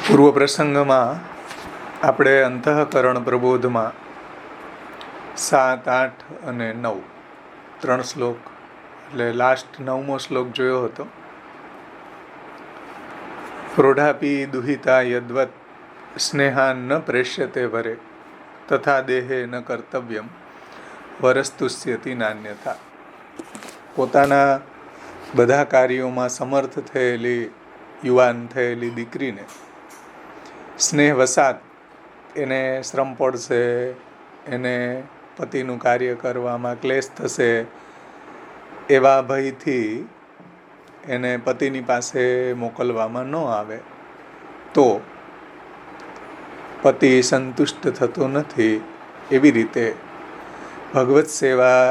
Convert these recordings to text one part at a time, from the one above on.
પૂર્વ પ્રસંગમાં આપણે અંતઃકરણ પ્રબોધમાં 7, 8 અને 9 3 શ્લોક એટલે લાસ્ટ 9મો શ્લોક જોયો હતો. પ્રોઢાપી દુહિતા યદ્વત સ્નેહાન ન પ્રેષ્યતે વરે તથા દેહે ન કર્તવ્યમ વરસ્તુષ્યતિ નાન્યથા. પોતાના બધા કાર્યોમાં સમર્થ થયેલી યુવાન થયેલી દીકરીને સ્નેહ વસાત એને શ્રમ પડશે, એને પતિનું કાર્ય કરવામાં ક્લેશ થશે એવા ભયથી એને પતિની પાસે મોકલવામાં ન આવે તો પતિ સંતુષ્ટ થતો નથી. એવી રીતે ભગવત સેવા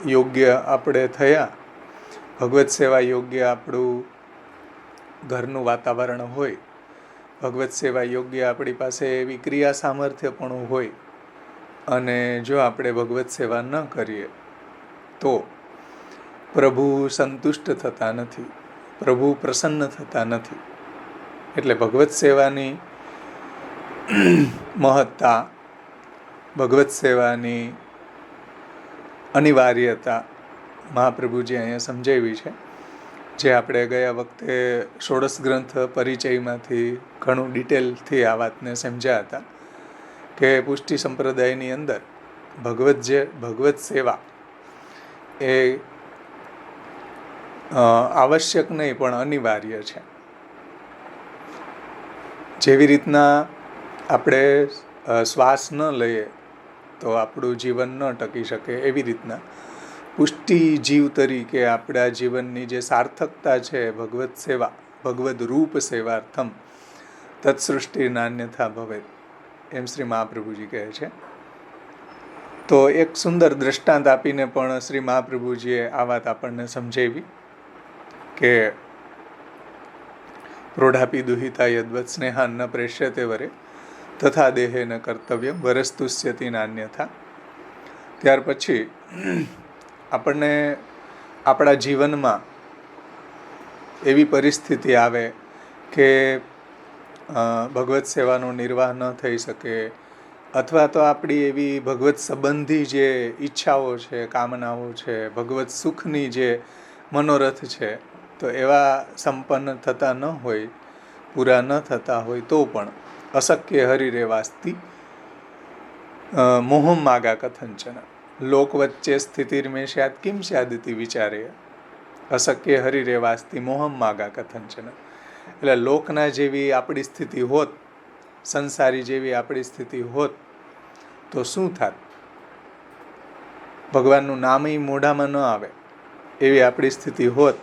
યોગ્ય આપણે થયા, ભગવત સેવા યોગ્ય આપણું ઘરનું વાતાવરણ હોય, ભગવત સેવા યોગ્ય આપણી પાસે એવી ક્રિયા સામર્થ્ય પણ હોય અને જો આપણે ભગવત સેવા ન કરીએ તો પ્રભુ સંતુષ્ટ થતા નથી, પ્રભુ પ્રસન્ન થતા નથી. એટલે ભગવત સેવાની મહત્તા, ભગવત સેવાની અનિવાર્યતા મહાપ્રભુજી અહીંયા સમજાવી છે. જે આપણે ગયા વખતે ષોડશ ગ્રંથ પરિચયમાંથી ઘણું ડિટેલથી આ વાતને સમજ્યા હતા કે પુષ્ટિ સંપ્રદાયની અંદર ભગવત સેવા એ આવશ્યક નહીં પણ અનિવાર્ય છે. જેવી રીતના આપણે શ્વાસ ન લઈએ તો આપણું જીવન ન ટકી શકે, એવી રીતના પુષ્ટિ જીવ તરીકે આપણા જીવનની જે સાર્થકતા છે ભગવત સેવા, ભગવદ રૂપ સેવાર્થમ તત્સૃષ્ટિ નાન્યથા ભવેત, એમ શ્રી મહાપ્રભુજી કહે છે. તો એક સુંદર દ્રષ્ટાંત આપીને પણ શ્રી મહાપ્રભુજીએ આ વાત આપણને સમજાવી કે પ્રોઢાપી દુહિતા યદ્વત સ્નેહાન ન પ્રેષ્યતે વરે તથા દેહે ન કર્તવ્યમ વરસ્તુષ્યતિ નાન્યથા. ત્યાર પછી આપણને આપણા જીવનમાં એવી પરિસ્થિતિ આવે કે ભગવત સેવાનો નિર્વાહ ન થઈ શકે અથવા તો આપણી એવી ભગવત સંબંધી જે ઈચ્છાઓ છે, કામનાઓ છે, ભગવત સુખની જે મનોરથ છે તો એવા સંપન્ન થતા ન હોય, પૂરા ન થતા હોય તો પણ અશક્ય હરિરેવાસ્તિ મોહમ માગા કથંચન લોક વચ્ચે સ્થિતિર્મે સ્યાદ કિમ સ્યાદિતિ વિચારે અશક્ય હરિરેવાસ્તિ મોહમ માગા કથંચન. એટલે લોકના જેવી આપણી સ્થિતિ હોત, સંસારી જેવી આપણી સ્થિતિ હોત તો શું થાત? ભગવાનનું નામય મોઢામાં ન આવે એવી આપણી સ્થિતિ હોત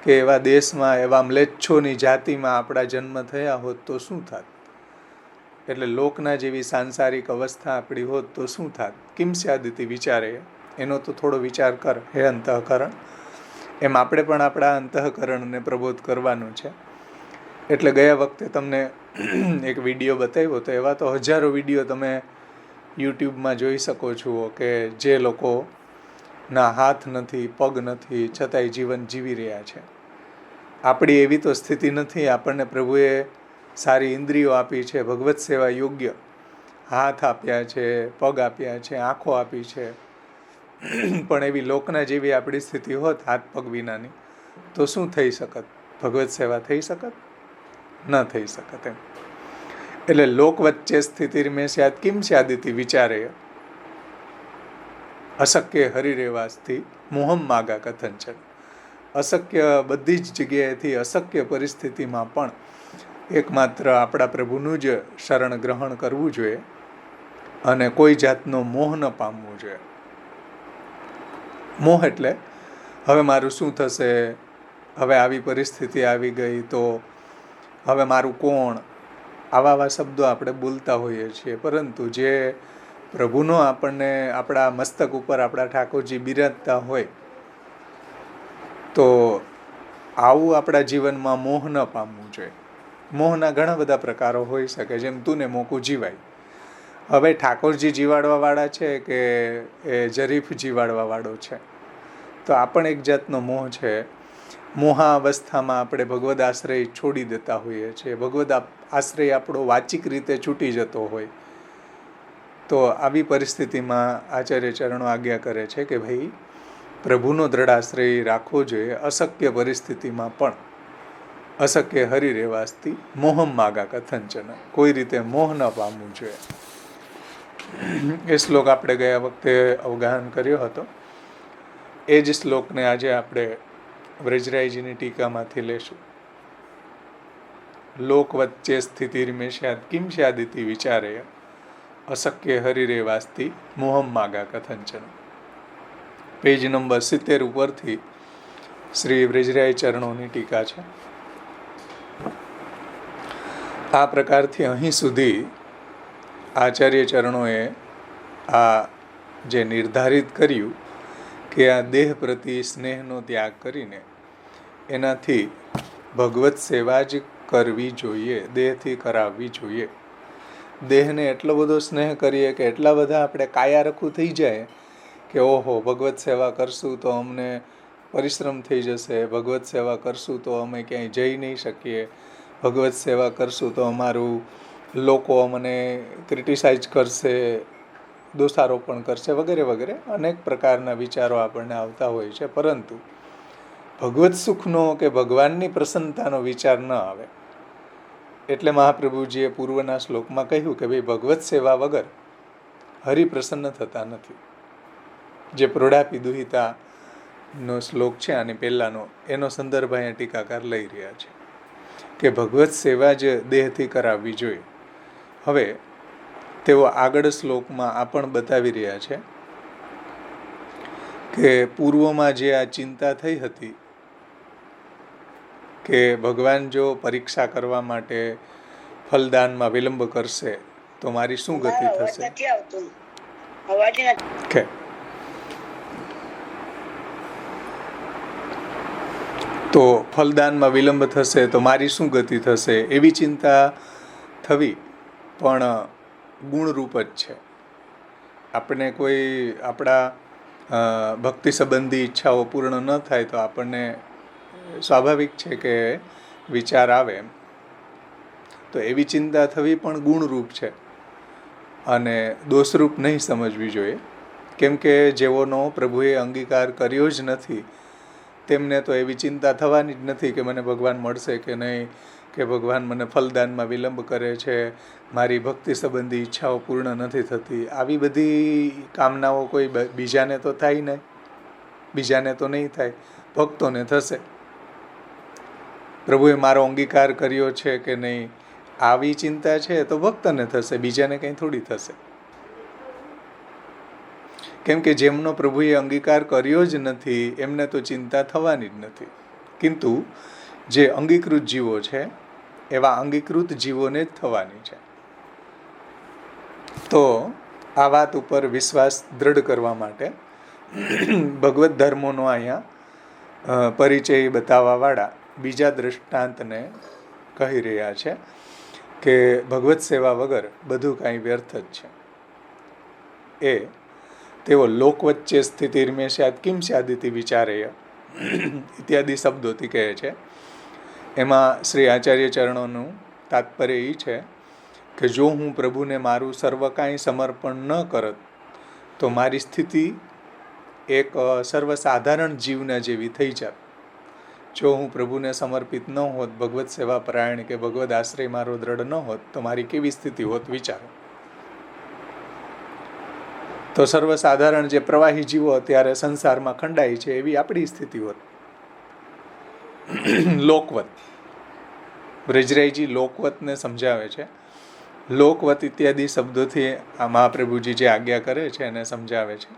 કે એવા દેશમાં એવા મ્લેચ્છોની જાતિમાં આપણા જન્મ થયા હોત તો શું થાત? એટલે લોકના જેવી સાંસારિક અવસ્થા આપણી હોત તો શું થાત? કિમ સ્યાદિતિ વિચારે, એનો તો થોડો વિચાર કર હે અંતઃકરણ. એમ આપણે પણ આપણા અંતઃકરણને પ્રબોધ કરવાનું છે. એટલે ગયા વખતે તમને એક વિડીયો બતાવ્યો તો એવા તો હજારો વિડીયો તમે યુટ્યુબમાં જોઈ શકો છો કે જે લોકોના હાથ નથી, પગ નથી, છતાંય જીવન જીવી રહ્યા છે. આપણી એવી તો સ્થિતિ નથી. આપણને પ્રભુએ સારી ઇન્દ્રિયો આપી છે, ભગવત સેવા યોગ્ય હાથ આપ્યા છે, પગ આપ્યા છે, આંખો આપી છે, પણ એવી લોકના જેવી આપણી સ્થિતિ હોત હાથ પગ વિનાની તો શું થઈ શકત? ભગવત સેવા થઈ શકત? ન થઈ શકત. એમ એટલે લોક વચ્ચે સ્થિતિર્મે સ્યાદ કિમ સ્યાદિતિ વિચારે અશક્ય હરિરેવાસ્તિ મોહમ માગા કથંચન. અશક્ય બધી જ જગ્યાએથી અશક્ય પરિસ્થિતિમાં પણ એકમાત્ર આપણા પ્રભુનું જ શરણ ગ્રહણ કરવું જોઈએ અને કોઈ જાતનો મોહ ન પામવું જોઈએ. મોહ એટલે હવે મારું શું થશે, હવે આવી પરિસ્થિતિ આવી ગઈ તો હવે મારું કોણ, આવા શબ્દો આપણે બોલતા હોઈએ છીએ. પરંતુ જે પ્રભુનો આપણને આપણા મસ્તક ઉપર આપણા ઠાકોરજી બિરાજતા હોય તો આવું આપણા જીવનમાં મોહ ન પામવું જોઈએ. મોહના ઘણા બધા પ્રકારો હોઈ શકે, જેમ તું ને મોકું જીવાય. હવે ઠાકોરજી જીવાડવાવાળા છે કે એ જરીફ જીવાડવાવાળો છે? તો આ પણ એક જાતનો મોહ છે મોહાવસ્થામાં આપણે ભગવદ આશ્રય છોડી દેતા હોઈએ છીએ, ભગવદ આશ્રય આપણો વાચિક રીતે છૂટી જતો હોય, તો આવી પરિસ્થિતિમાં આચાર્ય ચરણો આજ્ઞા કરે છે કે ભાઈ પ્રભુનો દ્રઢ આશ્રય રાખવો જોઈએ. અશક્ય પરિસ્થિતિમાં પણ અશક્ય હરિરેવાસ્તી મોહમ માગા કથંચન, કોઈ રીતે મોહ ન પામવું જોઈએ. એ શ્લોક આપણે ગયા વખતે અવગાહન કર્યો હતો. એ જ શ્લોકને આજે આપણે વ્રજરાયજીની ટીકામાંથી લેશું. લોક વચ્ચે સ્થિતિર્મે સ્યાદ કિમ સ્યાદિતિ વિચારે અશક્ય હરિરેવાસ્તી મોહમ માગા કથંચન. પેજ નંબર 70 ઉપરથી શ્રી વ્રજરાય ચરણોની ટીકા છે. આ પ્રકારથી અહીં સુધી આચાર્ય ચરણોએ આ જે નિર્ધારિત કર્યું કે આ દેહ પ્રતિ સ્નેહનો ત્યાગ કરીને એનાથી ભગવત સેવા જ કરવી જોઈએ, દેહથી કરાવવી જોઈએ. દેહને એટલો બધો સ્નેહ કરીએ કે એટલા બધા આપણે કાયારખું થઈ જાય કે ઓહો ભગવત સેવા કરશું તો અમને પરિશ્રમ થઈ જશે, ભગવત સેવા કરશું તો અમે ક્યાંય જઈ નહીં શકીએ, ભગવત સેવા કરશું તો અમારું લોકો અમને ક્રિટિસાઇઝ કરશે, દોષારોપણ કરશે, વગેરે વગેરે અનેક પ્રકારના વિચારો આપણને આવતા હોય છે. પરંતુ ભગવત સુખનો કે ભગવાનની પ્રસન્નતાનો વિચાર ન આવે. એટલે મહાપ્રભુજીએ પૂર્વના શ્લોકમાં કહ્યું કે ભાઈ ભગવત સેવા વગર હરિ પ્રસન્ન થતા નથી. જે પ્રોઢાપી દુહિતાનો શ્લોક છે આની પહેલાંનો, એનો સંદર્ભ અહીંયા ટીકાકાર લઈ રહ્યા છે કે ભગવત સેવા જ દેહથી કરાવવી જોઈએ. હવે તેઓ આગળ શ્લોકમાં આ પણ બતાવી રહ્યા છે કે પૂર્વમાં જે આ ચિંતા થઈ હતી કે ભગવાન જો પરીક્ષા કરવા માટે ફલદાનમાં વિલંબ કરશે તો મારી શું ગતિ થશે. તો ફલદાનમાં વિલંબ થશે તો મારી શું ગતિ થશે, એવી ચિંતા થવી પણ ગુણરૂપ જ છે. આપણે કોઈ આપણા ભક્તિ સંબંધી ઈચ્છાઓ પૂર્ણ ન થાય તો આપણને સ્વાભાવિક છે કે વિચાર આવે. તો એવી ચિંતા થવી પણ ગુણરૂપ છે અને દોષરૂપ નહીં સમજવી જોઈએ. કેમ કે જેઓનો પ્રભુએ અંગીકાર કર્યો જ નથી તેમને તો એવી ચિંતા થવાની જ નથી કે મને ભગવાન મળશે કે નહીં, કે ભગવાન મને ફલદાનમાં વિલંબ કરે છે, મારી ભક્તિ સંબંધી ઈચ્છાઓ પૂર્ણ નથી થતી. આવી બધી કામનાઓ કોઈ બીજાને તો થાય નહીં, બીજાને તો નહીં થાય, ભક્તોને થશે. પ્રભુએ મારો અંગીકાર કર્યો છે કે નહીં, આવી ચિંતા છે તો ભક્તને થશે, બીજાને કંઈ થોડી થશે. કેમ કે જેમનો પ્રભુએ અંગીકાર કર્યો જ નથી એમને તો ચિંતા થવાની જ નથી. કિંતુ જે અંગીકૃત જીવો છે એવા અંગીકૃત જીવોને જ થવાની છે. તો આ વાત ઉપર વિશ્વાસ દ્રઢ કરવા માટે ભગવત ધર્મોનો અહીંયા પરિચય બતાવવાવાળા બીજા દૃષ્ટાંતને કહી રહ્યા છે કે ભગવત સેવા વગર બધું કાંઈ વ્યર્થ જ છે. એ તેઓ લોક વચ્ચે સ્થિતિર્મે સ્યાદ કિમ સ્યાદિતિ વિચારેય ઇત્યાદિ શબ્દોથી કહે છે. એમાં શ્રી આચાર્ય ચરણોનું તાત્પર્ય એ છે કે જો હું પ્રભુને મારું સર્વ કાંઈ સમર્પણ ન કરત તો મારી સ્થિતિ એક સર્વસાધારણ જીવના જેવી થઈ જાત. જો હું પ્રભુને સમર્પિત ન હોત, ભગવત સેવા પરાયણ કે ભગવદ આશ્રય મારો દ્રઢ ન હોત તો મારી કેવી સ્થિતિ હોત વિચારો. તો સર્વસાધારણ જે પ્રવાહી જીવો અત્યારે સંસારમાં ખંડાય છે એવી આપણી સ્થિતિ હોત. લોકવત, બ્રજરાયજી લોકવતને સમજાવે છે. લોકવત ઇત્યાદિ શબ્દોથી આ મહાપ્રભુજી જે આજ્ઞા કરે છે એને સમજાવે છે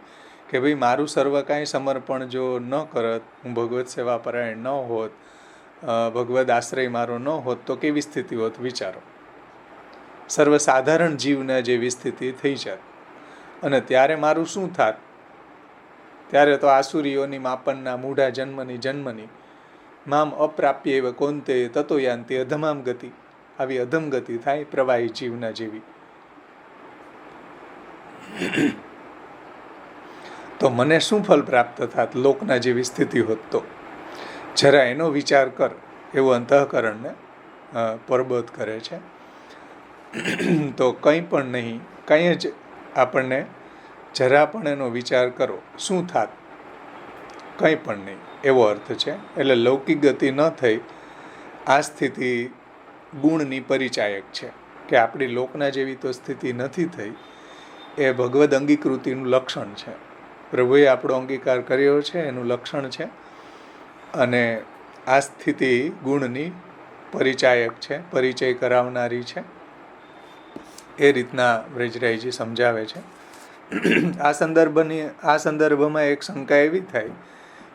કે ભાઈ મારું સર્વ કાંઈ સમર્પણ જો ન કરત, હું ભગવત સેવા પરાયણ ન હોત, ભગવદ આશ્રય મારો ન હોત તો કેવી સ્થિતિ હોત વિચારો. સર્વસાધારણ જીવને જેવી સ્થિતિ થઈ જાત. અને ત્યારે મારું શું થાત? ત્યારે તો આસુરીઓની માપનના મૂઢા જન્મની મામ અપ્રાપ્ય એવ કોંતે તતો યાંતિ અધમામ ગતિ. આવી અધમ ગતિ થાય પ્રવાહી જીવના જેવી. તો મને શું ફલ પ્રાપ્ત થાત લોકના જેવી સ્થિતિ હોત તો. જરા એનો વિચાર કર, એવું અંતઃકરણને પરબોધ કરે છે. તો કંઈ પણ નહીં, કંઈ જ આપણને જરા પણ એનો વિચાર કરો, શું થાત? કંઈ પણ નહીં, એવો અર્થ છે. એટલે લૌકિક ગતિ ન થઈ આ સ્થિતિ ગુણની પરિચાયક છે, કે આપણી લોકના જેવી તો સ્થિતિ નથી થઈ. એ ભગવદ અંગીકૃતિનું લક્ષણ છે. પ્રભુએ આપણો અંગીકાર કર્યો છે, એનું લક્ષણ છે. અને આ સ્થિતિ ગુણની પરિચાયક છે, પરિચય કરાવનારી છે. એ રીતના વ્રજરાયજી સમજાવે છે. આ સંદર્ભમાં એક શંકા એવી થાય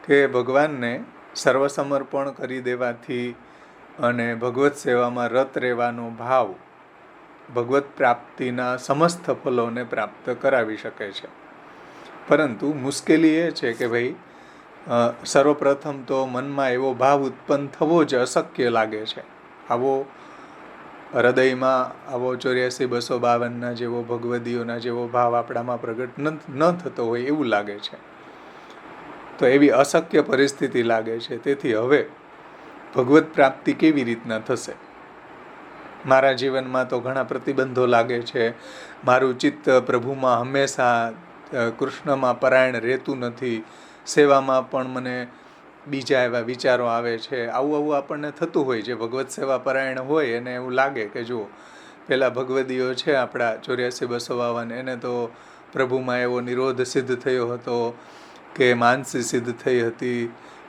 કે ભગવાનને સર્વસમર્પણ કરી દેવાથી અને ભગવત સેવામાં રત રહેવાનો ભાવ ભગવત પ્રાપ્તિના સમસ્ત ફલોને પ્રાપ્ત કરાવી શકે છે. પરંતુ મુશ્કેલી એ છે કે ભાઈ, સર્વપ્રથમ તો મનમાં એવો ભાવ ઉત્પન્ન થવો જ અશક્ય લાગે છે. આવો હૃદયમાં આવો 84-252 જેવો ભગવદીઓના જેવો ભાવ આપણામાં પ્રગટ ન થતો હોય એવું લાગે છે. તો એવી અશક્ય પરિસ્થિતિ લાગે છે. તેથી હવે ભગવત પ્રાપ્તિ કેવી રીતના થશે? મારા જીવનમાં તો ઘણા પ્રતિબંધો લાગે છે. મારું ચિત્ત પ્રભુમાં હંમેશા કૃષ્ણમાં પરાયણ રહેતું નથી. સેવામાં પણ મને બીજા એવા વિચારો આવે છે. આવું આપણને થતું હોય. જે ભગવત સેવા પરાયણ હોય એને એવું લાગે કે જો પેલા ભગવદીઓ છે આપણા 84-252, એને તો પ્રભુમાં એવો નિરોધ સિદ્ધ થયો હતો, કે માનસી સિદ્ધ થઈ હતી,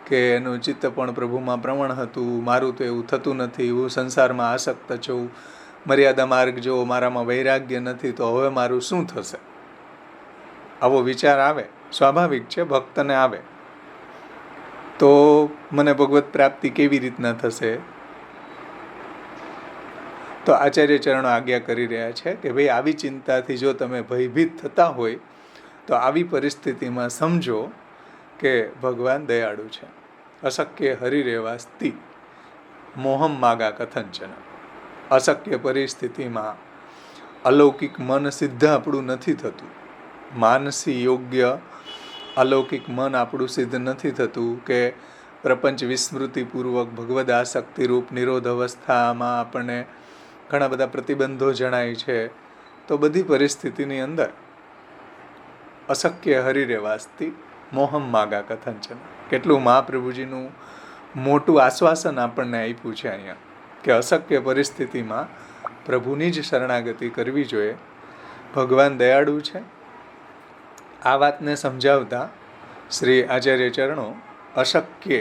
કે એનું ચિત્ત પણ પ્રભુમાં પ્રવણ હતું. મારું તો એવું થતું નથી. હું સંસારમાં આસક્ત છું. મર્યાદા માર્ગ જો મારામાં વૈરાગ્ય નથી, તો હવે મારું શું થશે? આવો વિચાર આવે, સ્વાભાવિક છે, ભક્તને આવે. તો મને ભગવત પ્રાપ્તિ કેવી રીતના થશે? તો આચાર્ય ચરણો આજ્ઞા કરી રહ્યા છે કે ભાઈ, આવી ચિંતાથી જો તમે ભયભીત થતા હોય તો આવી પરિસ્થિતિમાં સમજો કે ભગવાન દયાળુ છે. અશક્ય હરિરેવાસ્તિ મોહમ માગા કથંચન. અશક્ય પરિસ્થિતિમાં અલૌકિક મન સિદ્ધ આપણું નથી થતું. માનસી યોગ્ય અલૌકિક મન આપણું સિદ્ધ નથી થતું, કે પ્રપંચ વિસ્મૃતિપૂર્વક ભગવદ આસક્તિરૂપ નિરોધ અવસ્થામાં આપણને ઘણા બધા પ્રતિબંધો જણાય છે. તો બધી પરિસ્થિતિની અંદર અશક્ય હરિરેવાસ્તિ મોહમ માગા કથંચન. કેટલું મહાપ્રભુજીનું મોટું આશ્વાસન આપણને આપ્યું છે અહીંયા, કે અશક્ય પરિસ્થિતિમાં પ્રભુની જ શરણાગતિ કરવી જોઈએ. ભગવાન દયાળુ છે. આ વાતને સમજાવતા શ્રી આચાર્ય ચરણો અશક્ય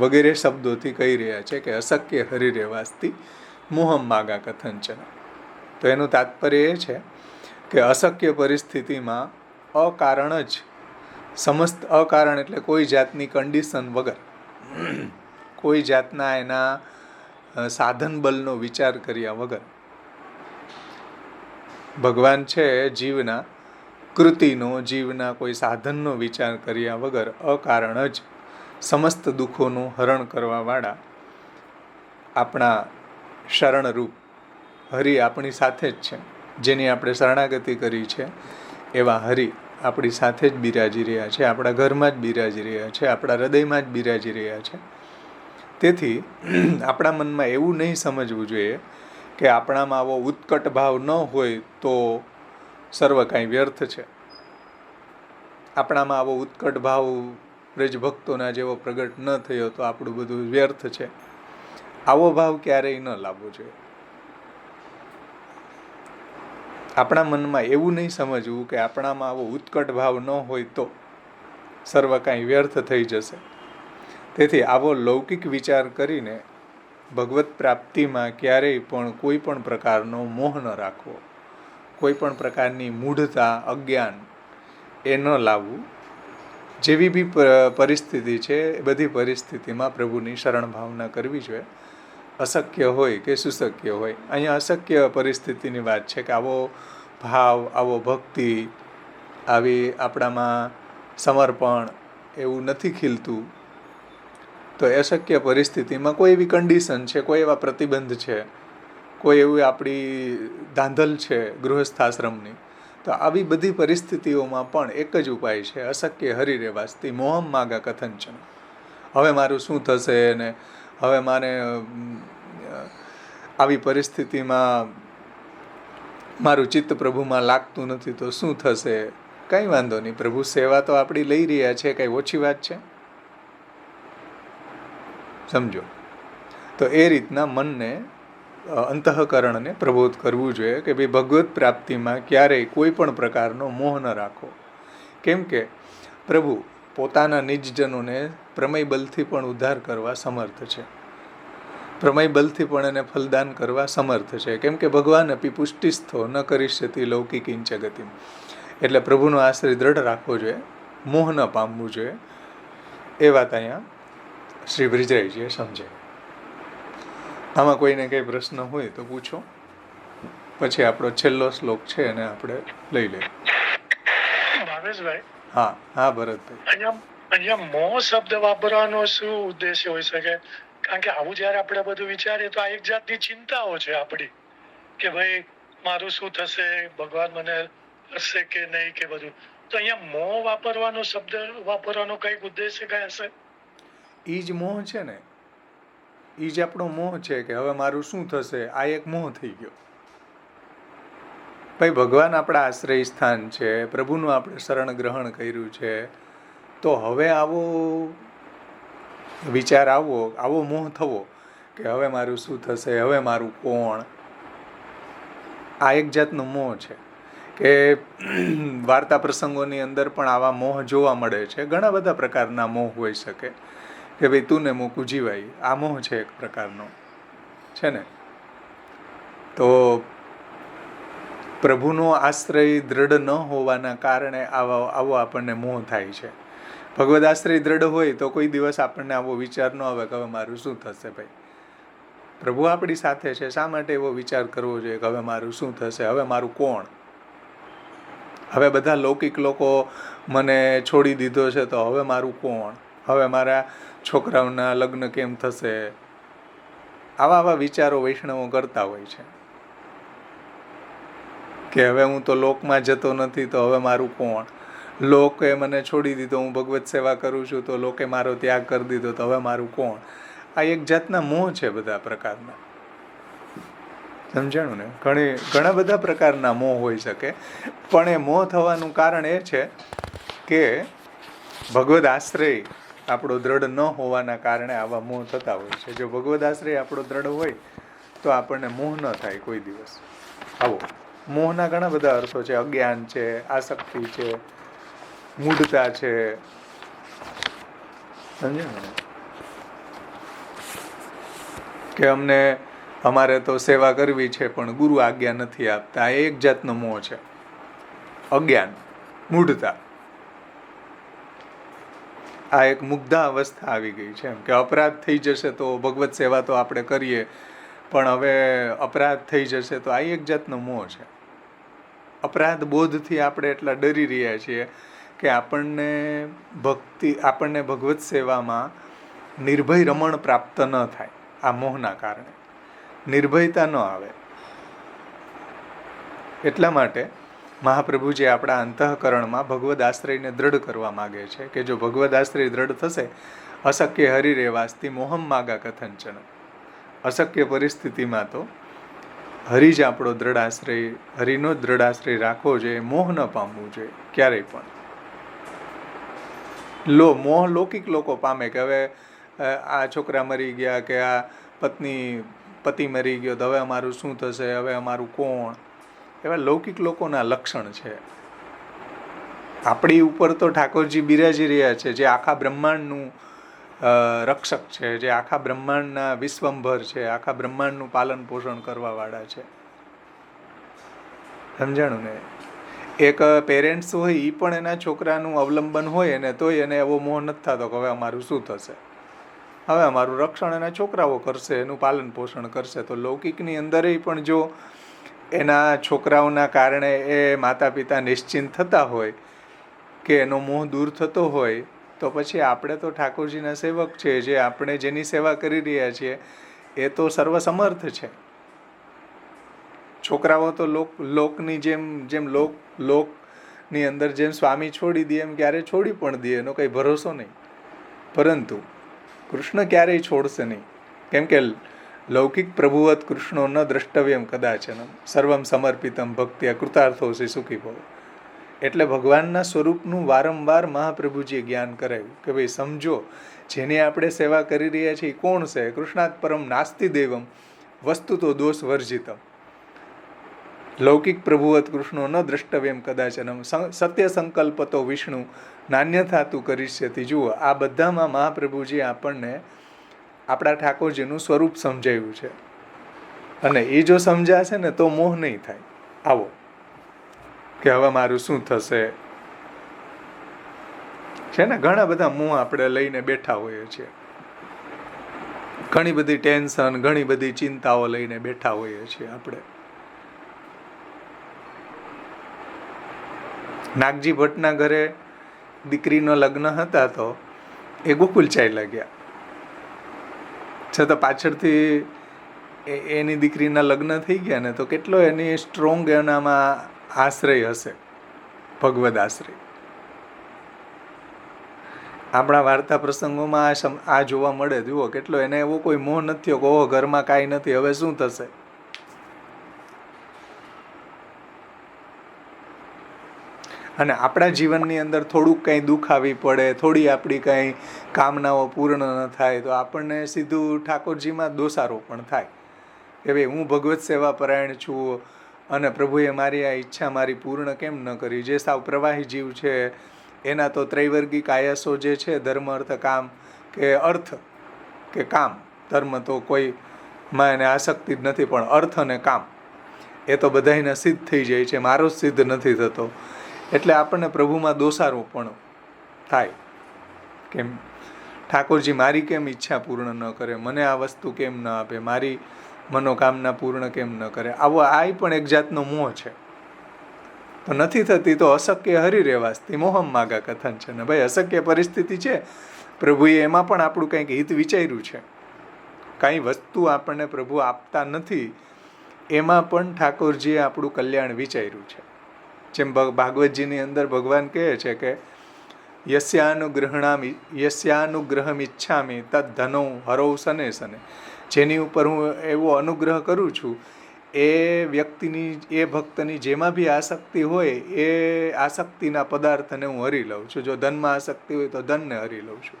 વગેરે શબ્દોથી કહી રહ્યા છે કે અશક્ય હરિરેવાસ્તિ મોહમ માગા કથંચન. તો એનું તાત્પર્ય એ છે કે અશક્ય પરિસ્થિતિમાં અકારણ જ, સમસ્ત અકારણ એટલે કોઈ જાતની કન્ડિશન વગર, કોઈ જાતના એના સાધન બલનો વિચાર કર્યા વગર, ભગવાન છે જીવના કૃતિનો, જીવના કોઈ સાધનનો વિચાર કર્યા વગર અકારણ જ સમસ્ત દુઃખોનું હરણ કરવાવાળા આપણા શરણરૂપ હરિ આપણી સાથે જ છે. જેની આપણે શરણાગતિ કરી છે એવા હરિ આપણી સાથે જ બિરાજી રહ્યા છે, આપણા ઘરમાં જ બિરાજી રહ્યા છે, આપણા હૃદયમાં જ બિરાજી રહ્યા છે. તેથી આપણા મનમાં એવું નહીં સમજવું જોઈએ કે આપણામાં આવો ઉત્કટ ભાવ ન હોય તો સર્વ કાંઈ વ્યર્થ છે. આપણામાં આવો ઉત્કટ ભાવ બ્રજભક્તોના જેવો પ્રગટ ન થયો તો આપણું બધું વ્યર્થ છે. આવો ભાવ ક્યારેય ન લાવવો જોઈએ. આપણા મનમાં એવું નહીં સમજવું કે આપણામાં આવો ઉત્કટ ભાવ ન હોય તો સર્વ કાંઈ વ્યર્થ થઈ જશે. તેથી આવો લૌકિક વિચાર કરીને ભગવત પ્રાપ્તિમાં ક્યારેય પણ કોઈ પણ પ્રકારનો મોહ ન રાખવો, કોઈ પણ પ્રકારની મૂઢતા, અજ્ઞાન એ ન લાવવું. જેવી બી પરિસ્થિતિ છે એ બધી પરિસ્થિતિમાં પ્રભુની શરણ ભાવના કરવી જોઈએ, અશક્ય હોય કે સુશક્ય હોય. અહીંયા અશક્ય પરિસ્થિતિની વાત છે કે આવો ભાવ, આવો ભક્તિ, આવી આપણામાં સમર્પણ એવું નથી ખીલતું. તો અશક્ય પરિસ્થિતિમાં કોઈ એવી કન્ડિશન છે, કોઈ એવા પ્રતિબંધ છે, કોઈ એવી આપણી ધાંધલ છે ગૃહસ્થાશ્રમની, તો આવી બધી પરિસ્થિતિઓમાં પણ એક જ ઉપાય છે, અશક્ય હરિરેવાસ્તિ મોહમ માગા કથંચન. હવે મારું શું થશે, ને હવે મારે આવી પરિસ્થિતિમાં મારું ચિત્ત પ્રભુમાં લાગતું નથી તો શું થશે. કંઈ વાંધો નહીં, પ્રભુ સેવા તો આપણી લઈ રહ્યા છે, કંઈ ઓછી વાત છે? સમજો. તો એ રીતના મનને, અંતઃકરણને પ્રબોધ કરવું જોઈએ કે ભાઈ ભગવત પ્રાપ્તિમાં ક્યારેય કોઈ પણ પ્રકારનો મોહ ન રાખો. કેમ કે પ્રભુ પોતાના નિજજનોને પ્રમેય બલથી પણ ઉદ્ધાર કરવા સમર્થ છે, પ્રમેય બલથી પણ એને ફલદાન કરવા સમર્થ છે. કેમ કે ભગવાન અપી પુષ્ટિસ્થો ન કરીષ્યતિ લૌકિકીંચ ગતિમ. એટલે પ્રભુનો આશ્રય દ્રઢ રાખવો જોઈએ, મોહ ન પામવું જોઈએ. એ વાત અહીંયા શ્રી બ્રિજરાઈજીએ સમજે. આમાં કોઈને કંઈ પ્રશ્ન હોય તો પૂછો, પછી આપણો છેલ્લો શ્લોક છે એને આપણે લઈ લઈએ. ભાવેશભાઈ, હા હા ભરતભાઈ, અહીંયા મોહ શબ્દ વાપરવાનો શું ઉદ્દેશ્ય હોઈ શકે? કારણ કે આવું જયારે આપણે બધું વિચારીએ તો આ એક જાતની ચિંતાઓ છે આપણી, કે ભાઈ મારું શું થશે, ભગવાન મને હશે કે નહીં કે બધું. તો અહીંયા મોહ વાપરવાનો શબ્દ વાપરવાનો કઈક ઉદ્દેશ્ય કઈ હશે? એ જ મોહ છે ને, એ જ આપણો મોહ છે કે હવે મારું શું થશે. આ એક મોહ થઈ ગયો. ભાઈ ભગવાન આપણા આશ્રય સ્થાન છે, પ્રભુનું આપણે શરણ ગ્રહણ કર્યું છે, તો હવે આવો વિચાર આવવો, આવો મોહ થવો કે હવે મારું શું થશે, હવે મારું કોણ. આ એક જાતનો મોહ છે કે વાર્તા પ્રસંગોની અંદર પણ આવા મોહ જોવા મળે છે. ઘણા બધા પ્રકારના મોહ હોઈ શકે કે ભાઈ તું ને મૂકું જીવાય, આ મોહ છે એક પ્રકારનો, છે ને. તો પ્રભુનો આશ્રય દ્રઢ ન હોવાના કારણે આવો આપણને મોહ થાય છે. ભગવદ આશ્રય દ્રઢ હોય તો કોઈ દિવસ આપણને આવો વિચાર ન આવે કે હવે મારું શું થશે. ભાઈ પ્રભુ આપણી સાથે છે, શા માટે એવો વિચાર કરવો જોઈએ કે હવે મારું શું થશે, હવે મારું કોણ. હવે બધા લૌકિક લોકો મને છોડી દીધો છે તો હવે મારું કોણ, હવે મારા છોકરાઓના લગ્ન કેમ થશે. આવા વિચારો વૈષ્ણવો કરતા હોય છે કે હવે હું તો લોકમાં જતો નથી તો હવે મારું કોણ. લોકે મને છોડી દીધો, હું ભગવત સેવા કરું છું તો લોકે મારો ત્યાગ કરી દીધો તો હવે મારું કોણ. આ એક જાતના મોહ છે બધા પ્રકારના. સમજાણું ને? ઘણા બધા પ્રકારના મોહ હોઈ શકે, પણ એ મોહ થવાનું કારણ એ છે કે ભગવદ આશ્રય આપણો દ્રઢ ન હોવાના કારણે આવા મોહ થતા હોય છે. જો ભગવદ આશ્રય આપણો દ્રઢ હોય તો આપણને મોહ ન થાય કોઈ દિવસ. આવો મોહના ઘણા બધા અર્થો છે. અજ્ઞાન છે, આસક્તિ છે, મૂઢતા છે. સમજાણું ને? કે અમારે તો સેવા કરવી છે પણ ગુરુ આજ્ઞા નથી આપતા, એ એક જાતનો મોહ છે. અજ્ઞાન, મૂઢતા. આ એક મુગ્ધા અવસ્થા આવી ગઈ છે, એમ કે અપરાધ થઈ જશે તો ભગવત સેવા તો આપણે કરીએ, પણ હવે અપરાધ થઈ જશે તો આ એક જાતનો મોહ છે. અપરાધ બોધથી આપણે એટલા ડરી રહ્યા છીએ કે આપણને ભગવત સેવામાં નિર્ભય રમણ પ્રાપ્ત ન થાય. આ મોહના કારણે નિર્ભયતા ન આવે. એટલા માટે મહાપ્રભુજી આપણા અંતઃકરણમાં ભગવદ આશ્રયને દ્રઢ કરવા માગે છે કે જો ભગવદ આશ્રય દ્રઢ થશે, અશક્ય હરિરેવાસ્તિ મોહમ માગા કથંચન. અશક્ય પરિસ્થિતિમાં તો હરિ જ આપણો દ્રઢ આશ્રય, હરિનો જ દ્રઢ આશ્રય રાખવો જોઈએ, મોહ ન પામવું જોઈએ ક્યારેય પણ. મોહ લૌકિક લોકો પામે કે હવે આ છોકરા મરી ગયા કે આ પતિ મરી ગયો તો હવે અમારું શું થશે, હવે અમારું કોણ. એવા લૌકિક લોકોના લક્ષણ છે. આપણી ઉપર તો ઠાકોરજી બિરાજી રહ્યા છે, જે આખા બ્રહ્માંડનું રક્ષક છે, જે આખા બ્રહ્માંડના વિશ્વંભર છે, આખા બ્રહ્માંડનું પાલન પોષણ કરવાવાળા છે. સમજાણું ને? એક પેરેન્ટ્સ હોય એ પણ એના છોકરાનું અવલંબન હોય ને તોય એને એવો મોહ નથી થતો કે હવે અમારું શું થશે, હવે અમારું રક્ષણ એના છોકરાઓ કરશે, એનું પાલન પોષણ કરશે. તો લૌકિકની અંદર પણ જો એના છોકરાઓના કારણે એ માતા પિતા નિશ્ચિંત થતા હોય કે એનો મોહ દૂર થતો હોય, તો પછી આપણે તો ઠાકોરજીના સેવક છે, જે આપણે જેની સેવા કરી રહ્યા છીએ એ તો સર્વસમર્થ છે. છોકરાઓ તો લોકની જેમ લોકની અંદર જેમ સ્વામી છોડી દે એમ ક્યારે છોડી પણ દે, એનો કંઈ ભરોસો નહીં. પરંતુ કૃષ્ણ ક્યારેય છોડશે નહીં. કેમ કે લૌકિક પ્રભુવત કૃષ્ણો ન દ્રષ્ટવ્યમ કદાચન સર્વમ સમર્પિતમ ભક્ત્યા કૃતાર્થોસી સુખી ભવ. એટલે ભગવાનના સ્વરૂપનું વારંવાર મહાપ્રભુજીએ જ્ઞાન કરાવ્યું કે ભાઈ સમજો, જેની આપણે સેવા કરી રહ્યા છીએ કોણ છે? કૃષ્ણાત પરમ નાસ્તિ દેવમ વસ્તુ તો દોષ વર્જિતમ. લૌકિક પ્રભુવત કૃષ્ણો ન દ્રષ્ટવ્યમ કદાચનમ સત્ય સંકલ્પતો વિષ્ણુ નાન્યથા તું કરીશ્યતિ. જુઓ, આ બધામાં મહાપ્રભુજી આપણને આપણા ઠાકોરજીનું સ્વરૂપ સમજાવ્યું છે, અને એ જો સમજાશે ને તો મોહ નહીં થાય. આવો કે હવે મારું શું થશે છે ને, ઘણા બધા મોહ આપણે લઈને બેઠા હોઈએ છીએ, ઘણી બધી ટેન્શન, ઘણી બધી ચિંતાઓ લઈને બેઠા હોઈએ છીએ આપણે. નાગજી ભટ્ટના ઘરે દીકરીનો લગ્ન હતા તો એ ગોકુલ ચાલ્યા ગયા, છતાં પાછળથી એની દીકરીના લગ્ન થઈ ગયા ને તો કેટલો એની સ્ટ્રોંગ એનામાં આશ્રય હશે, ભગવદ આશ્રય. આપણા વાર્તા પ્રસંગોમાં આ જોવા મળે. જુઓ કેટલો એને એવો કોઈ મોહ નથી કે ઓહો ઘરમાં કાંઈ નથી, હવે શું થશે. અને આપણા જીવનની અંદર થોડુંક કંઈ દુઃખ આવી પડે, થોડી આપણી કંઈ કામનાઓ પૂર્ણ ન થાય તો આપણને સીધું ઠાકોરજીમાં દોષારોપણ થાય કે ભાઈ હું ભગવત સેવા પરાયણ છું અને પ્રભુએ મારી આ ઈચ્છા મારી પૂર્ણ કેમ ન કરી. જે સાવ પ્રવાહી જીવ છે એના તો ત્રૈવર્ગિક આયસો જે છે, ધર્મ અર્થ કામ કે અર્થ કે કામ, ધર્મ તો કોઈમાં એને આસક્તિ જ નથી, પણ અર્થ અને કામ એ તો બધાયને સિદ્ધ થઈ જાય છે, મારો જ સિદ્ધ નથી થતો. એટલે આપણને પ્રભુમાં દોષારોપણ થાય કેમ ઠાકોરજી મારી કેમ ઈચ્છા પૂર્ણ ન કરે, મને આ વસ્તુ કેમ ન આપે, મારી મનોકામના પૂર્ણ કેમ ન કરે. આવો આ પણ એક જાતનો મોહ છે. તો નથી થતી તો અશક્ય હરી રહેવાસથી મોહમ માગા કથન છે ને ભાઈ, અશક્ય પરિસ્થિતિ છે, પ્રભુએ એમાં પણ આપણું કંઈક હિત વિચાર્યું છે. કાંઈ વસ્તુ આપણને પ્રભુ આપતા નથી, એમાં પણ ઠાકોરજીએ આપણું કલ્યાણ વિચાર્યું છે. જેમ ભાગવતજીની અંદર ભગવાન કહે છે કે યસ્યાનુગ્રહમ ઈચ્છામિ તદ ધનો હરૌ સને સને. જેની ઉપર હું એવો અનુગ્રહ કરું છું એ વ્યક્તિની, એ ભક્તની જેમાં બી આસક્તિ હોય એ આસક્તિના પદાર્થને હું હરી લઉં છું. જો ધનમાં આસક્તિ હોય તો ધનને હરી લઉં છું.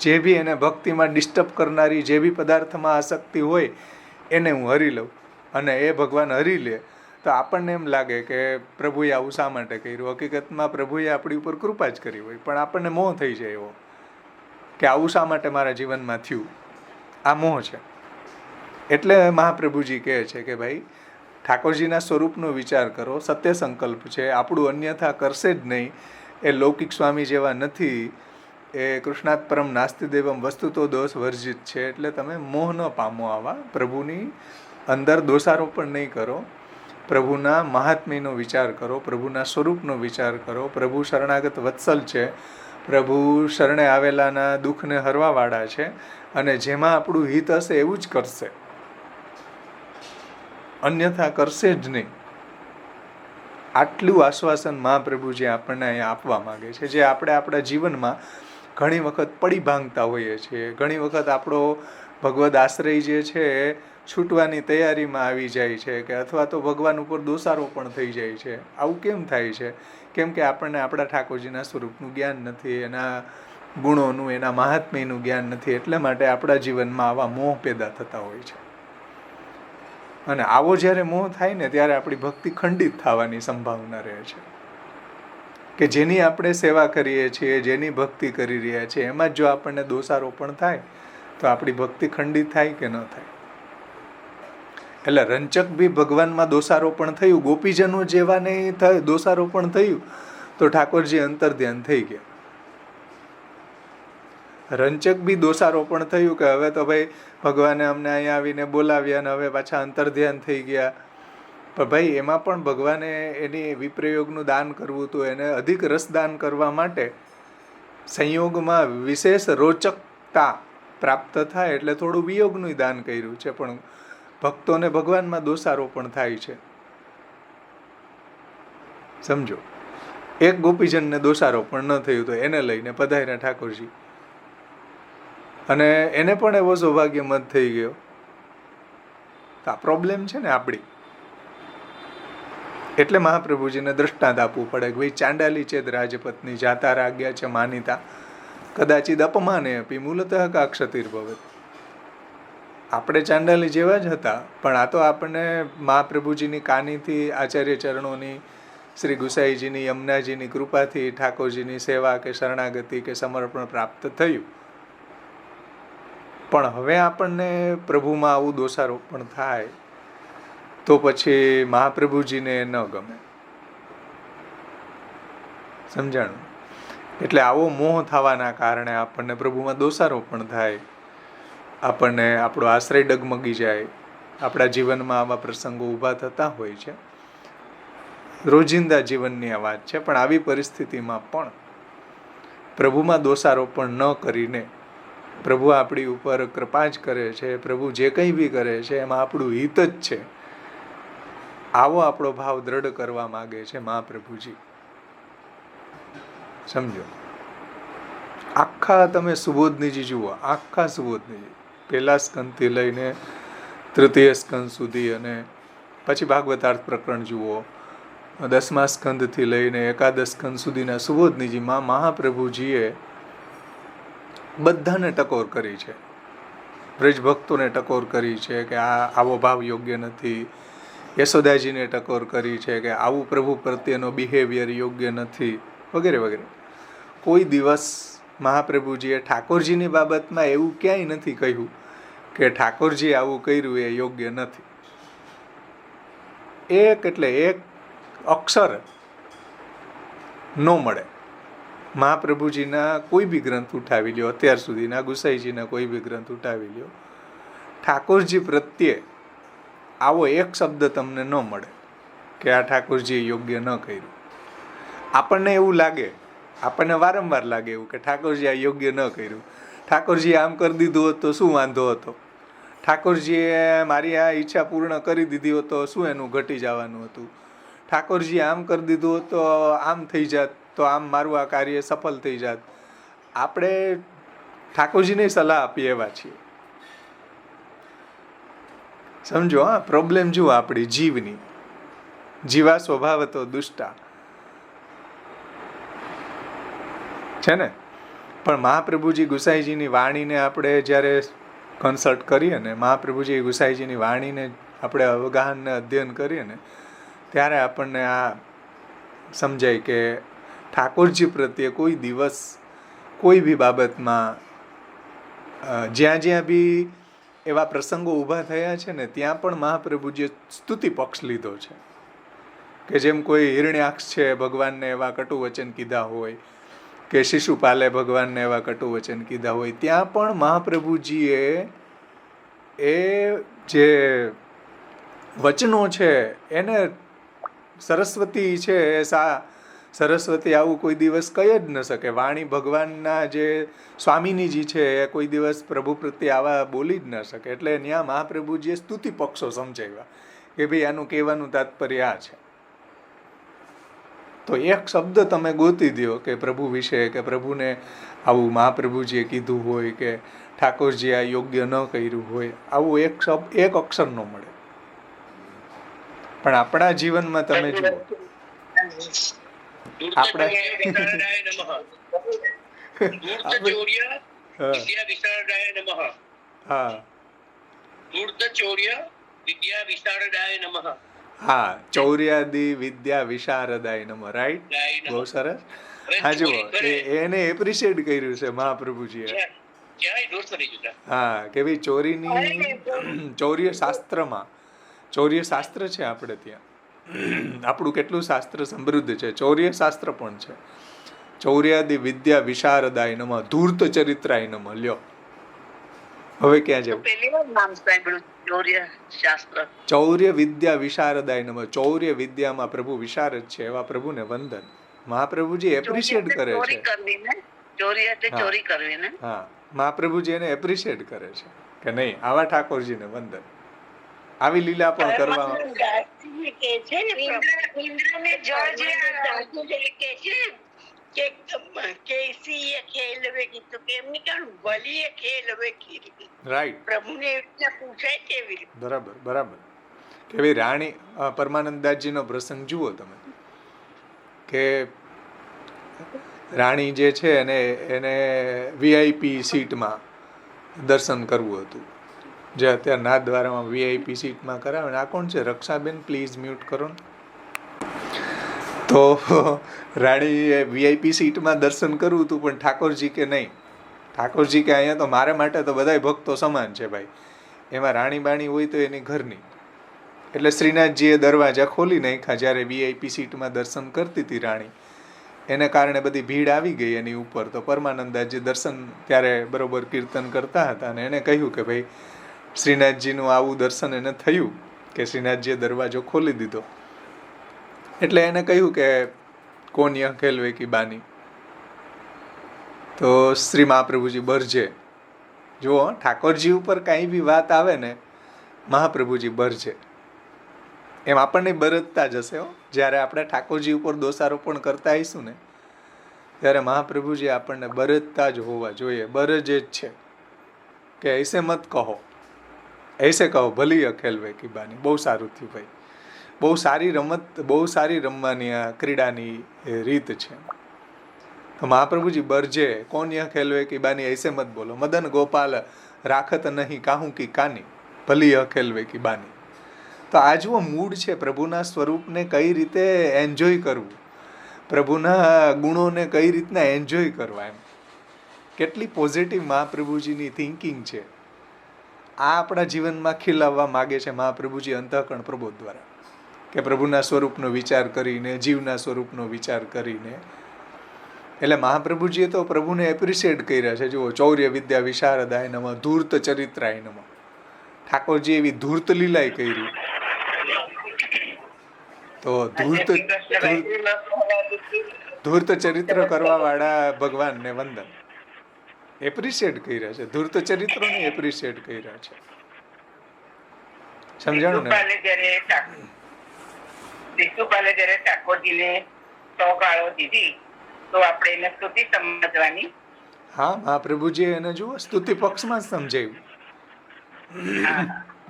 જે બી એને ભક્તિમાં ડિસ્ટર્બ કરનારી જે બી પદાર્થમાં આસક્તિ હોય એને હું હરી લઉં, અને એ ભગવાન હરી લે તો આપણને એમ લાગે કે પ્રભુએ આવું શા માટે કર્યું. હકીકતમાં પ્રભુએ આપણી ઉપર કૃપા જ કરી હોય, પણ આપણને મોહ થઈ જાય એવો કે આવું શા માટે મારા જીવનમાં થયું. આ મોહ છે. એટલે મહાપ્રભુજી કહે છે કે ભાઈ ઠાકોરજીના સ્વરૂપનો વિચાર કરો, સત્ય સંકલ્પ છે, આપણું અન્યથા કરશે જ નહીં. એ લૌકિક સ્વામી જેવા નથી, એ કૃષ્ણાત પરમ નાસ્તિ દેવમ વસ્તુ તો દોષ વર્જિત છે. એટલે તમે મોહ ન પામો, આવા પ્રભુની અંદર દોષારોપણ નહીં કરો, પ્રભુના મહાત્મ્યનો વિચાર કરો, પ્રભુના સ્વરૂપનો વિચાર કરો. પ્રભુ શરણાગત વત્સલ છે, પ્રભુ શરણે આવેલાના દુઃખને હરવાવાળા છે, અને જેમાં આપણું હિત હશે એવું જ કરશે, અન્યથા કરશે જ નહીં. આટલું આશ્વાસન મહાપ્રભુજી આપણને અહીંયા આપવા માંગે છે, જે આપણે આપણા જીવનમાં ઘણી વખત પડી ભાંગતા હોઈએ છીએ. ઘણી વખત આપણો ભગવદ આશ્રય જે છે છૂટવાની તૈયારીમાં આવી જાય છે, કે અથવા તો ભગવાન ઉપર દોષારોપણ થઈ જાય છે. આવું કેમ થાય છે? કેમ કે આપણને આપણા ઠાકોરજીના સ્વરૂપનું જ્ઞાન નથી, એના ગુણોનું, એના મહાત્મ્યનું જ્ઞાન નથી. એટલે માટે આપણા જીવનમાં આવા મોહ પેદા થતા હોય છે. અને આવો જ્યારે મોહ થાય ને ત્યારે આપણી ભક્તિ ખંડિત થવાની સંભાવના રહે છે. કે જેની આપણે સેવા કરીએ છીએ, જેની ભક્તિ કરી રહ્યા છીએ, એમાં જ જો આપણને દોષારોપણ થાય તો આપણી ભક્તિ ખંડિત થાય કે ન થાય. એટલે રંચક બી ભગવાનમાં દોષારોપણ થયું, ગોપીજનો જેવા નહીં થાય દોષારોપણ થયું તો ઠાકોરજી અંતર્ધ્યાન થઈ ગયા. રંચક બી દોષારોપણ થયું કે હવે તો ભાઈ ભગવાને અમને અહીંયા આવીને બોલાવ્યા ને હવે પાછા અંતર્ધ્યાન થઈ ગયા. પણ ભાઈ એમાં પણ ભગવાને એની વિપ્રયોગનું દાન કરવું હતું, એને અધિક રસદાન કરવા માટે સંયોગમાં વિશેષ રોચકતા પ્રાપ્ત થાય એટલે થોડું વિયોગનું દાન કર્યું છે. પણ ભક્તોને ભગવાનમાં દોષારોપણ થાય છે. સમજો, એક ગોપીજનને દોષારોપણ ન થયું તો એને લઈને પધાર્યા ઠાકોરજી. અને એને પણ એવો સૌભાગ્ય મત થઈ ગયો. તો આ પ્રોબ્લેમ છે ને આપણી. એટલે મહાપ્રભુજીને દ્રષ્ટાંત આપવું પડે કે ભાઈ ચાંડાલી ચેદ રાજપત્ની જાતા રાજ્યા છે માનિતા કદાચિત અપમાને અપી મૂલતઃ કાક્ષતિર્ભવત. આપણે ચાંડાલી જેવા જ હતા, પણ આ તો આપણને મહાપ્રભુજીની કાનીથી, આચાર્ય ચરણોની, શ્રી ગુસાઈજીની, યમુનાજીની કૃપાથી ઠાકોરજીની સેવા કે શરણાગતિ કે સમર્પણ પ્રાપ્ત થયું. પણ હવે આપણને પ્રભુમાં આવું દોષારોપણ થાય તો પછી મહાપ્રભુજીને ન ગમે. સમજાણું? એટલે આવો મોહ થવાના કારણે આપણને પ્રભુમાં દોષારોપણ થાય, આપણને આપણો આશ્રય ડગમગી જાય. આપણા જીવનમાં આવા પ્રસંગો ઊભા થતા હોય છે. રોજિંદા જીવનની આ વાત છે. પણ આવી પરિસ્થિતિમાં પણ પ્રભુમાં દોષારોપણ ન કરીને પ્રભુ આપણી ઉપર કૃપા જ કરે છે, પ્રભુ જે કંઈ બી કરે છે એમાં આપણું હિત જ છે, આવો આપણો ભાવ દ્રઢ કરવા માગે છે મહાપ્રભુજી. સમજો? આખા તમે સુબોધનીજી જુઓ, આખા સુબોધનીજી પહેલા સ્કંદથી લઈને તૃતીય સ્કંદ સુધી, અને પછી ભાગવતાર્થ પ્રકરણ જુઓ, 10મા સ્કંદથી લઈને એકાદશ સ્કંદ સુધીના સુબોધનીજીમાં મહાપ્રભુજીએ બધાને ટકોર કરી છે. બ્રજભક્તોને ટકોર કરી છે કે આવો ભાવ યોગ્ય નથી. યશોદાજીને ટકોર કરી છે કે આવું પ્રભુ પ્રત્યેનો બિહેવિયર યોગ્ય નથી, વગેરે વગેરે. કોઈ દિવસ મહાપ્રભુજીએ ઠાકોરજીની બાબતમાં એવું ક્યાંય નથી કહ્યું કે ઠાકોરજી આવું કર્યું એ યોગ્ય નથી. એક એટલે એક અક્ષર ન મળે. મહાપ્રભુજીના કોઈ બી ગ્રંથ ઉઠાવી લ્યો, અત્યાર સુધીના ગુસાઈજીના કોઈ બી ગ્રંથ ઉઠાવી લ્યો, ઠાકોરજી પ્રત્યે આવો એક શબ્દ તમને ન મળે કે આ ઠાકોરજીએ યોગ્ય ન કર્યું. આપણને એવું લાગે, આપણને વારંવાર લાગે એવું કે ઠાકોરજી આ યોગ્ય ન કર્યું. ઠાકોરજીએ આમ કરી દીધું હોત તો શું વાંધો હતો? ઠાકોરજીએ મારી આ ઈચ્છા પૂર્ણ કરી દીધી હોત તો શું એનું ઘટી જવાનું હતું? ઠાકોરજીએ આમ કરી દીધું હોત તો આમ થઈ જાત, તો આમ મારું આ કાર્ય સફળ થઈ જાત. આપણે ઠાકોરજીને સલાહ આપીએ એવા છીએ. સમજો? હા, પ્રોબ્લેમ જુઓ આપણી જીવની. જીવા સ્વભાવ તો દુષ્ટા છે ને. પણ મહાપ્રભુજી ગુસાઈજીની વાણીને આપણે જ્યારે કન્સલ્ટ કરીએ ને, મહાપ્રભુજી ગુસાઈજીની વાણીને આપણે અવગાહનને અધ્યયન કરીએ ને, ત્યારે આપણને આ સમજાય કે ઠાકોરજી પ્રત્યે કોઈ દિવસ કોઈ બી બાબતમાં જ્યાં જ્યાં બી એવા પ્રસંગો ઊભા થયા છે ને, ત્યાં પણ મહાપ્રભુજીએ સ્તુતિ પક્ષ લીધો છે. કે જેમ કોઈ હિરણ્યાક્ષ છે, ભગવાનને એવા કટુ વચન કીધા હોય, કે શિશુપાલે ભગવાનને એવા કટુ વચન કીધા હોય, ત્યાં પણ મહાપ્રભુજીએ એ જે વચનો છે એને સરસ્વતી છે, સરસ્વતી આવું કોઈ દિવસ કહી જ ન શકે. વાણી ભગવાનના જે સ્વામિનીજી છે એ કોઈ દિવસ પ્રભુ પ્રત્યે આવા બોલી જ ન શકે. એટલે ત્યાં મહાપ્રભુજીએ સ્તુતિ પક્ષો સમજાવ્યા કે ભાઈ આનું કહેવાનું તાત્પર્ય આ છે. તો એક શબ્દ તમે ગોતી દો કે પ્રભુ વિશે, કે પ્રભુને આવું મહાપ્રભુજીએ કીધું હોય કે ઠાકોરજી આ યોગ્ય ન કર્યું હોય, આવું એક શબ્દ, એક અક્ષર ન મળે. પણ આપણા જીવનમાં તમે જુઓ, આપણે હા, ચૌર્યાદિ વિદ્યા વિશારદાય નમઃ. રાઈટ, બહુ સરસ. હા જુઓ, એને એપ્રિશિએટ કર્યું છે મહાપ્રભુજીએ. હા, કે ભાઈ ચોરીની, ચૌર્ય શાસ્ત્રમાં, ચૌર્ય શાસ્ત્ર છે આપણે ત્યાં. આપણું કેટલું શાસ્ત્ર સમૃદ્ધ છે, ચૌર્ય શાસ્ત્ર પણ છે. ચૌર્યાદિ વિદ્યા વિશારદાય નમઃ, ધૂર્ત ચરિત્રાય નમઃ. લ્યો, હવે ક્યાં જવું? ચૌર્ય વિદ્યા વિશારદાય નમઃ. ચૌર્ય વિદ્યામાં પ્રભુ વિશારદ છે, એવા પ્રભુને વંદન. મહાપ્રભુજી એપ્રિશિએટ કરે છે. હા, મહાપ્રભુજી એને એપ્રિશિએટ કરે છે કે નહીં, આવા ઠાકોરજીને વંદન. આવી લીલા પણ કરવા. કે કેસી ખેલવે કીધું કે એમની કાણ ભલીએ ખેલવે કીધી. રાઈટ, પ્રભુને એવી રીતના પૂછાય કેવી રીતે? બરાબર બરાબર. કે ભાઈ રાણી પરમાનંદદાસજીનો પ્રસંગ જુઓ તમે, કે રાણી જે છે એને વીઆઈપી સીટમાં દર્શન કરવું હતું, જે અત્યારે નાથદ્વારામાં વીઆઈપી સીટમાં કરાવે ને. આ કોણ છે? રક્ષાબેન, પ્લીઝ મ્યુટ કરો ને. તો રાણીએ વીઆઈપી સીટમાં દર્શન કરવું હતું, પણ ઠાકોરજી કે નહીં. ઠાકોરજી કે અહીંયા તો મારા માટે તો બધાય ભક્તો સમાન છે ભાઈ, એમાં રાણી બાણી હોય તો એની ઘરની. એટલે શ્રીનાથજીએ દરવાજા ખોલી નાખ્યા જ્યારે વીઆઈપી સીટમાં દર્શન કરતી હતી રાણી. એને કારણે બધી ભીડ આવી ગઈ એની ઉપર. તો પરમાનંદાજી દર્શન ત્યારે બરોબર કીર્તન કરતા હતા અને એને કહ્યું કે ભાઈ શ્રીનાથજીનું આવું દર્શન એને થયું કે શ્રીનાથજીએ દરવાજો ખોલી દીધો. એટલે એને કહ્યું કે કોણ યહ ખેલવે કી બાની. તો શ્રી મહાપ્રભુજી બરજે. જુઓ, ઠાકોરજી ઉપર કાંઈ બી વાત આવે ને, મહાપ્રભુજી બરજે. એમ આપણને બરજતા જશે હો. જ્યારે આપણે ઠાકોરજી ઉપર દોષારોપણ કરતા આવીશું ને, ત્યારે મહાપ્રભુજી આપણને બરજતા જ હોવા જોઈએ. બરજ જ છે કે ऐसे મત કહો, ऐसे કહો ભલી અખેલવે કી બાની. બહુ સારું થયું ભાઈ, બહુ સારી રમત, બહુ સારી રમવાની આ ક્રીડાની રીત છે. તો મહાપ્રભુજી બરજે, કોણ યહ ખેલવે કી બાની, ऐसे મત બોલો. મદન ગોપાલ રાખત નહીં કાહું કી કાની, ભલી અખેલવે કી બાની. તો આ જુઓ મૂડ છે, પ્રભુના સ્વરૂપને કઈ રીતે એન્જોય કરવું, પ્રભુના ગુણોને કઈ રીતના એન્જોય કરવા. એમ કેટલી પોઝિટિવ મહાપ્રભુજીની થિંકિંગ છે. આ આપણા જીવનમાં ખીલાવવા માગે છે મહાપ્રભુજી અંતઃકરણ પ્રબોધ દ્વારા, કે પ્રભુના સ્વરૂપનો વિચાર કરીને, જીવના સ્વરૂપનો વિચાર કરીને. એટલે મહાપ્રભુજીએ તો પ્રભુને એપ્રિશિએટ કર્યા છે. જુઓ, ચૌર્ય વિદ્યા વિશારદાય નમઃ, ધૂર્ત ચરિત્રાય નમઃ. ઠાકોરજી એવી ધૂર્ત લીલાય કરી. તો ધૂર્ત ચરિત્ર કરવા વાળા ભગવાનને વંદન. એપ્રિશિએટ કર્યા છે, ધૂર્ત ચરિત્રોને એપ્રિશિએટ કર્યા છે. સમજાણું ને? વિષ્ણુપાલે જયારે ઠાકોરજીને 100 ગાળો દીધી તો આપણે એને સ્તુતિ સમજવાની. હા, મહાપ્રભુજીએ એને જુઓ સ્તુતિ પક્ષમાં સમજાવ્યું.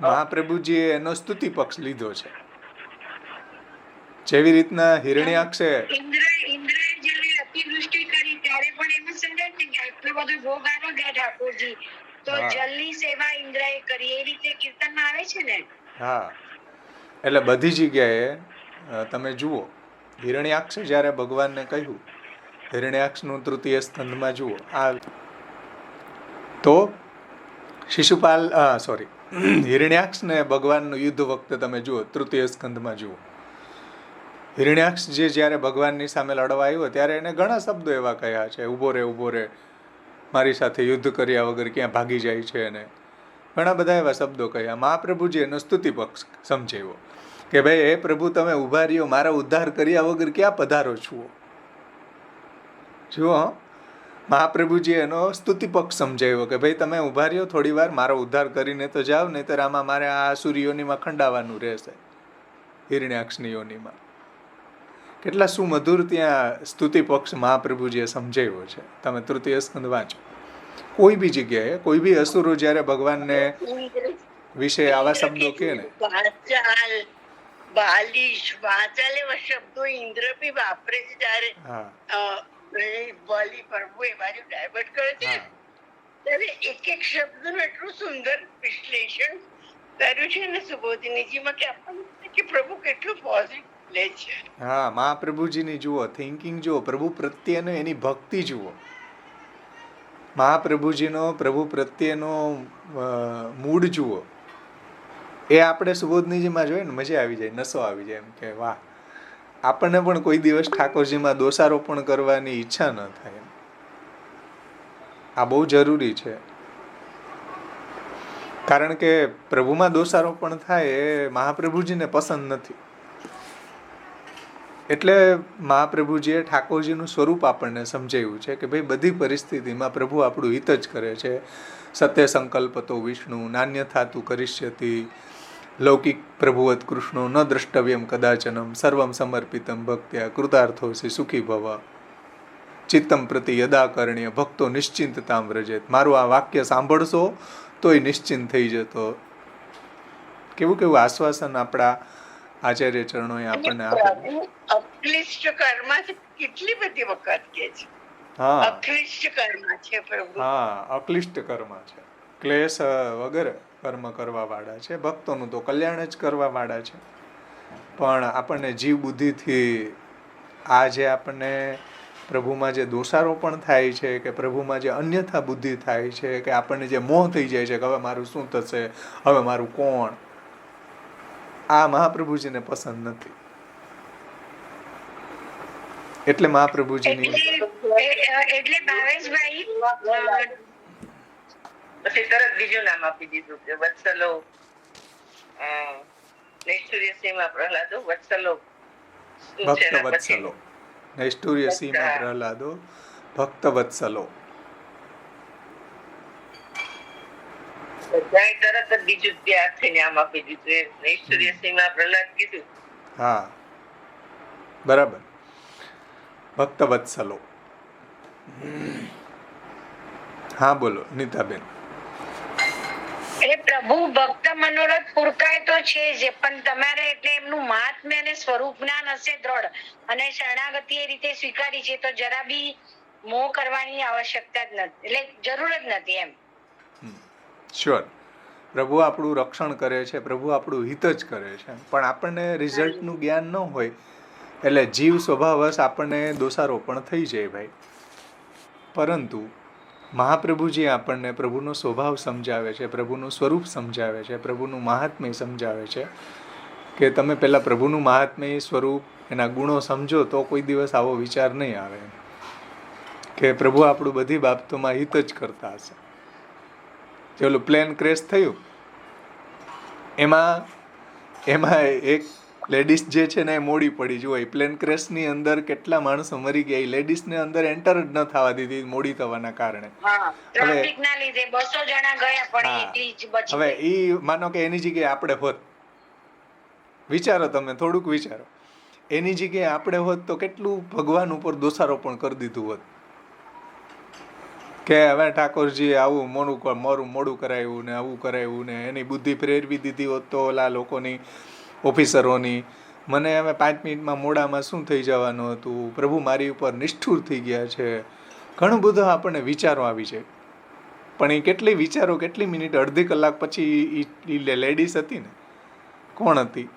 મહાપ્રભુજીએ એનો સ્તુતિ પક્ષ લીધો છે. જેવી રીતના હિરણ્યાક્ષે ઇન્દ્રએ જયારે અતિવૃષ્ટિ કરી ત્યારે પણ એમ સમજાય છે કે આટલો બધો ભોગ આનો ગયા ઠાકોરજી, તો જલની સેવા ઇન્દ્રએ કરી. એ રીતે કીર્તનમાં આવે છે ને. હા, એટલે બધી જગ્યાએ તમે જુઓ, હિરણ્યાક્ષ જ્યારે ભગવાનને કહ્યું, હિરણ્યાક્ષનું તૃતીય સ્કંધમાં જુઓ. આ તો શિશુપાલ હિરણ્યાક્ષને ભગવાનનું યુદ્ધ વખતે તમે જુઓ, તૃતીય સ્કંધમાં જુઓ. હિરણ્યાક્ષ જે જ્યારે ભગવાનની સામે લડવા આવ્યો ત્યારે એને ઘણા શબ્દો એવા કહ્યા છે, ઊભો રે ઊભો રે, મારી સાથે યુદ્ધ કર્યા વગર ક્યાં ભાગી જાય છે. એને ઘણા બધા એવા શબ્દો કહ્યા. મહાપ્રભુજી એનો સ્તુતિ પક્ષ સમજાવ્યો કે ભાઈ હે પ્રભુ, તમે ઊભા રહ્યો, મારા ઉદ્ધાર કર્યા વગર ક્યાં પધારો છો. જુઓ, મહાપ્રભુજી એનો સ્તુતિ પક્ષ સમજાવ્યો કે ભાઈ તમે ઊભા રહ્યો થોડી વાર, મારો ઉદ્ધાર કરીને તો જાઓ, નહીંતર આમાં મારે આ સૂર્યોનીમાં ખંડાવાનું રહેશે, હિરણ્યાક્ષની યોનીમાં. કેટલા સુમધુર ત્યાં સ્તુતિ પક્ષ મહાપ્રભુજીએ સમજાવ્યો છે. તમે તૃતીય સ્કંદ વાંચો. કોઈ બી જગ્યાએ કોઈ બી અસુરો જ્યારે ભગવાનને વિશે આવા શબ્દો કહે ને, બાલિશ વાચાલ એવા શબ્દો ઇન્દ્ર બી વાપરે છે જ્યારે બલી પ્રભુ એ બાજુ ડાયવર્ટ કરે છે ત્યારે એક એક શબ્દનું એટલું સુંદર વિશ્લેષણ કર્યું છે ને સુબોધિનીજીમાં કે આપણને કે પ્રભુ કેટલું પોઝિટિવ લે છે. હા, મહાપ્રભુજીની જુઓ થિંકિંગ જુઓ, પ્રભુ પ્રત્યેનો એની ભક્તિ જુઓ, મહાપ્રભુજીનો પ્રભુ પ્રત્યેનો મૂડ જુઓ. એ આપણે સુબોધનીજીમાં જોઈએ ને મજા આવી જાય, નસો આવી જાય, એમ કે વાહ, આપણને પણ કોઈ દિવસ ઠાકોરજીમાં દોષારોપણ કરવાની ઈચ્છા ન થાય. આ બહુ જરૂરી છે, કારણ કે પ્રભુમાં દોષારોપણ થાય એ મહાપ્રભુજીને પસંદ નથી. એટલે મહાપ્રભુજીએ ઠાકોરજીનું સ્વરૂપ આપણને સમજાવ્યું છે કે ભાઈ બધી પરિસ્થિતિમાં પ્રભુ આપણું હિત જ કરે છે. સત્ય સંકલ્પતો વિષ્ણુ નાન્યથા તું કરિષ્યતિ, લૌકિક પ્રભુવત કૃષ્ણો ન દ્રષ્ટવ્યમ કદાચનમ, સર્વમ સમર્પિતમ ભક્ત્યા કૃતાર્થોસી સુખી ભવ. ચિત્તમ પ્રતિ યદાકરણીય ભક્તો નિશ્ચિંતતામ વ્રજેત. મારું આ વાક્ય સાંભળશો તોય નિશ્ચિંત થઈ જતો. કેવું કેવું આશ્વાસન આપણા આચાર્ય ચરણોએ આપણને આપેલું. અક્લિષ્ટ કર્મ કેટલી બધી વખત કે છે. હા અક્લિષ્ટ કર્મ છે પ્રભુ. હા, અક્લિષ્ટ કર્મ છે, ક્લેશ વગર કર્મ કરવા વાળા છે, ભક્તોનું તો કલ્યાણ જ કરવા વાળા છે. પણ આપણને જીવ બુદ્ધિથી આ જે આપણને પ્રભુમાં જે દોષારોપણ થાય છે કે પ્રભુમાં જે અન્યથા બુદ્ધિ થાય છે કે આપણને જે મોહ થઈ જાય છે કે હવે મારું શું થશે, હવે મારું કોણ, આ મહાપ્રભુજીને પસંદ નથી. એટલે મહાપ્રભુજીની એટલે ભાવેશભાઈ પછી તરત બીજું નામ આપી દીધું કે વત્સલો, નૈષ્ઠુર્ય સીમા પ્રહલાદો વત્સલો, ભક્ત વત્સલો, નૈષ્ઠુર્ય સીમા પ્રહલાદો ભક્ત વત્સલો. બધાએ તરત જ બીજું ત્યારથી નામ આપી દીધું. નૈષ્ઠુર્ય સીમા પ્રહલાદ કીધું. હા બરાબર, ભક્ત વત્સલો. હા બોલો નીતાબેન. એટલે પ્રભુ ભક્ત મનોરથ પૂરકાય તો છે જ, પણ તમારે એટલે એમનું મહાત્મ્ય અને સ્વરૂપ જ્ઞાન હશે દ્રઢ અને શરણાગતિ એ રીતે સ્વીકારી છે તો જરા બી મોહ કરવાની આવશ્યકતા જ નથી, એટલે જરૂર જ નથી એમ. શ્યોર, પ્રભુ આપણું રક્ષણ કરે છે, પ્રભુ આપણું હિત જ કરે છે, પણ આપણને રિઝલ્ટનું જ્ઞાન ન હોય એટલે જીવ સ્વભાવવશ આપણને દોષારોપણ થઈ જાય ભાઈ. પરંતુ મહાપ્રભુજી આપણને પ્રભુનો સ્વભાવ સમજાવે છે, પ્રભુનું સ્વરૂપ સમજાવે છે, પ્રભુનું મહાત્મ્ય સમજાવે છે કે તમે પહેલાં પ્રભુનું મહાત્મ્ય, સ્વરૂપ, એના ગુણો સમજો તો કોઈ દિવસ આવો વિચાર નહીં આવે કે પ્રભુ આપણું બધી બાબતોમાં હિત જ કરતા હશે. જે ઓલું પ્લેન ક્રેશ થયું એમાં એક લેડીઝ જે છે ને એ મોડી પડી. જુઓ, એ પ્લેન ક્રેશની અંદર કેટલા માણસો મરી ગયા, એ લેડીઝને અંદર એન્ટર જ ન થવા દીધી મોડી થવાના કારણે. ટ્રાફિકના લીધે 200 જણા ગયા પણ એટલી જ બચી. હવે ઈ માનો કે એની જગ્યાએ આપણે હોત, વિચારો તમે, થોડુંક વિચારો, એની જગ્યાએ આપણે હોત તો કેટલું ભગવાન ઉપર દોષારોપણ કરી દીધું હોત કે હવે ઠાકોરજીએ આવું મોડું કરાવ્યું ને આવું કરાવ્યું ને એની બુદ્ધિ પ્રેરવી દીધી હોત તો ઓલા લોકોની, ઓફિસરોની, મને હવે 5 મિનિટમાં મોડામાં શું થઈ જવાનું હતું, પ્રભુ મારી ઉપર નિષ્ઠુર થઈ ગયા છે, ઘણું બધું આપણને વિચારો આવી જાય. પણ એ કેટલી વિચારો, કેટલી મિનિટ, અડધી કલાક પછી એ લેડીઝ હતી ને, કોણ હતી?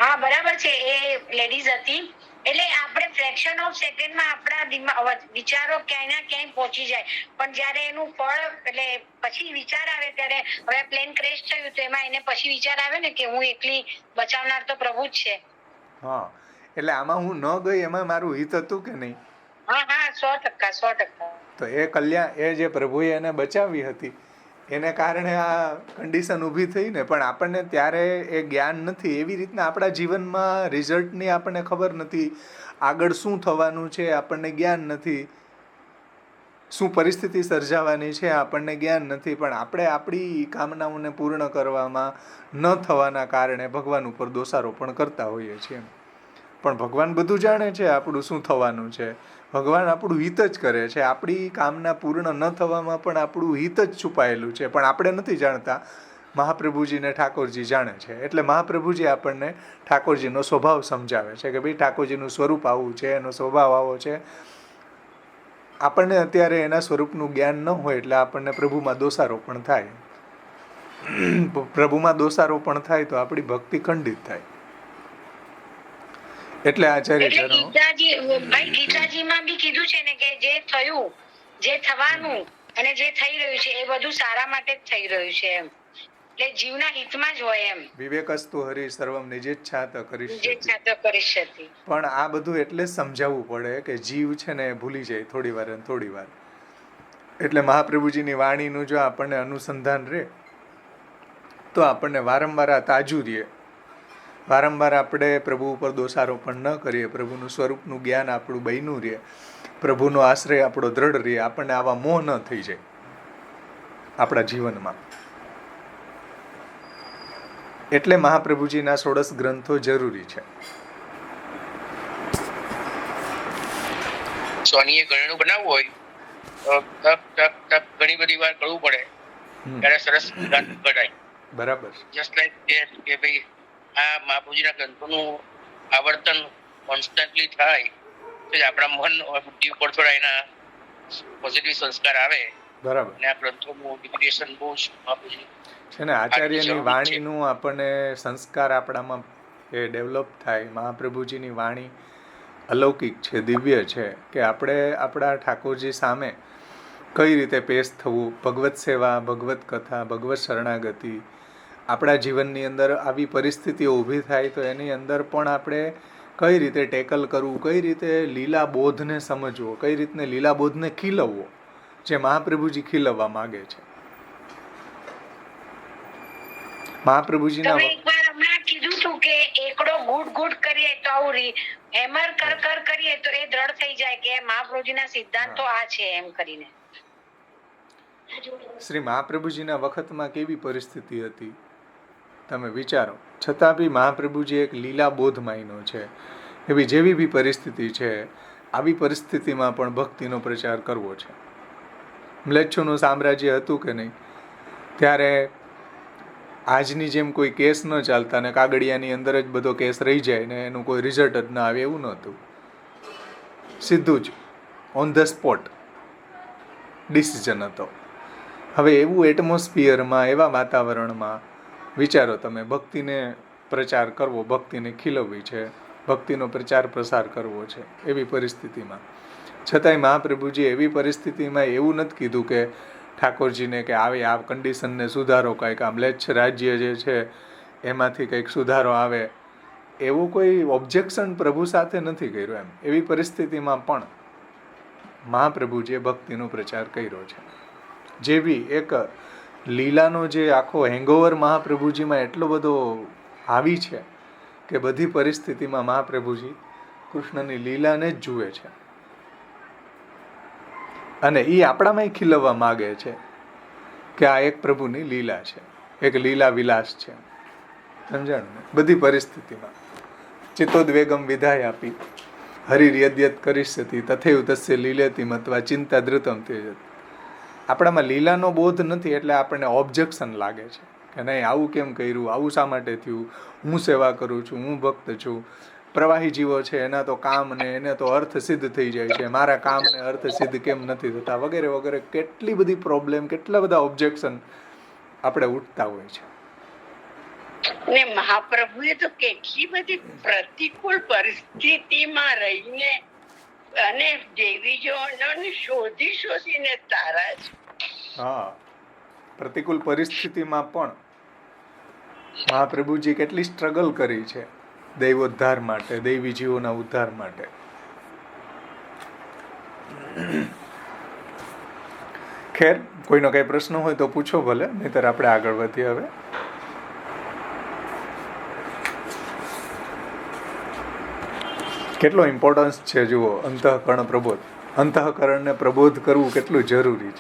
હા બરાબર છે, એ લેડીઝ હતી. એટલે આપણે ફ્રેક્શન ઓફ સેકન્ડમાં આપણા વિચારો ક્યાંય ના ક્યાંય પહોંચી જાય, પણ જ્યારે એનું ફળ એટલે પછી વિચાર આવે ત્યારે, હવે પ્લેન ક્રેશ થયું તો એમાં એને પછી વિચાર આવે ને કે હું એકલી બચાવનાર તો પ્રભુ જ છે. હા, એટલે આમાં હું ન ગઈ એમાં મારું હિત હતું કે નહીં? હા હા, 100%. તો એ કલ્યાણ, એ જે પ્રભુએ એને બચાવી હતી એને કારણે આ કન્ડિશન ઊભી થઈ ને. પણ આપણને ત્યારે એ જ્ઞાન નથી, એવી રીતના આપણા જીવનમાં રિઝલ્ટની આપણને ખબર નથી, આગળ શું થવાનું છે આપણને જ્ઞાન નથી, શું પરિસ્થિતિ સર્જાવાની છે આપણને જ્ઞાન નથી, પણ આપણે આપણી કામનાઓને પૂર્ણ કરવામાં ન થવાના કારણે ભગવાન ઉપર દોષારોપણ કરતા હોઈએ છીએ. પણ ભગવાન બધું જાણે છે આપણું શું થવાનું છે, ભગવાન આપણું હિત જ કરે છે, આપણી કામના પૂર્ણ ન થવામાં પણ આપણું હિત જ છુપાયેલું છે, પણ આપણે નથી જાણતા. મહાપ્રભુજીને ઠાકોરજી જાણે છે, એટલે મહાપ્રભુજી આપણને ઠાકોરજીનો સ્વભાવ સમજાવે છે કે ભાઈ ઠાકોરજીનું સ્વરૂપ આવું છે, એનો સ્વભાવ આવો છે. આપણને અત્યારે એના સ્વરૂપનું જ્ઞાન ન હોય એટલે આપણને પ્રભુમાં દોષારોપણ થાય. પ્રભુમાં દોષારોપણ થાય તો આપણી ભક્તિ ખંડિત થાય. એટલે આચાર્ય ચરણો ગીતાજીમાં બી કીધું છે ને કે જે થયું, જે થવાનું અને જે થઈ રહ્યું છે એ બધું સારા માટે જ થઈ રહ્યું છે એમ, એટલે જીવના હિતમાં જ હોય એમ. વિવેકસ્તુ હરિ સર્વમ નિજેચ્છાત કરિષ્યતિ. પણ આ બધું એટલે જ સમજાવવું પડે કે જીવ છે ને ભૂલી જાય થોડી વાર. એટલે મહાપ્રભુજીની વાણીનું જો આપણને અનુસંધાન રહે તો આપણને વારંવાર આ તાજું રહે, વારંવાર આપણે પ્રભુ ઉપર દોષારોપણ ન કરીએ, પ્રભુનું સ્વરૂપનું જ્ઞાન આપણું બન્યું રહે, પ્રભુનો આશ્રય આપણો દ્રઢ રહે, આપણને આવા મોહ ન થઈ જાય આપણા જીવનમાં. એટલે મહાપ્રભુજીના 16 ગ્રંથો જરૂરી છે. સોનીએ ઘરેણું બનાવવું હોય તો તપ તપ તપ ઘણી બધી વાર કરવું પડે, ત્યારે સરસ કઢાય. બરાબર. જસ્ટ લાઈક કે ભાઈ આ મહાપ્રભુજીના ગ્રંથોનું આવર્તન કોન્સ્ટન્ટલી થાય તો જ આપણા મન બુદ્ધિ ઉપર થોડા એના પોઝિટિવ સંસ્કાર આવે. બરાબર. અને આ ગ્રંથોનું ડિગ્રેશન બહુ જ મહાપ્રભુજી છે ને, આચાર્યની વાણીનું આપણને સંસ્કાર આપણામાં એ ડેવલપ થાય. મહાપ્રભુજીની વાણી અલૌકિક છે, દિવ્ય છે, કે આપણે આપણા ઠાકોરજી સામે કઈ રીતે પેશ થવું, ભગવત સેવા, ભગવત કથા, ભગવત શરણાગતિ, આપણા જીવનની અંદર આવી પરિસ્થિતિઓ ઊભી થાય તો એની અંદર પણ આપણે કઈ રીતે ટેકલ કરવું, કઈ રીતે લીલા બોધને સમજવો, કઈ રીતને લીલા બોધને ખીલવવો, જે મહાપ્રભુજી ખીલવવા માગે છે. મહાપ્રભુજીના તમે એકવાર હમણાં કીધું હતું કે એકડો ગુડ ગુડ કરીએ તો આવું હેમર કર કર કરીએ તો એ દ્રઢ થઈ જાય કે મહાપ્રભુજીના સિદ્ધાંતો આ છે એમ કરીને. શ્રી મહાપ્રભુજીના વખતમાં કેવી પરિસ્થિતિ હતી તમે વિચારો, છતાં બી મહાપ્રભુજી એક લીલા બોધ માયનો છે. એવી જેવી બી પરિસ્થિતિ છે, આવી પરિસ્થિતિમાં પણ ભક્તિનો પ્રચાર કરવો છે. મ્લેચ્છોનું સામ્રાજ્ય હતું કે નહીં, ત્યારે આજની જેમ કોઈ કેસ ન ચાલતા ને કાગળિયાની અંદર જ બધો કેસ રહી જાય ને એનું કોઈ રિઝલ્ટ જ ના આવે એવું નહોતું. સીધું જ ઓન ધ સ્પોટ ડિસિઝન હતો. હવે એવું એટમોસ્ફિયરમાં, એવા વાતાવરણમાં વિચારો તમે, ભક્તિને પ્રચાર કરવો, ભક્તિને ખીલવવી છે, ભક્તિનો પ્રચાર પ્રસાર કરવો છે, એવી પરિસ્થિતિમાં છતાંય મહાપ્રભુજી એવી પરિસ્થિતિમાં એવું નથી કીધું કે ઠાકોરજીને કે આવી આ કન્ડિશનને સુધારો, કંઈક આમ મ્લેચ્છ રાજ્ય જે છે એમાંથી કંઈક સુધારો આવે, એવું કોઈ ઓબ્જેક્શન પ્રભુ સાથે નથી કર્યો. એમ એવી પરિસ્થિતિમાં પણ મહાપ્રભુજીએ ભક્તિનો પ્રચાર કર્યો છે. જેવી એક લીલાનો જે આખો હેંગઓવર મહાપ્રભુજીમાં એટલો બધો હાવી છે કે બધી પરિસ્થિતિમાં મહાપ્રભુજી કૃષ્ણની લીલાને જ જુએ છે અને એ આપણામાં ખીલવવા માગે છે કે આ એક પ્રભુની લીલા છે, એક લીલા વિલાસ છે. સમજાણું ને? બધી પરિસ્થિતિમાં ચિત્તોદ્વેગમ વિધાય આપી હરિર્યદ્યત કરિષ્યતિ તથૈવ તસ્ય લીલેતિ મત્વા ચિંતા ધૃતમ તેજત. આપણામાં લીલાનો બોધ નથી એટલે આપણને ઓબ્જેક્શન લાગે છે કે નહીં, આવું કેમ કર્યું, આવું શા માટે થયું, હું સેવા કરું છું, હું ભક્ત છું. પ્રવાહી જીવો છે એના તો કામ ને એને તો અર્થ સિદ્ધ થઈ જાય છે, મારા કામ ને અર્થ સિદ્ધ કેમ નથી થતા, વગેરે વગેરે કેટલી બધી પ્રોબ્લેમ, કેટલા બધા ઓબ્જેક્શન આપણે ઉઠતા હોય છે. ને મહાપ્રભુએ તો કેટલી બધી પ્રતિકૂળ પરિસ્થિતિમાં રહીને અને દેવીજનોને શોધી શોધીને તારા છે. હા, પ્રતિકૂળ પરિસ્થિતિમાં પણ મહાપ્રભુજી કેટલી સ્ટ્રગલ કરી છે દૈવોદ્ધાર માટે, દૈવી જીવોના ઉદ્ધાર માટે. ખેર, કોઈનો કઈ પ્રશ્ન હોય તો પૂછો ભલે, નહીતર આપણે આગળ વધીએ. હવે કેટલો ઇમ્પોર્ટન્સ છે જુઓ અંતઃકરણ પ્રબોધ. અંતઃકરણને પ્રબોધ કરવું કેટલું જરૂરી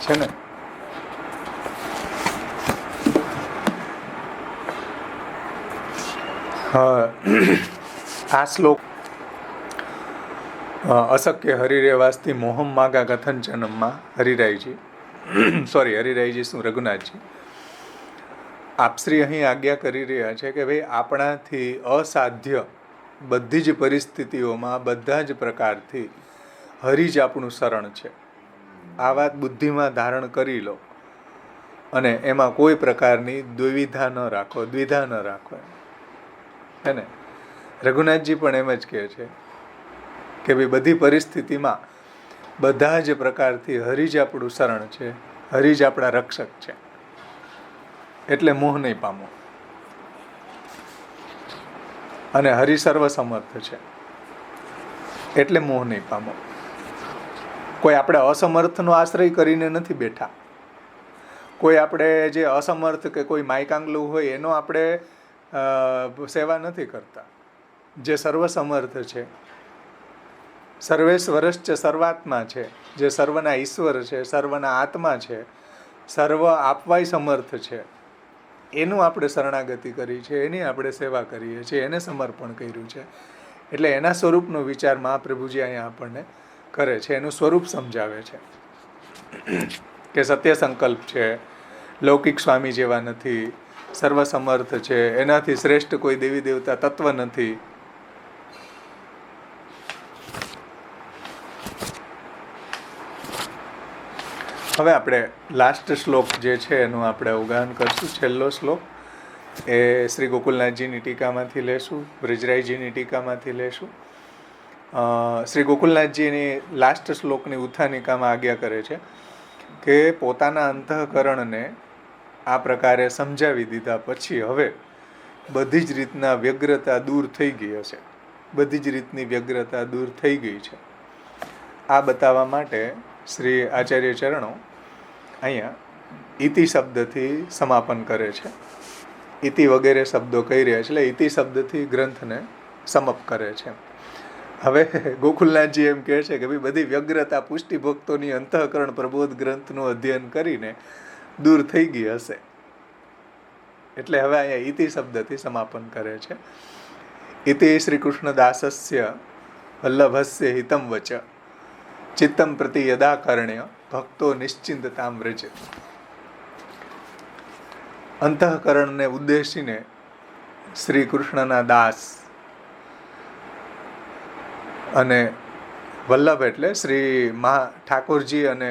છે ને? આ શ્લોક અશક્ય હરિરેવાસથી મોહમ માગા કથનચનમમાં હરિરાયજી શું રઘુનાથજી આપશ્રી અહીં આજ્ઞા કરી રહ્યા છે કે ભાઈ આપણાથી અસાધ્ય બધી જ પરિસ્થિતિઓમાં બધા જ પ્રકારથી હરિ જ આપણું શરણ છે. આ વાત બુદ્ધિમાં ધારણ કરી લો અને એમાં કોઈ પ્રકારની દ્વિધા ન રાખો, દ્વિધા ન રાખો. હે ને? રઘુનાથજી પણ એમ જ કહે છે કે ભાઈ બધી પરિસ્થિતિમાં બધા જ પ્રકારથી હરિ જ આપણું શરણ છે, હરિ જ આપણા રક્ષક છે, એટલે મોહ નહીં પામો. અને હરિ સર્વસમર્થ છે એટલે મોહ નહીં પામો. કોઈ આપણે અસમર્થનો આશ્રય કરીને નથી બેઠા. કોઈ આપણે જે અસમર્થ કે કોઈ માયકાંગલું હોય એનો આપણે સેવા નથી કરતા. જે સર્વસમર્થ છે, સર્વેશ્વરશ્ચ સર્વાત્મા છે, જે સર્વના ઈશ્વર છે, સર્વના આત્મા છે, સર્વ આપવાય સમર્થ છે, એનું આપણે શરણાગતિ કરી છે, એની આપણે સેવા કરીએ છીએ, એને સમર્પણ કર્યું છે. એટલે એના સ્વરૂપનો વિચાર મહાપ્રભુજી અહીંયા આપણને કરે છે, એનું સ્વરૂપ સમજાવે છે કે સત્ય સંકલ્પ છે, લૌકિક સ્વામી જેવા નથી, સર્વસમર્થ છે, એનાથી શ્રેષ્ઠ કોઈ દેવી દેવતા તત્વ નથી. હવે આપણે લાસ્ટ શ્લોક જે છે એનું આપણે અવગાહન કરશું. છેલ્લો શ્લોક એ શ્રી ગોકુલનાથજીની ટીકામાંથી લેશું, બ્રજરાઈજીની ટીકામાંથી લેશું. શ્રી ગોકુલનાથજીની લાસ્ટ શ્લોકની ઉત્થાનિકામાં આજ્ઞા કરે છે કે પોતાના અંતઃકરણને આ પ્રકારે સમજાવી દીધા પછી હવે બધી જ રીતના વ્યગ્રતા દૂર થઈ ગઈ હશે, બધી જ રીતની વ્યગ્રતા દૂર થઈ ગઈ છે. આ બતાવવા માટે શ્રી આચાર્ય ચરણો અહીંયા ઇતિ શબ્દથી સમાપન કરે છે. ઇતિ વગેરે શબ્દો કહી રહ્યા છે, એટલે ઇતિ શબ્દથી ગ્રંથને સમપ કરે છે. હવે ગોકુલનાથજી એમ કહે છે કે ભાઈ બધી વ્યગ્રતા પુષ્ટિ ભક્તોની અંતઃકરણ પ્રબોધ ગ્રંથનું અધ્યયન કરીને દૂર થઈ ગઈ હશે, એટલે હવે અહીંયા ઇતિ શબ્દથી સમાપન કરે છે. ઇતિ શ્રી કૃષ્ણદાસસ્ય વલ્લભસ્ય હિતમ વચ ચિત્તમ પ્રતિ યદા કર્ણ્ય ભક્તો નિશ્ચિંતતામ વ્રજે. અંતઃકરણને ઉદ્દેશીને શ્રી કૃષ્ણના દાસ અને વલ્લભ એટલે શ્રી ઠાકોરજી અને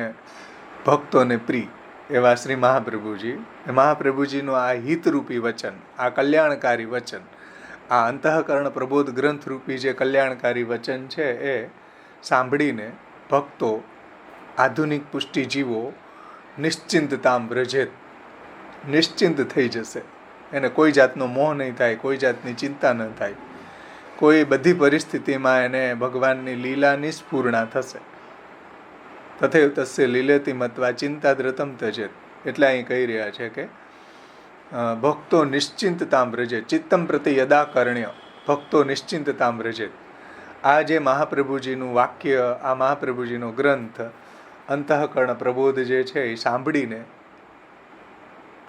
ભક્તોને પ્રિય એવા શ્રી મહાપ્રભુજી, મહાપ્રભુજીનું આ હિતરૂપી વચન, આ કલ્યાણકારી વચન, આ અંતઃકરણ પ્રબોધ ગ્રંથરૂપી જે કલ્યાણકારી વચન છે એ સાંભળીને ભક્તો, આધુનિક પુષ્ટિ જીવો નિશ્ચિંતતામ વ્રજેત, નિશ્ચિંત થઈ જશે. એને કોઈ જાતનો મોહ નહીં થાય, કોઈ જાતની ચિંતા ન થાય, કોઈ બધી પરિસ્થિતિમાં એને ભગવાનની લીલાની સ્ફૂર્ણા થશે. તથૈવ તસ્ય લીલેતિ મત્વા ચિંતાદ્રતમ તજેત. એટલે અહીં કહી રહ્યા છે કે ભક્તો નિશ્ચિંતતામ વ્રજેત, ચિત્તમ પ્રતિ યદા કર્ણ્ય ભક્તો નિશ્ચિંતતામ વ્રજેત. આ જે મહાપ્રભુજીનું વાક્ય, આ મહાપ્રભુજીનો ગ્રંથ અંતઃકરણ પ્રબોધ જે છે એ સાંભળીને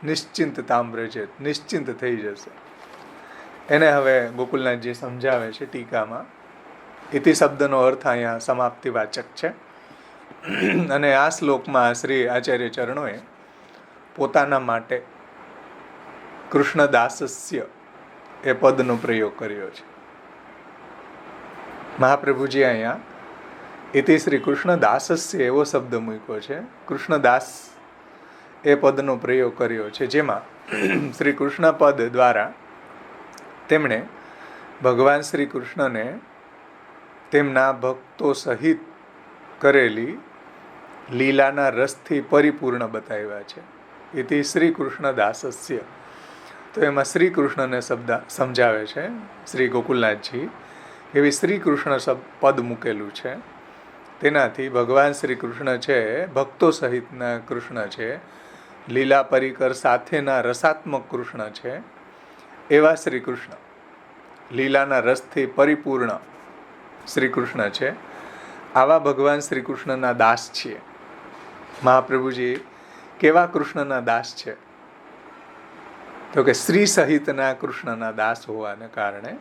નિશ્ચિંતતામ વ્રજેત, નિશ્ચિંત થઈ જશે. એને હવે ગોકુલનાથજી સમજાવે છે ટીકામાં. ઇતિ શબ્દનો અર્થ અહીંયા સમાપ્તિવાચક છે. અને આ શ્લોકમાં શ્રી આચાર્ય ચરણોએ પોતાના માટે કૃષ્ણદાસસ્ય એ પદનો પ્રયોગ કર્યો છે. મહાપ્રભુજી અહીંયા ઇતિ શ્રી કૃષ્ણદાસસ્ય એવો શબ્દ મૂક્યો છે, કૃષ્ણદાસ એ પદનો પ્રયોગ કર્યો છે, જેમાં શ્રી કૃષ્ણ પદ દ્વારા તેમણે ભગવાન શ્રી કૃષ્ણને તેમના ભક્તો સહિત કરેલી લીલાના રસથી પરિપૂર્ણ બતાવ્યા છે. ઇતિ શ્રી કૃષ્ણદાસસ્ય, તો એમાં શ્રી કૃષ્ણને શબ્દ સમજાવે છે શ્રી ગોકુલનાથજી. એવી શ્રી કૃષ્ણ પદ મૂકેલું છે, તેનાથી ભગવાન શ્રી કૃષ્ણ છે, ભક્તો સહિતના કૃષ્ણ છે, લીલા પરિકર સાથેના રસાત્મક કૃષ્ણ છે, એવા શ્રી કૃષ્ણ, લીલાના રસથી પરિપૂર્ણ શ્રી કૃષ્ણ છે. આવા ભગવાન શ્રી કૃષ્ણના દાસ છીએ. મહાપ્રભુજી કેવા કૃષ્ણના દાસ છે? તો કે શ્રી સહિતના કૃષ્ણના દાસ હોવાને કારણે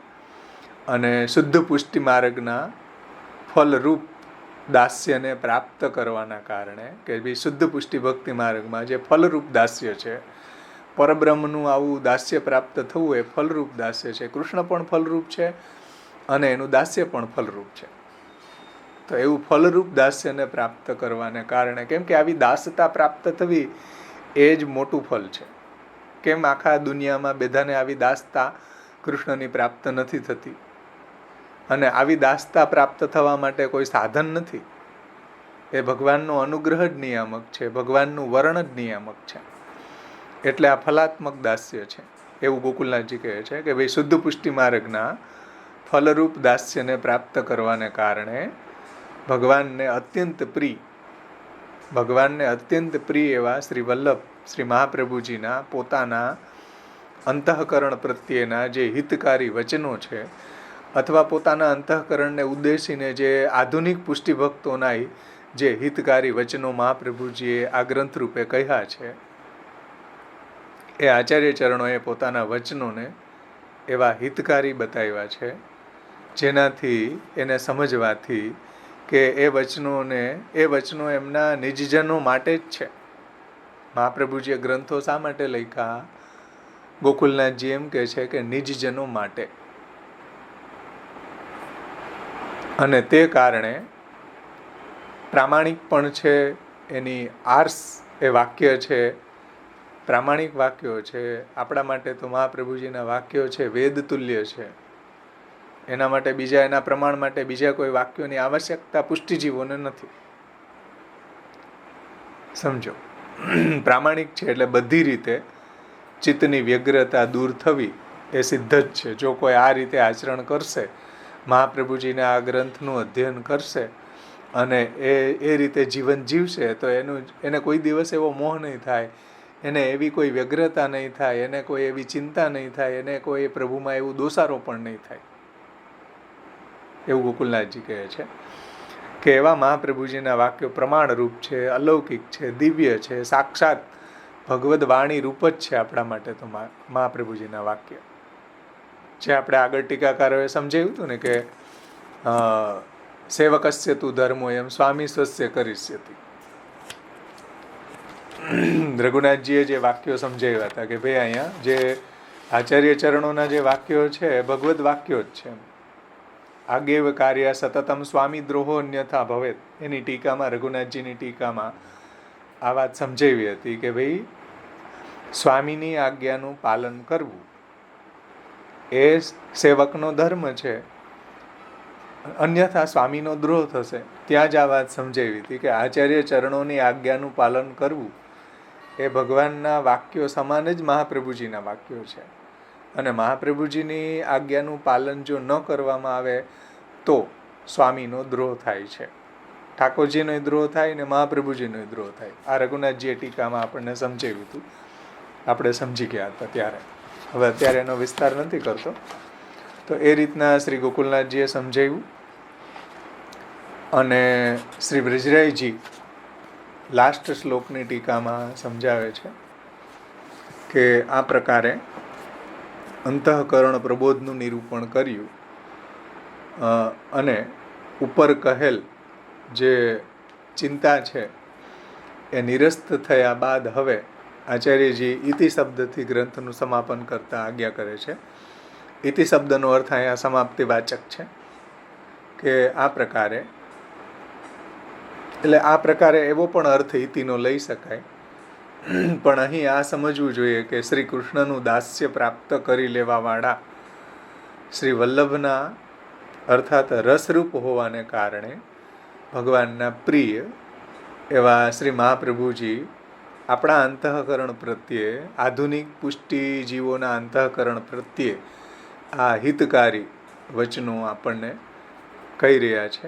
અને શુદ્ધ પુષ્ટિ માર્ગના ફલરૂપ દાસ્યને પ્રાપ્ત કરવાના કારણે, કે ભાઈ શુદ્ધ પુષ્ટિ ભક્તિ માર્ગમાં જે ફલરૂપ દાસ્ય છે, પરબ્રહ્મનું આવું દાસ્ય પ્રાપ્ત થવું એ ફલરૂપ દાસ્ય છે. કૃષ્ણ પણ ફલરૂપ છે અને એનું દાસ્ય પણ ફલરૂપ છે. તો એવું ફલરૂપ દાસ્યને પ્રાપ્ત કરવાને કારણે, કેમ કે આવી દાસતા પ્રાપ્ત થવી એ જ મોટું ફલ છે. કેમ આખા દુનિયામાં બધાને આવી દાસતા કૃષ્ણની પ્રાપ્ત નથી થતી? અને આવી દાસતા પ્રાપ્ત થવા માટે કોઈ સાધન નથી. એ ભગવાનનો અનુગ્રહ જ નિયામક છે, ભગવાનનું વરણ જ નિયામક છે. એટલે આ ફલાત્મક દાસ્ય છે. એવું ગોકુલનાથજી કહે છે કે ભાઈ શુદ્ધ પુષ્ટિ માર્ગના ફલરૂપ દાસ્યને પ્રાપ્ત કરવાને કારણે ભગવાનને અત્યંત પ્રિય એવા શ્રી વલ્લભ શ્રી મહાપ્રભુજીના પોતાના અંતઃકરણ પ્રત્યેના જે હિતકારી વચનો છે, અથવા પોતાના અંતઃકરણને ઉદ્દેશીને જે આધુનિક પુષ્ટિ ભક્તોના જે હિતકારી વચનો મહાપ્રભુજીએ આ ગ્રંથ રૂપે કહ્યા છે, એ આચાર્ય ચરણોએ પોતાના વચનોને એવા હિતકારી બતાવ્યા છે જેનાથી એને સમજવાથી કે એ વચનો એમના નિજજનો માટે જ છે. મહાપ્રભુજીએ ગ્રંથો શા માટે લખ્યા? ગોકુલનાથજી એમ કહે છે કે નિજજનો માટે. અને તે કારણે પ્રામાણિક પણ છે, એની આર્સ એ વાક્ય છે, પ્રામાણિક વાક્યો છે. આપણા માટે તો મહાપ્રભુજીના વાક્યો છે વેદ તુલ્ય છે. એના માટે બીજા, એના પ્રમાણ માટે બીજા કોઈ વાક્યોની આવશ્યકતા પુષ્ટિજીવોને નથી. સમજો, પ્રામાણિક છે એટલે બધી રીતે ચિત્તની વ્યગ્રતા દૂર થવી એ સિદ્ધ જ છે. જો કોઈ આ રીતે આચરણ કરશે, મહાપ્રભુજીના આ ગ્રંથનું અધ્યયન કરશે અને એ રીતે જીવન જીવશે તો એને કોઈ દિવસ એવો મોહ નહીં થાય, એને એવી કોઈ વ્યગ્રતા નહીં થાય, એને કોઈ એવી ચિંતા નહીં થાય, એને કોઈ પ્રભુમાં એવું દોષારોપણ નહીં થાય. એવું ગોકુલનાથજી કહે છે કે એવા મહાપ્રભુજીના વાક્યો પ્રમાણરૂપ છે, અલૌકિક છે, દિવ્ય છે, સાક્ષાત ભગવદ વાણી રૂપ જ છે આપણા માટે તો મહાપ્રભુજીના વાક્ય. જે આપણે આગળ ટીકાકારોએ સમજાવ્યું હતું ને કે સેવકસ્ય તું ધર્મો એમ સ્વામી સ્વસ્ય કરીષ્યતિ. રઘુનાથજીએ જે વાક્યો સમજાવ્યા હતા કે ભાઈ અહીંયા જે આચાર્ય ચરણોના જે વાક્યો છે ભગવદ વાક્યો જ છે. આગેવ કાર્ય સતતમ સ્વામી દ્રોહો અન્યથા ભવેત. એની ટીકામાં, રઘુનાથજીની ટીકામાં આ વાત સમજાવી હતી કે ભાઈ સ્વામીની આજ્ઞાનું પાલન કરવું એ સેવકનો ધર્મ છે, અન્યથા સ્વામીનો દ્રોહ થશે. ત્યાં જ આ વાત સમજાવી હતી કે આચાર્ય ચરણોની આજ્ઞાનું પાલન કરવું એ ભગવાનના વાક્યો સમાન જ મહાપ્રભુજીના વાક્યો છે. અને મહાપ્રભુજીની આજ્ઞાનું પાલન જો ન કરવામાં આવે તો સ્વામીનો દ્રોહ થાય છે. ઠાકોરજીનો દ્રોહ થાય ને મહાપ્રભુજીનો દ્રોહ થાય. આ રઘુનાથજીએ ટીકામાં આપણને સમજાવ્યું હતું, આપણે સમજી ગયા હતા ત્યારે. હવે અત્યારે એનો વિસ્તાર નથી કરતો. તો એ રીતના શ્રી ગોકુલનાથજીએ સમજાવ્યું. અને શ્રી બ્રજરાયજી લાસ્ટ શ્લોકની ટીકામાં સમજાવે છે કે આ પ્રકારે અંતઃકરણ પ્રબોધનું નિરૂપણ કર્યું અને ઉપર કહેલ જે ચિંતા છે એ નિરસ્ત થયા બાદ હવે આચાર્યજી ઇતિ શબ્દથી ગ્રંથનું સમાપન કરતા આજ્ઞા કરે છે. ઇતિ શબ્દનો અર્થ અહીંયા સમાપ્તિવાચક છે કે આ પ્રકારે, એટલે આ પ્રકારે એવો પણ અર્થ ઇતિનો લઈ શકાય. પણ અહીં આ સમજવું જોઈએ કે શ્રી કૃષ્ણનું દાસ્ય પ્રાપ્ત કરી લેવાવાળા શ્રી વલ્લભના અર્થાત રસરૂપ હોવાને કારણે ભગવાનના પ્રિય એવા શ્રી મહાપ્રભુજી આપણા અંતઃકરણ પ્રત્યે, આધુનિક પુષ્ટિજીવોના અંતઃકરણ પ્રત્યે આ હિતકારી વચનો આપણને કહી રહ્યા છે.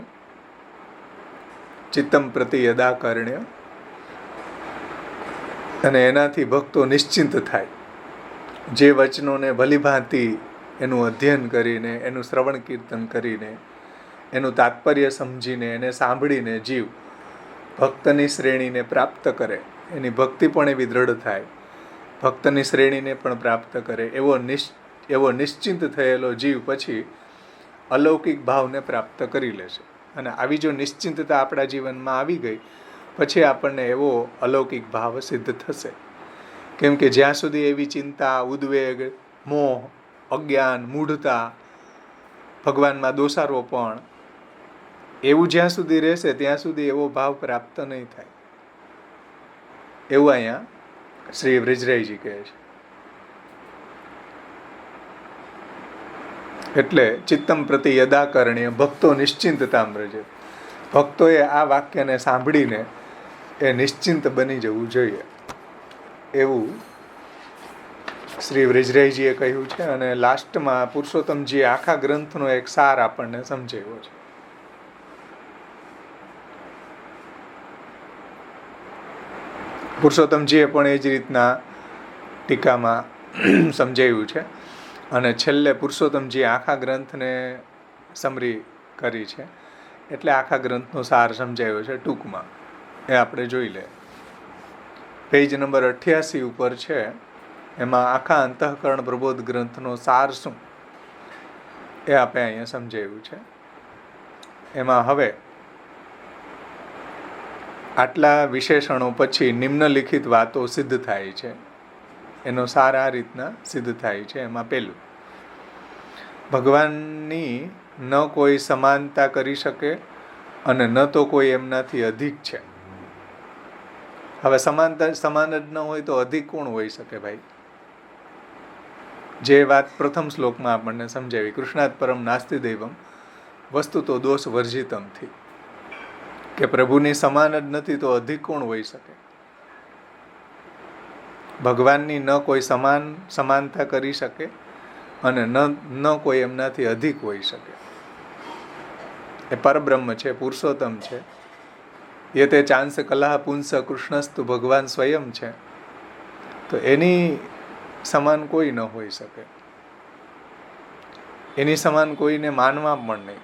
ચિત્તમ પ્રતિ યદાકર્ણ્ય, અને એનાથી ભક્તો નિશ્ચિંત થાય. જે વચનોને ભલીભાંતિ એનું અધ્યયન કરીને, એનું શ્રવણ કીર્તન કરીને, એનું તાત્પર્ય સમજીને, એને સાંભળીને જીવ ભક્તની શ્રેણીને પ્રાપ્ત કરે, એની ભક્તિ પણ એવી દ્રઢ થાય, ભક્તની શ્રેણીને પણ પ્રાપ્ત કરે, એવો નિશ્ચિંત થયેલો જીવ પછી અલૌકિક ભાવને પ્રાપ્ત કરી લેશે. અને આવી જો નિશ્ચિંતતા આપણા જીવનમાં આવી ગઈ પછી આપણને એવો અલૌકિક ભાવ સિદ્ધ થશે. કેમ કે જ્યાં સુધી એવી ચિંતા, ઉદ્વેગ, મોહ, અજ્ઞાન, મૂઢતા, ભગવાનમાં દોષારોપણ એવું જ્યાં સુધી રહેશે ત્યાં સુધી એવો ભાવ પ્રાપ્ત નહીં થાય. એવું અહીંયા શ્રી બ્રજરાયજી કહે છે. એટલે ચિત્તમ પ્રતિ યદાકર્ણ્ય ભક્તો નિશ્ચિંતતા વ્રજે. ભક્તોએ આ વાક્યને સાંભળીને એ નિશ્ચિંત બની જવું જોઈએ એવું શ્રી બ્રજરાયજીએ કહ્યું છે. અને લાસ્ટમાં પુરુષોત્તમજીએ આખા ગ્રંથનો એક સાર આપણને સમજાવ્યો છે. પુરુષોત્તમજીએ પણ એ જ રીતના ટીકામાં સમજાવ્યું છે. અને છેલ્લે પુરુષોત્તમજીએ આખા ગ્રંથને સમરી કરી છે. એટલે આખા ગ્રંથનો સાર સમજાવ્યો છે ટૂંકમાં. એ આપણે જોઈ લે. પેજ નંબર 88 ઉપર છે એમાં આખા અંતઃકરણ પ્રબોધ ગ્રંથનો સાર શું એ આપણે અહીંયા સમજાવ્યું છે. એમાં હવે આટલા વિશેષણો પછી નિમ્નલિખિત વાતો સિદ્ધ થાય છે. એનો સાર આ રીતના સિદ્ધ થાય છે. એમાં પહેલું, ભગવાનની ન કોઈ સમાનતા કરી શકે અને ન તો કોઈ એમનાથી અધિક છે. હવે સમાન જ ન હોય તો અધિક કોણ હોઈ શકે ભાઈ? જે વાત પ્રથમ શ્લોકમાં આપણને સમજાવી, કૃષ્ણાત પરમ નાસ્તિ દૈવમ વસ્તુ તો દોષ વર્જિતમથી, કે પ્રભુની સમાન જ નથી તો અધિક કોણ હોઈ શકે? ભગવાનની ન કોઈ સમાનતા કરી શકે અને ન કોઈ એમનાથી અધિક હોઈ શકે. એ પરબ્રહ્મ છે, પુરુષોત્તમ છે. એ તે ચાંસ કલા પુંસ કૃષ્ણસ્તુ ભગવાન સ્વયં છે. તો એની સમાન કોઈ ન હોઈ શકે. એની સમાન કોઈને માનવા પણ નહીં.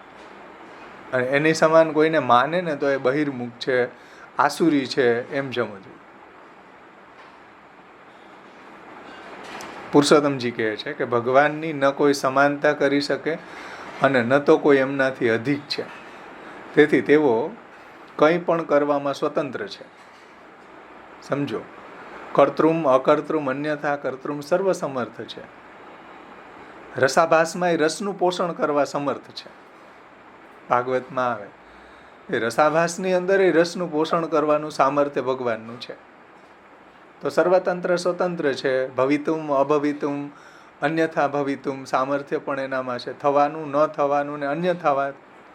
અને એની સમાન કોઈને માને ને તો એ બહિર્મુખ છે, આસુરી છે એમ સમજવું. પુરુષોત્તમજી કહે છે કે ભગવાનની ન કોઈ સમાનતા કરી શકે અને ન તો કોઈ એમનાથી અધિક છે. તેથી તેઓ કંઈ પણ કરવામાં સ્વતંત્ર છે. સમજો, કર્તૃમ અકર્તૃમ અન્યથા કર્તૃમ સર્વસમર્થ છે. રસાભાસમાં એ રસનું પોષણ કરવા સમર્થ છે. ભાગવતમાં આવે એ રસાભાસની અંદર એ રસનું પોષણ કરવાનું સામર્થ્ય ભગવાનનું છે. તો સર્વતંત્ર સ્વતંત્ર છે. ભવિતુમ અભવિતુમ અન્યથા ભવિતુમ સામર્થ્ય પણ એનામાં છે. થવાનું ન થવાનું ને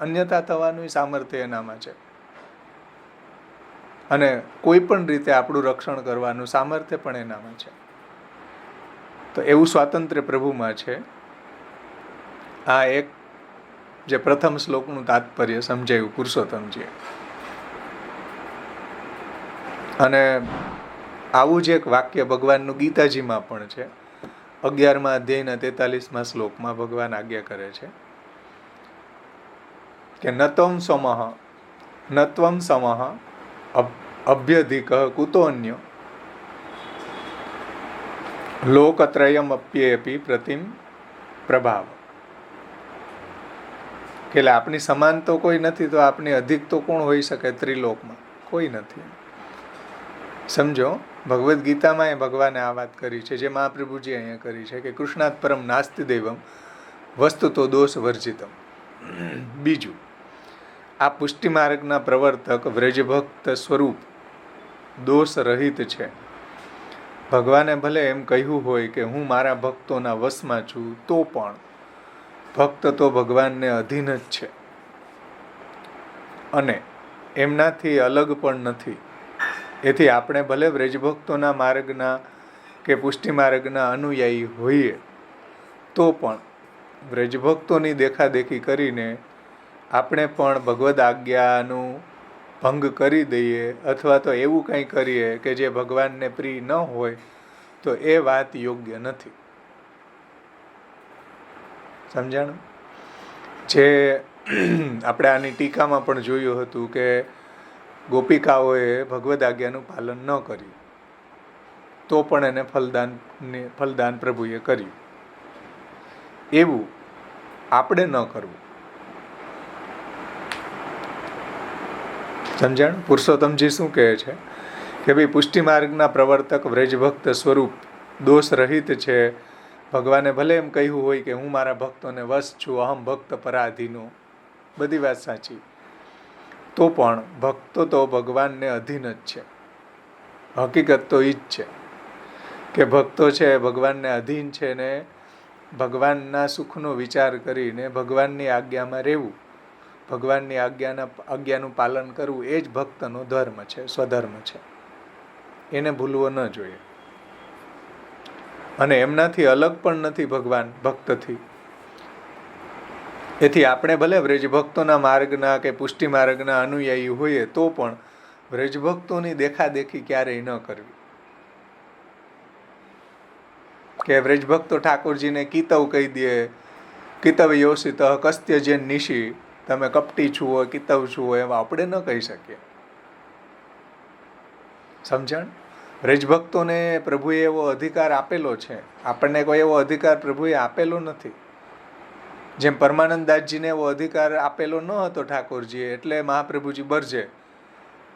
અન્યથા થવાનું સામર્થ્ય એનામાં છે. અને કોઈ પણ રીતે આપણું રક્ષણ કરવાનું સામર્થ્ય પણ એનામાં છે. તો એવું સ્વાતંત્ર્ય પ્રભુમાં છે. આ એક જે પ્રથમ શ્લોકનું તાત્પર્ય સમજાયું પુરુષોત્તમજીએ. અને આવું જ એક વાક્ય ભગવાનનું ગીતાજીમાં પણ છે. 11મા અધ્યાયના 43મા શ્લોકમાં ભગવાન આજ્ઞા કરે છે કે નત્વમ સમઃ અભ્યધિક કુતોન્ય લોકત્રયમ અપ્યેપી પ્રતિમ પ્રભાવ. કે આપણી સમાન તો કોઈ નથી તો આપણી અધિક તો કોણ હોઈ શકે ત્રિલોકમાં? કોઈ નથી. સમજો, ભગવદ્ ગીતામાં એ ભગવાને આ વાત કરી છે, જે મહાપ્રભુજી અહીંયા કરી છે કે કૃષ્ણાત પરમ નાસ્તિ દૈવમ વસ્તુ તો દોષ વર્જિતમ. બીજું, આ પુષ્ટિ માર્ગના પ્રવર્તક વ્રજભક્ત સ્વરૂપ દોષ રહિત છે. ભગવાને ભલે એમ કહ્યું હોય કે હું મારા ભક્તોના વશમાં છું, તો પણ ભક્ત તો ભગવાનને અધીન જ છે અને એમનાથી અલગ પણ નથી. એથી આપણે ભલે વ્રજભક્તોના માર્ગના કે પુષ્ટિ માર્ગના અનુયાયી હોઈએ તો પણ વ્રજભક્તોની દેખાદેખી કરીને આપણે પણ ભગવદ આજ્ઞાનું ભંગ કરી દઈએ અથવા તો એવું કંઈ કરીએ કે જે ભગવાનને પ્રિય ન હોય તો એ વાત યોગ્ય નથી. સમજાણું? જે આપણે આની ટીકામાં પણ જોયું હતું કે ગોપિકાઓએ ભગવદ આજ્ઞાનું પાલન ન કર્યું તો પણ એને ફલદાન પ્રભુએ કર્યું. એવું આપણે ન કરવું. સમજાણ? પુરુષોત્તમજી શું કહે છે કે ભાઈ પુષ્ટિ માર્ગના પ્રવર્તક વ્રજભક્ત સ્વરૂપ દોષ રહિત છે. ભગવાને ભલે એમ કહ્યું હોય કે હું મારા ભક્તોને વશ છું, અહમ ભક્ત પરાધીનો, બધી વાત સાચી, તો પણ ભક્તો તો ભગવાનને અધીન જ છે. હકીકત તો એ જ છે કે ભક્તો છે ભગવાનને અધીન છે ને ભગવાનના સુખનો વિચાર કરીને ભગવાનની આજ્ઞામાં રહેવું, ભગવાનની આજ્ઞાનું પાલન કરવું એ જ ભક્તનો ધર્મ છે, સ્વધર્મ છે. એને ભૂલવો ન જોઈએ. અને એમનાથી અલગ પણ નથી ભગવાન ભક્તથી. એથી આપણે ભલે વ્રજભક્તોના માર્ગના કે પુષ્ટિ માર્ગના અનુયાયી હોઈએ તો પણ વ્રજભક્તોની દેખાદેખી ક્યારેય ન કરવી. કે વ્રજભક્તો ઠાકોરજીને કીતવ કહી દે, કીતવ યોષિત કસ્ત્ય જેન નિશી, તમે કપટી છુઓ કીતવ છુઓ, એવા આપણે ન કહી શકીએ. સમજણ? બ્રજભક્તોને પ્રભુએ એવો અધિકાર આપેલો છે, આપણને કોઈ એવો અધિકાર પ્રભુએ આપેલો નથી. જેમ પરમાનંદદાસજીને એવો અધિકાર આપેલો ન હતો ઠાકોરજીએ, એટલે મહાપ્રભુજી બરજે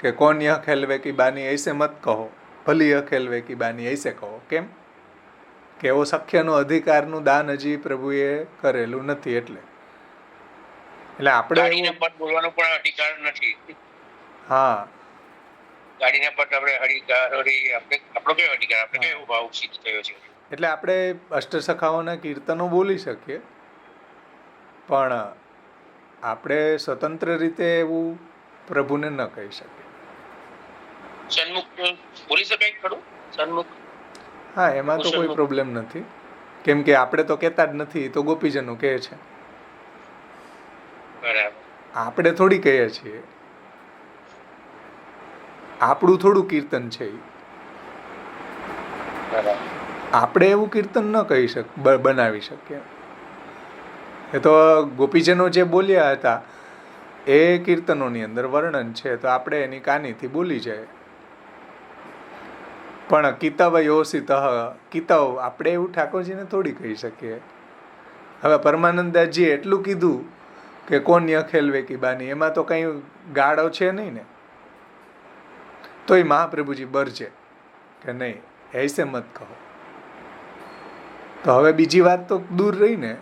કે કોણ યહ ખેલવે કી બાની ऐसे મત કહો, ભલી યહ ખેલવે કી બાની ऐसे કહો. કેમ કે એવો સખ્યનો અધિકારનું દાન હજી પ્રભુએ કરેલું નથી. એટલે ગાડીને આપણે પટ બોલવાનો પણ અધિકાર નથી. હા, ગાડીને પટ આપણે આપણો કયો અધિકાર, આપણે કયો ભાવ સિદ્ધ થયો છે? એટલે આપણે અષ્ટસખાઓના કીર્તનો બોલી શકીએ, પણ આપણે સ્વતંત્ર રીતે એવું પ્રભુને ન કહી શકીએ. સન્મુખ બોલી શકાય ખરું? સન્મુખ? હા, એમાં તો કોઈ પ્રોબ્લેમ નથી, કેમ કે આપણે તો કહેતા જ નથી, તો ગોપીજનો કહે છે. બરાબર. આપણે થોડી કહીએ છીએ, આપણું થોડું કીર્તન છે ઈ. બરાબર. આપણે એવું કીર્તન ન કહી બનાવી શકીએ. એ તો ગોપીજનો જે બોલ્યા હતા એ કીર્તનોની અંદર વર્ણન છે, તો આપણે એની કાનીથી બોલી જાય. પણ કિતવ યોસિત કિતવ આપણે એવું ઠાકોરજીને થોડી કહી શકીએ. હવે પરમાનંદદાસજીએ એટલું કીધું કે કોણ યહ ખેલવે કી બાની, એમાં તો કંઈ ગાળો છે નહીં ને. તોય મહાપ્રભુજી બરજે કે નહીં, ऐसे મત કહો. તો હવે બીજી વાત તો દૂર રહી ને,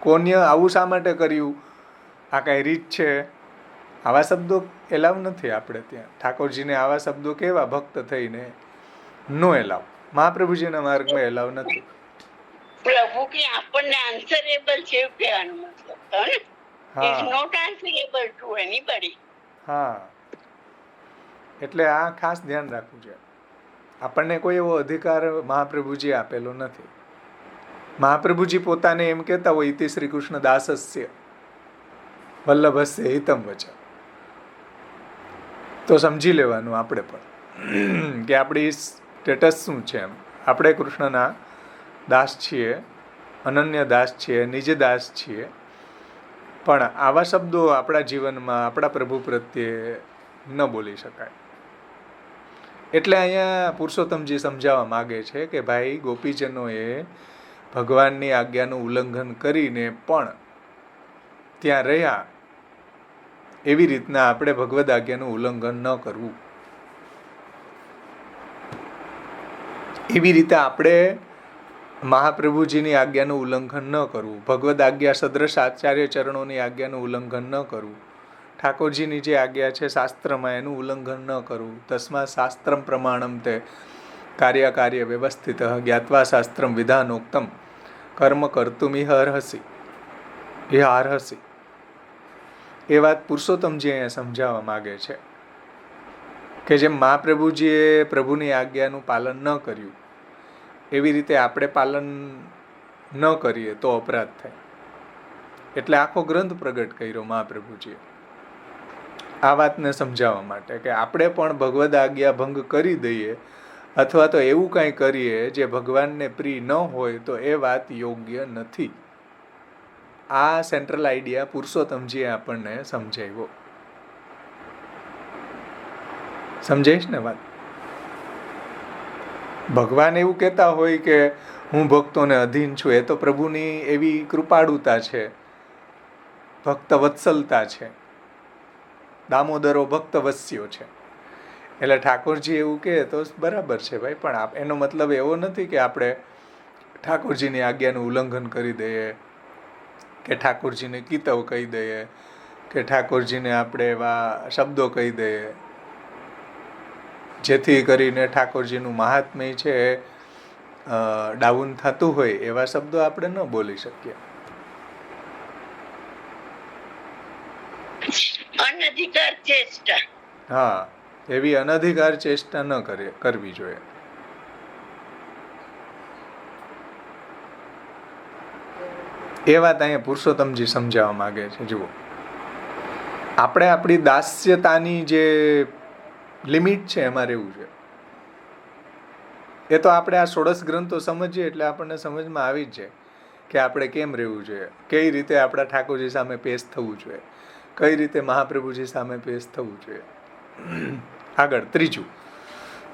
કોન્ય આવું શા માટે કર્યું, આ કાંઈ રીત છે? આવા શબ્દો એલાવ નથી આપણે ત્યાં. ઠાકોરજીને આવા શબ્દો કેવા ભક્ત થઈને નો એલાવ, મહાપ્રભુજીના માર્ગમાં એલાવ નથી. પ્રભુ કે આપણને આન્સરેબલ છે એવું કહેવાનો મતલબ ને, ઇઝ નોટ આન્સરેબલ ટુ એનીબડી. હા, એટલે આ ખાસ ધ્યાન રાખવું છે. આપણને કોઈ એવો અધિકાર મહાપ્રભુજી આપેલો નથી. મહાપ્રભુજી પોતાને એમ કહેતા હોય, ઇતિ શ્રી કૃષ્ણ દાસસ્ય વલ્લભસ્ય હિતમ વચન. તો સમજી લેવાનું આપણે પણ કે આપણી સ્ટેટસ શું છે. એમ આપણે કૃષ્ણના દાસ છીએ, અનન્ય દાસ છીએ, નિજ દાસ છીએ, પણ આવા શબ્દો આપણા જીવનમાં આપણા પ્રભુ પ્રત્યે ન બોલી શકાય. એટલે અહીંયા પુરુષોત્તમજી સમજાવવા માગે છે કે ભાઈ, ગોપીજનોએ ભગવાનની આજ્ઞાનું ઉલ્લંઘન કરીને પણ ત્યાં રહ્યા, એવી રીતના આપણે ભગવદ આજ્ઞાનું ઉલ્લંઘન ન કરવું. એવી રીતે આપણે મહાપ્રભુજીની આજ્ઞાનું ઉલ્લંઘન ન કરવું, ભગવદ આજ્ઞા સદ્રશ આચાર્ય ચરણોની આજ્ઞાનું ઉલ્લંઘન ન કરવું, ઠાકોરજીની જે આજ્ઞા છે શાસ્ત્રમાં એનું ઉલ્લંઘન ન કરવું. તસ્માત શાસ્ત્રમ પ્રમાણમ તે કાર્ય વ્યવસ્થિત જ્ઞાત્વા શાસ્ત્રમ વિધાનોક્તમ કર્મ કર્તુમિહ અર્હસી. એ વાત પુરુષોત્તમજી અહીંયા સમજાવવા માગે છે કે જેમ મહાપ્રભુજીએ પ્રભુની આજ્ઞાનું પાલન ન કર્યું, એવી રીતે આપણે પાલન ન કરીએ તો અપરાધ થાય. એટલે આખો ગ્રંથ પ્રગટ કર્યો મહાપ્રભુજીએ આ વાતને સમજાવવા માટે કે આપણે પણ ભગવદ આજ્ઞા ભંગ કરી દઈએ અથવા તો એવું કાંઈ કરીએ જે ભગવાનને પ્રિય ન હોય તો એ વાત યોગ્ય નથી. આ સેન્ટ્રલ આઈડિયા પુરુષોત્તમજીએ આપણને સમજાવ્યો. સમજાઈશ ને વાત? ભગવાન એવું કહેતા હોય કે હું ભક્તોને અધીન છું, એ તો પ્રભુની એવી કૃપાળુતા છે, ભક્ત વત્સલતા છે, દામોદરો ભક્ત વસ્યો છે. એટલે ઠાકોરજી એવું કહે તો બરાબર છે ભાઈ, પણ એનો મતલબ એવો નથી કે આપણે ઠાકોરજીની આજ્ઞાનું ઉલ્લંઘન કરી દઈએ, કે ઠાકોરજીને કિતવ કહી દઈએ, કે ઠાકોરજીને આપણે એવા શબ્દો કહી દઈએ જેથી કરીને ઠાકોરજીનું મહાત્મ્ય છે ડાઉન થતું હોય. એવા શબ્દો આપણે ન બોલી શકીએ. અનધિકાર ચેષ્ટા, હા, એવી અનધિકાર ચેષ્ટા ન કરવી જોઈએ. એ વાત અહીંયા પુરુષોત્તમજી સમજાવવા માંગે છે. જુઓ, આપણે આપણી દાસ્યતાની જે લિમિટ છે એમાં રહેવું છે. એ તો આપણે આ 16 ગ્રંથો સમજીએ એટલે આપણને સમજમાં આવી જ જાય કે આપણે કેમ રહેવું જોઈએ, કઈ રીતે આપણા ઠાકોરજી સામે પેશ થવું જોઈએ, કઈ રીતે મહાપ્રભુજી સામે પેશ થવું જોઈએ. આગળ ત્રીજું,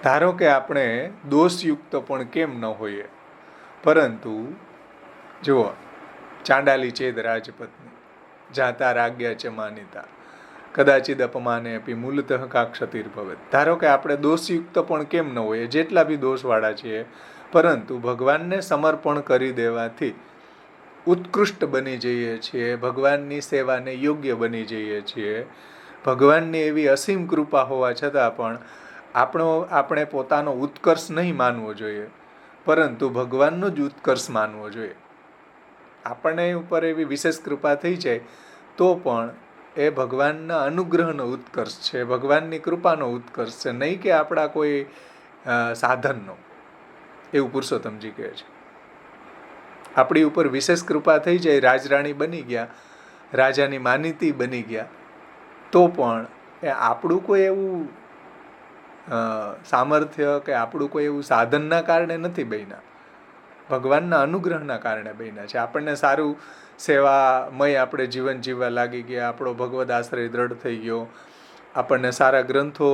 ધારો કે આપણે દોષયુક્ત પણ કેમ ન હોઈએ, પરંતુ જુઓ, ચાંડાલી ચેદ રાજપત્ની જાતા રાજ્યા ચ માનિતા કદાચિદ અપમાને અપી મૂલતઃ કા ક્ષતિર્ભવેત. ધારો કે આપણે દોષયુક્ત પણ કેમ ન હોઈએ, જેટલા બી દોષવાળા છીએ, પરંતુ ભગવાનને સમર્પણ કરી દેવાથી ઉત્કૃષ્ટ બની જઈએ છીએ, ભગવાનની સેવાને યોગ્ય બની જઈએ છીએ. ભગવાનની એવી અસીમ કૃપા હોવા છતાં પણ આપણે પોતાનો ઉત્કર્ષ નહીં માનવો જોઈએ, પરંતુ ભગવાનનો જ ઉત્કર્ષ માનવો જોઈએ. આપણને ઉપર એવી વિશેષ કૃપા થઈ જાય તો પણ એ ભગવાનના અનુગ્રહનો ઉત્કર્ષ છે, ભગવાનની કૃપાનો ઉત્કર્ષ છે, નહીં કે આપણા કોઈ સાધનનો. એવું પુરુષોત્તમજી કહે છે. આપણી ઉપર વિશેષ કૃપા થઈ જાય, રાજરાણી બની ગયા, રાજાની માનીતી બની ગયા, તો પણ એ આપણું કોઈ એવું સામર્થ્ય કે આપણું કોઈ એવું સાધનના કારણે નથી બન્યા, ભગવાનના અનુગ્રહના કારણે બન્યા છે. આપણને સારું સેવામય આપણે જીવન જીવવા લાગી ગયા, આપણો ભગવદ આશ્રય દ્રઢ થઈ ગયો, આપણને સારા ગ્રંથો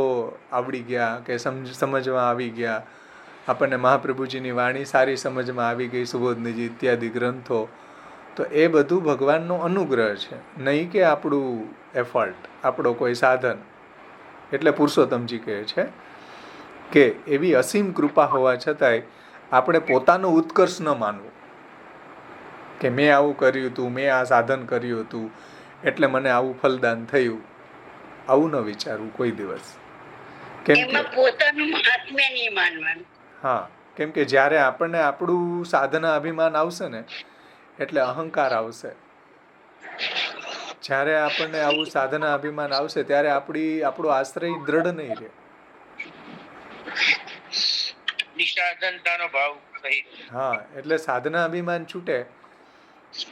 આવડી ગયા કે સમજવા આવી ગયા, આપણને મહાપ્રભુજીની વાણી સારી સમજમાં આવી ગઈ, સુબોધનીજી ઇત્યાદિ ગ્રંથો. તો એ બધું ભગવાનનો અનુગ્રહ છે, નહીં કે આપણું એફર્ટ, આપણો કોઈ સાધન. એટલે પુરુષોત્તમજી કહે છે કે એવી અસીમ કૃપા હોવા છતાંય આપણે પોતાનો ઉત્કર્ષ ન માનવો કે મેં આવું કર્યું હતું, મેં આ સાધન કર્યું હતું એટલે મને આવું ફલદાન થયું. આવું ન વિચારવું કોઈ દિવસ. કેમ કે પોતાનું મહાત્મ્ય નહીં માનવાનું. હા, કેમ કે જ્યારે આપણને આપણું સાધના અભિમાન આવશે ને એટલે અહંકાર આવશે. જ્યારે આપણને આવું સાધના અભિમાન આવશે ત્યારે આપણો આશ્રય દ્રઢ નહીં રહે. નિષ્ઠાધનતાનો ભાવ સહિત. હા, એટલે સાધના અભિમાન છૂટે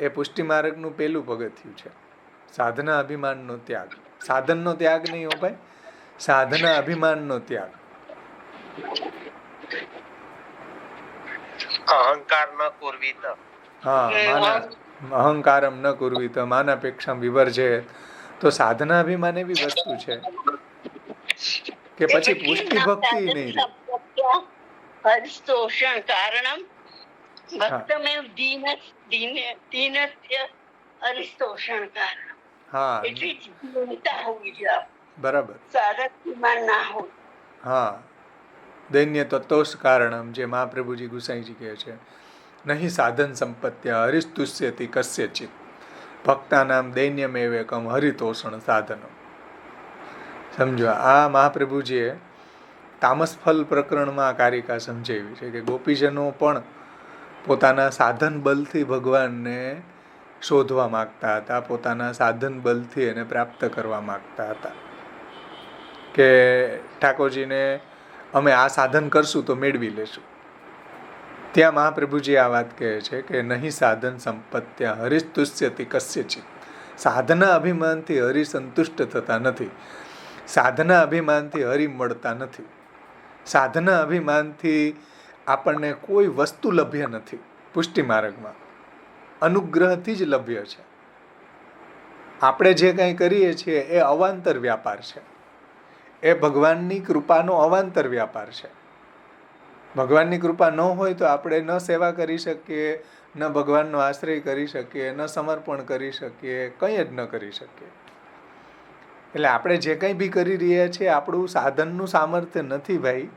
એ પુષ્ટિ માર્ગનું પેલું પગથિયું છે. સાધના અભિમાનનો ત્યાગ, સાધનનો ત્યાગ નહીં હો ભાઈ, સાધના અભિમાનનો ત્યાગ. અહંકાર ન કુર્વીત. હા, અહંકારમ ન કુર્વીત માનાપેક્ષામ વિવર્જેત. તો સાધના અભિમાન એવી વસ્તુ છે કે પછી પુષ્ટિ ભક્તિ નહીં રહે. હરિસ્તોષણ કારણમ ભક્તમેવ દીનસ્ય હરિસ્તોષણ કારણ. હા, એટલી ચિંતા હોવી જોઈએ, બરાબર. સાધકમાં ના હોય. હા, દૈન્ય તત્વશ કારણમ, જે મહાપ્રભુજી ગુસાઈજી કહે છે, નહીં સાધન સંપત્ત્યા હરિસ્તુષ્યતિ કસ્યચિત ભક્તાનામ દૈન્યમેવ એકમ હરિતોષણ સાધનમ. સમજો, આ મહાપ્રભુજીએ તામસ ફલ પ્રકરણમાં કારિકા સમજાવી છે કે ગોપીજનો પણ પોતાના સાધન બલથી ભગવાનને શોધવા માગતા હતા, પોતાના સાધન બલથી એને પ્રાપ્ત કરવા માગતા હતા કે ઠાકોરજીને અમે આ સાધન કરશું તો મેળવી લેશું. ત્યાં મહાપ્રભુજી આ વાત કહે છે કે નહીં સાધન સંપત્ત્યા હરિસ્તુષ્યતિ કસ્યચિત. સાધના અભિમાનથી હરિ સંતુષ્ટ થતા નથી, સાધના અભિમાનથી હરિ મળતા નથી, સાધના અભિમાનથી આપણને કોઈ વસ્તુ લભ્ય નથી. પુષ્ટિ માર્ગમાં અનુગ્રહથી જ લભ્ય છે. આપણે જે કંઈ કરીએ છીએ એ અવાંતર વ્યાપાર છે, એ ભગવાનની કૃપાનો અવાંતર વ્યાપાર છે. ભગવાનની કૃપા ન હોય તો આપણે ન સેવા કરી શકીએ, ન ભગવાનનો આશ્રય કરી શકીએ, ન સમર્પણ કરી શકીએ, કંઈ જ ન કરી શકીએ. એટલે આપણે જે કંઈ બી કરી રહ્યા છીએ આપણું સાધનનું સામર્થ્ય નથી ભાઈ,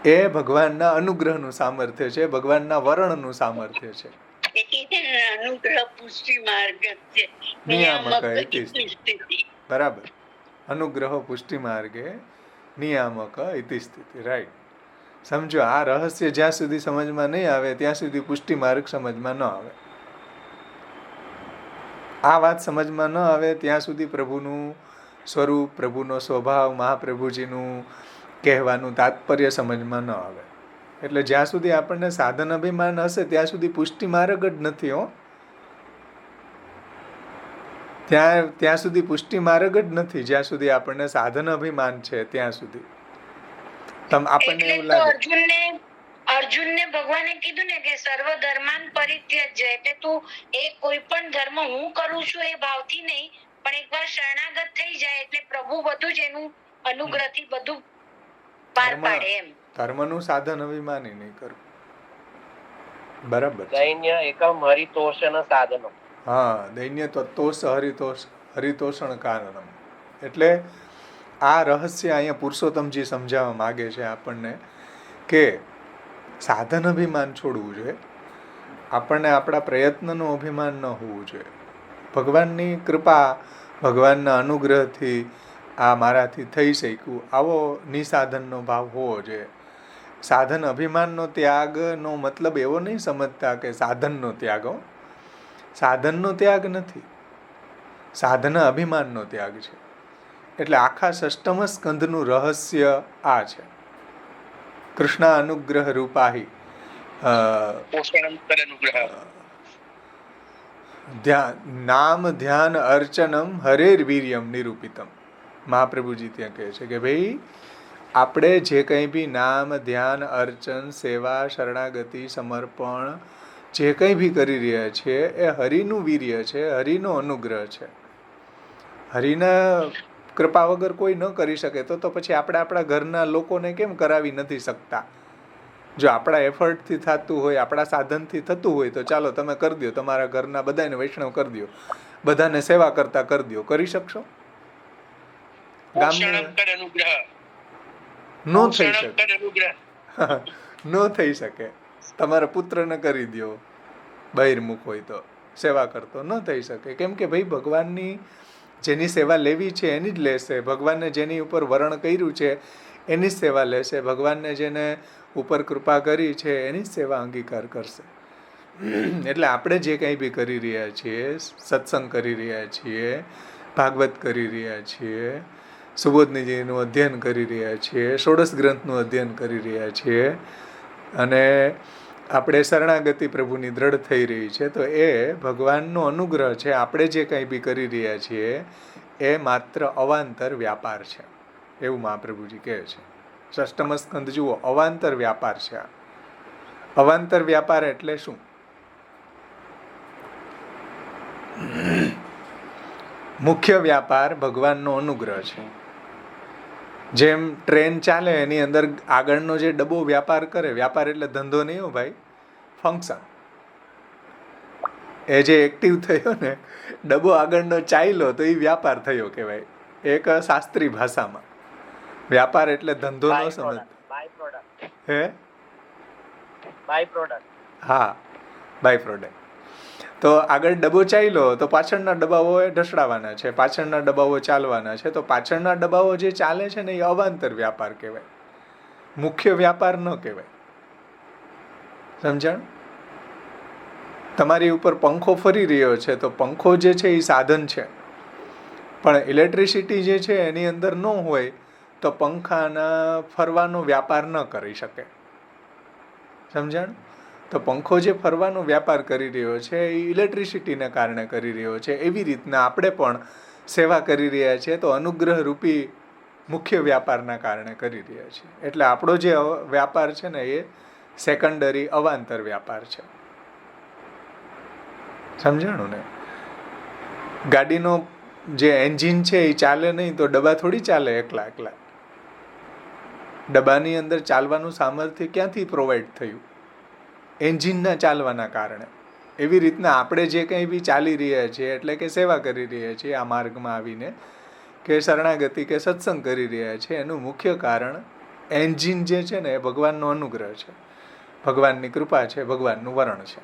એ ભગવાનના અનુગ્રહનું સામર્થ્ય છે, ભગવાનના વરણનું સામર્થ્ય છે. અનુગ્રહ પુષ્ટિ માર્ગ છે, નિયામક સ્થિતિ. બરાબર, અનુગ્રહ પુષ્ટિ માર્ગે નિયામક ઇતિ સ્થિતિ. રાઈટ. સમજો, આ રહસ્ય જ્યાં સુધી સમજમાં નહીં આવે ત્યાં સુધી પુષ્ટિ માર્ગ સમજમાં ન આવે. આ વાત સમજમાં ન આવે ત્યાં સુધી પ્રભુનું સ્વરૂપ, પ્રભુનો સ્વભાવ, મહાપ્રભુજીનું કહેવાનું તાત્પર્ય સમજમાં ન આવે. એટલે જ્યાં સુધી આપણને સાધન અભિમાન હશે ત્યાં સુધી પુષ્ટિ માર્ગ જ નથી. ત્યાં સુધી પુષ્ટિ માર્ગ જ નથી, જ્યાં સુધી આપણને સાધન અભિમાન છે ત્યાં સુધી. આપણને એવું લાગે. અર્જુનને ભગવાને કીધું ને કે સર્વ ધર્માન પરિત્યજ્ય, એટલે તું એ કોઈ પણ ધર્મ હું કરું છું એ ભાવથી નહીં, પણ એકવાર શરણાગત થઈ જાય એટલે પ્રભુ બધું જ એનું અનુગ્રહથી બધું પાર પાડે એમ. ધર્મનું સાધન અભિમાની નહીં કરવું. બરાબર છે. દૈન્ય એકમ હરિતોષણ સાધનો. હા, દૈન્ય તત્તોષ હરિતોષણ કારણમ. એટલે આ રહસ્ય અહીંયા પુરુષોત્તમજી સમજાવવા માગે છે આપણને કે સાધન અભિમાન છોડવું જોઈએ. આપણને આપણા પ્રયત્નનું અભિમાન ન હોવું જોઈએ. ભગવાનની કૃપા, ભગવાનના અનુગ્રહથી આ મારાથી થઈ શક્યું, આવો નિસાધનનો ભાવ હોવો જોઈએ. સાધન અભિમાનનો ત્યાગનો મતલબ એવો નહીં સમજતા કે સાધનનો ત્યાગ. સાધનનો ત્યાગ નથી, સાધના અભિમાનનો ત્યાગ છે. એટલે આખા ષષ્ઠમ સ્કંધનું રહસ્ય આ છે. કૃષ્ણ અનુગ્રહ રૂપાહી નામ ધ્યાન અર્ચનમ હરેર વીર્યમ નિરૂપિતમ. મહાપ્રભુજી ત્યાં કહે છે કે ભાઈ આપણે જે કંઈ બી નામ ધ્યાન અર્ચન સેવા શરણાગતિ સમર્પણ જે કંઈ બી કરી રહ્યા છીએ એ હરિનું વીર્ય છે, હરિનો અનુગ્રહ છે. હરિના કૃપા વગર કોઈ ન કરી શકે તો પછી આપણે આપણા ઘરના લોકોને કેમ કરાવી નથી શકતા? જો આપણા એફર્ટથી થતું હોય, આપણા સાધનથી થતું હોય તો ચાલો તમે કરી દો, તમારા ઘરના બધાને વૈષ્ણવ કરી દો, બધાને સેવા કરતા કરી દો. કરી શકશો? નો થઈ શકે. નો થઈ શકે. તમારા પુત્રને કરી દો, બહિર્મુખ હોય તો સેવા કરતો ન થઈ શકે. કેમ કે ભાઈ ભગવાનની જેની સેવા લેવી છે એની જ લેશે. ભગવાનને જેની ઉપર વરણ કર્યું છે એની જ સેવા લેશે. ભગવાનને જેને ઉપર કૃપા કરી છે એની જ સેવા અંગીકાર કરશે. એટલે આપણે જે કંઈ બી કરી રહ્યા છીએ, સત્સંગ કરી રહ્યા છીએ, ભાગવત કરી રહ્યા છીએ, સુબોધનીજીનું અધ્યયન કરી રહ્યા છીએ, ષોડશ ગ્રંથનું અધ્યયન કરી રહ્યા છીએ અને આપણે શરણાગતિ પ્રભુની દ્રઢ થઈ રહી છે, તો એ ભગવાનનો અનુગ્રહ છે. આપણે જે કંઈ બી કરી રહ્યા છીએ એ માત્ર અવાંતર વ્યાપાર છે, એવું મહાપ્રભુજી કહે છે. ષષ્ઠમ સ્કંદ જુઓ, અવાંતર વ્યાપાર છે. અવાંતર વ્યાપાર એટલે શું? મુખ્ય વ્યાપાર ભગવાનનો અનુગ્રહ છે. જેમ ટ્રેન ચાલે એની અંદર આગળનો જે ડબ્બો વ્યાપાર કરે, વ્યાપાર એટલે ધંધો નહીં હો ભાઈ, ફંક્શન. એ જે એક્ટિવ થયો ને, ડબ્બો આગળનો ચાલ્યો તો એ વ્યાપાર થયો કહેવાય એક શાસ્ત્રી ભાષામાં. વ્યાપાર એટલે ધંધો ન સમજ. હે, બાય પ્રોડક્ટ. હા, બાય પ્રોડક્ટ. તો આગળ ડબ્બો ચાલ્યો તો પાછળના ડબ્બાઓ ઢસડાવાના છે, પાછળના ડબ્બાઓ ચાલવાના છે. તો પાછળના ડબ્બાઓ જે ચાલે છે ને એ અવાંતર વ્યાપાર કહેવાય, મુખ્ય વ્યાપાર ન કહેવાય. સમજણ? તમારી ઉપર પંખો ફરી રહ્યો છે તો પંખો જે છે એ સાધન છે, પણ ઇલેક્ટ્રિસિટી જે છે એની અંદર ન હોય તો પંખાના ફરવાનો વ્યાપાર ન કરી શકે. સમજણ? તો પંખો જે ફરવાનો વ્યાપાર કરી રહ્યો છે એ ઇલેક્ટ્રિસિટીને કારણે કરી રહ્યો છે. એવી રીતના આપણે પણ સેવા કરી રહ્યા છીએ તો અનુગ્રહ રૂપી મુખ્ય વ્યાપારના કારણે કરી રહ્યા છીએ. એટલે આપણો જે વ્યાપાર છે ને એ સેકન્ડરી અવાંતર વ્યાપાર છે. સમજાણું ને? ગાડીનો જે એન્જિન છે એ ચાલે નહીં તો ડબ્બા થોડી ચાલે એકલા એકલા. ડબ્બાની અંદર ચાલવાનું સામર્થ્ય ક્યાંથી પ્રોવાઈડ થયું? એન્જિનના ચાલવાના કારણે. એવી રીતના આપણે જે કંઈ બી ચાલી રહ્યા છીએ એટલે કે સેવા કરી રહ્યા છીએ આ માર્ગમાં આવીને, કે શરણાગતિ કે સત્સંગ કરી રહ્યા છીએ, એનું મુખ્ય કારણ એન્જિન જે છે ને એ ભગવાનનો અનુગ્રહ છે, ભગવાનની કૃપા છે, ભગવાનનું વરણ છે.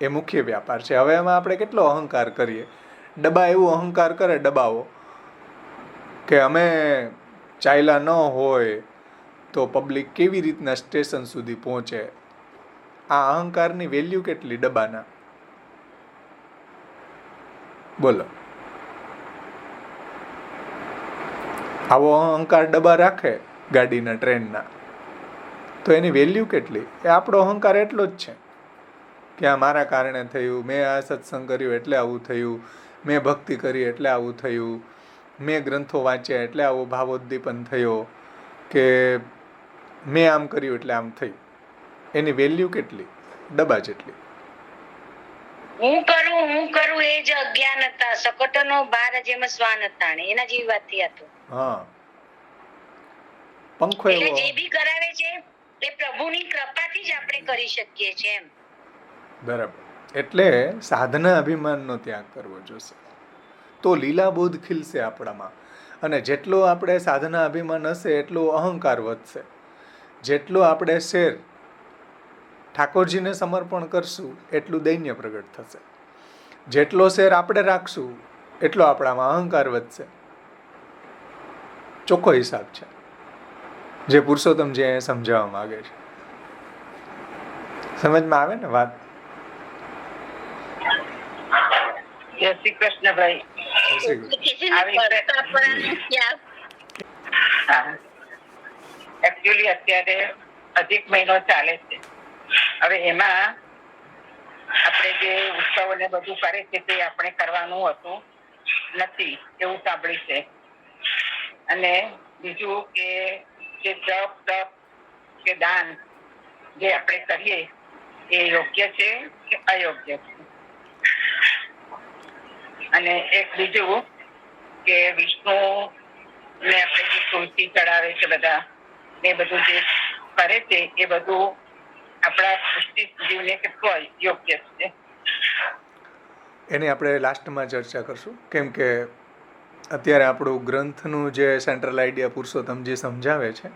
એ મુખ્ય વ્યાપાર છે. હવે એમાં આપણે કેટલો અહંકાર કરીએ. ડબ્બા એવો અહંકાર કરે ડબ્બાઓ કે અમે ચાલ્યા ન હોય તો પબ્લિક કેવી રીતના સ્ટેશન સુધી પહોંચે. આ અહંકારની વેલ્યુ કેટલી ડબ્બાના? બોલો. આવો અહંકાર ડબ્બા રાખે ગાડીના, ટ્રેનના, તો એની વેલ્યુ કેટલી? એ આપણો અહંકાર એટલો જ છે કે આ મારા કારણે થયું, મેં આ સત્સંગ કર્યું એટલે આવું થયું, મેં ભક્તિ કરી એટલે આવું થયું, મેં ગ્રંથો વાંચ્યા એટલે આવો ભાવોદ્દીપન થયો, કે મેં આમ કર્યું એટલે આમ થયું. એની વેલ્યુ કેટલી? ડબ્બા જેટલી. હું કરું એ જ અજ્ઞાનતા, સકટનો ભાર જેમ શ્વાન હતા, એના જેવી વાત થઈ. તો હા, પંખો એટલે એવો. જે બી કરાવે છે એ પ્રભુની કૃપાથી જ આપણે કરી શકીએ છીએ એમ. બરાબર. એટલે સાધના અભિમાનનો ત્યાગ કરવો જોશે, તો લીલાબોધ ખીલશે આપણામાં. અને જેટલો આપણે સાધના અભિમાન હશે એટલો અહંકાર વધશે. જેટલો આપણે શેર ઠાકોરજીને સમર્પણ કરશું એટલું દૈન્ય પ્રગટ થશે. જેટલો શેર આપણે રાખશું એટલો આપણામાં અહંકાર વધશે. ચોખ્ખો હિસાબ છે જે પુરુષોત્તમજી અહીંયા સમજાવવા માંગે છે. સમજમાં આવે ને વાત? જય શ્રી કૃષ્ણ ભાઈ. એકચ્યુઅલી અત્યારે અધિક મહિનો ચાલે છે. હવે એમાં આપણે જે ઉત્સવો ને બધું કરે છે તે આપણે કરવાનું હતું નથી એવું સાંભળ્યું છે. અને બીજું કે જે જપ તપ કે દાન જે આપણે કરીએ એ યોગ્ય છે કે અયોગ્ય છે? અને એક બીજું કે વિષ્ણુ ને આપણે જે તુલસી ચડાવે છે બધા એ બધું જે કરે છે એ બધું આપણા પુષ્ટિ જીવને કેટલું યોગ્ય છે? એની આપણે લાસ્ટમાં ચર્ચા કરશું, કેમ કે અત્યારે આપણું ગ્રંથનું જે સેન્ટ્રલ આઈડિયા પુરુષોત્તમજી સમજાવે છે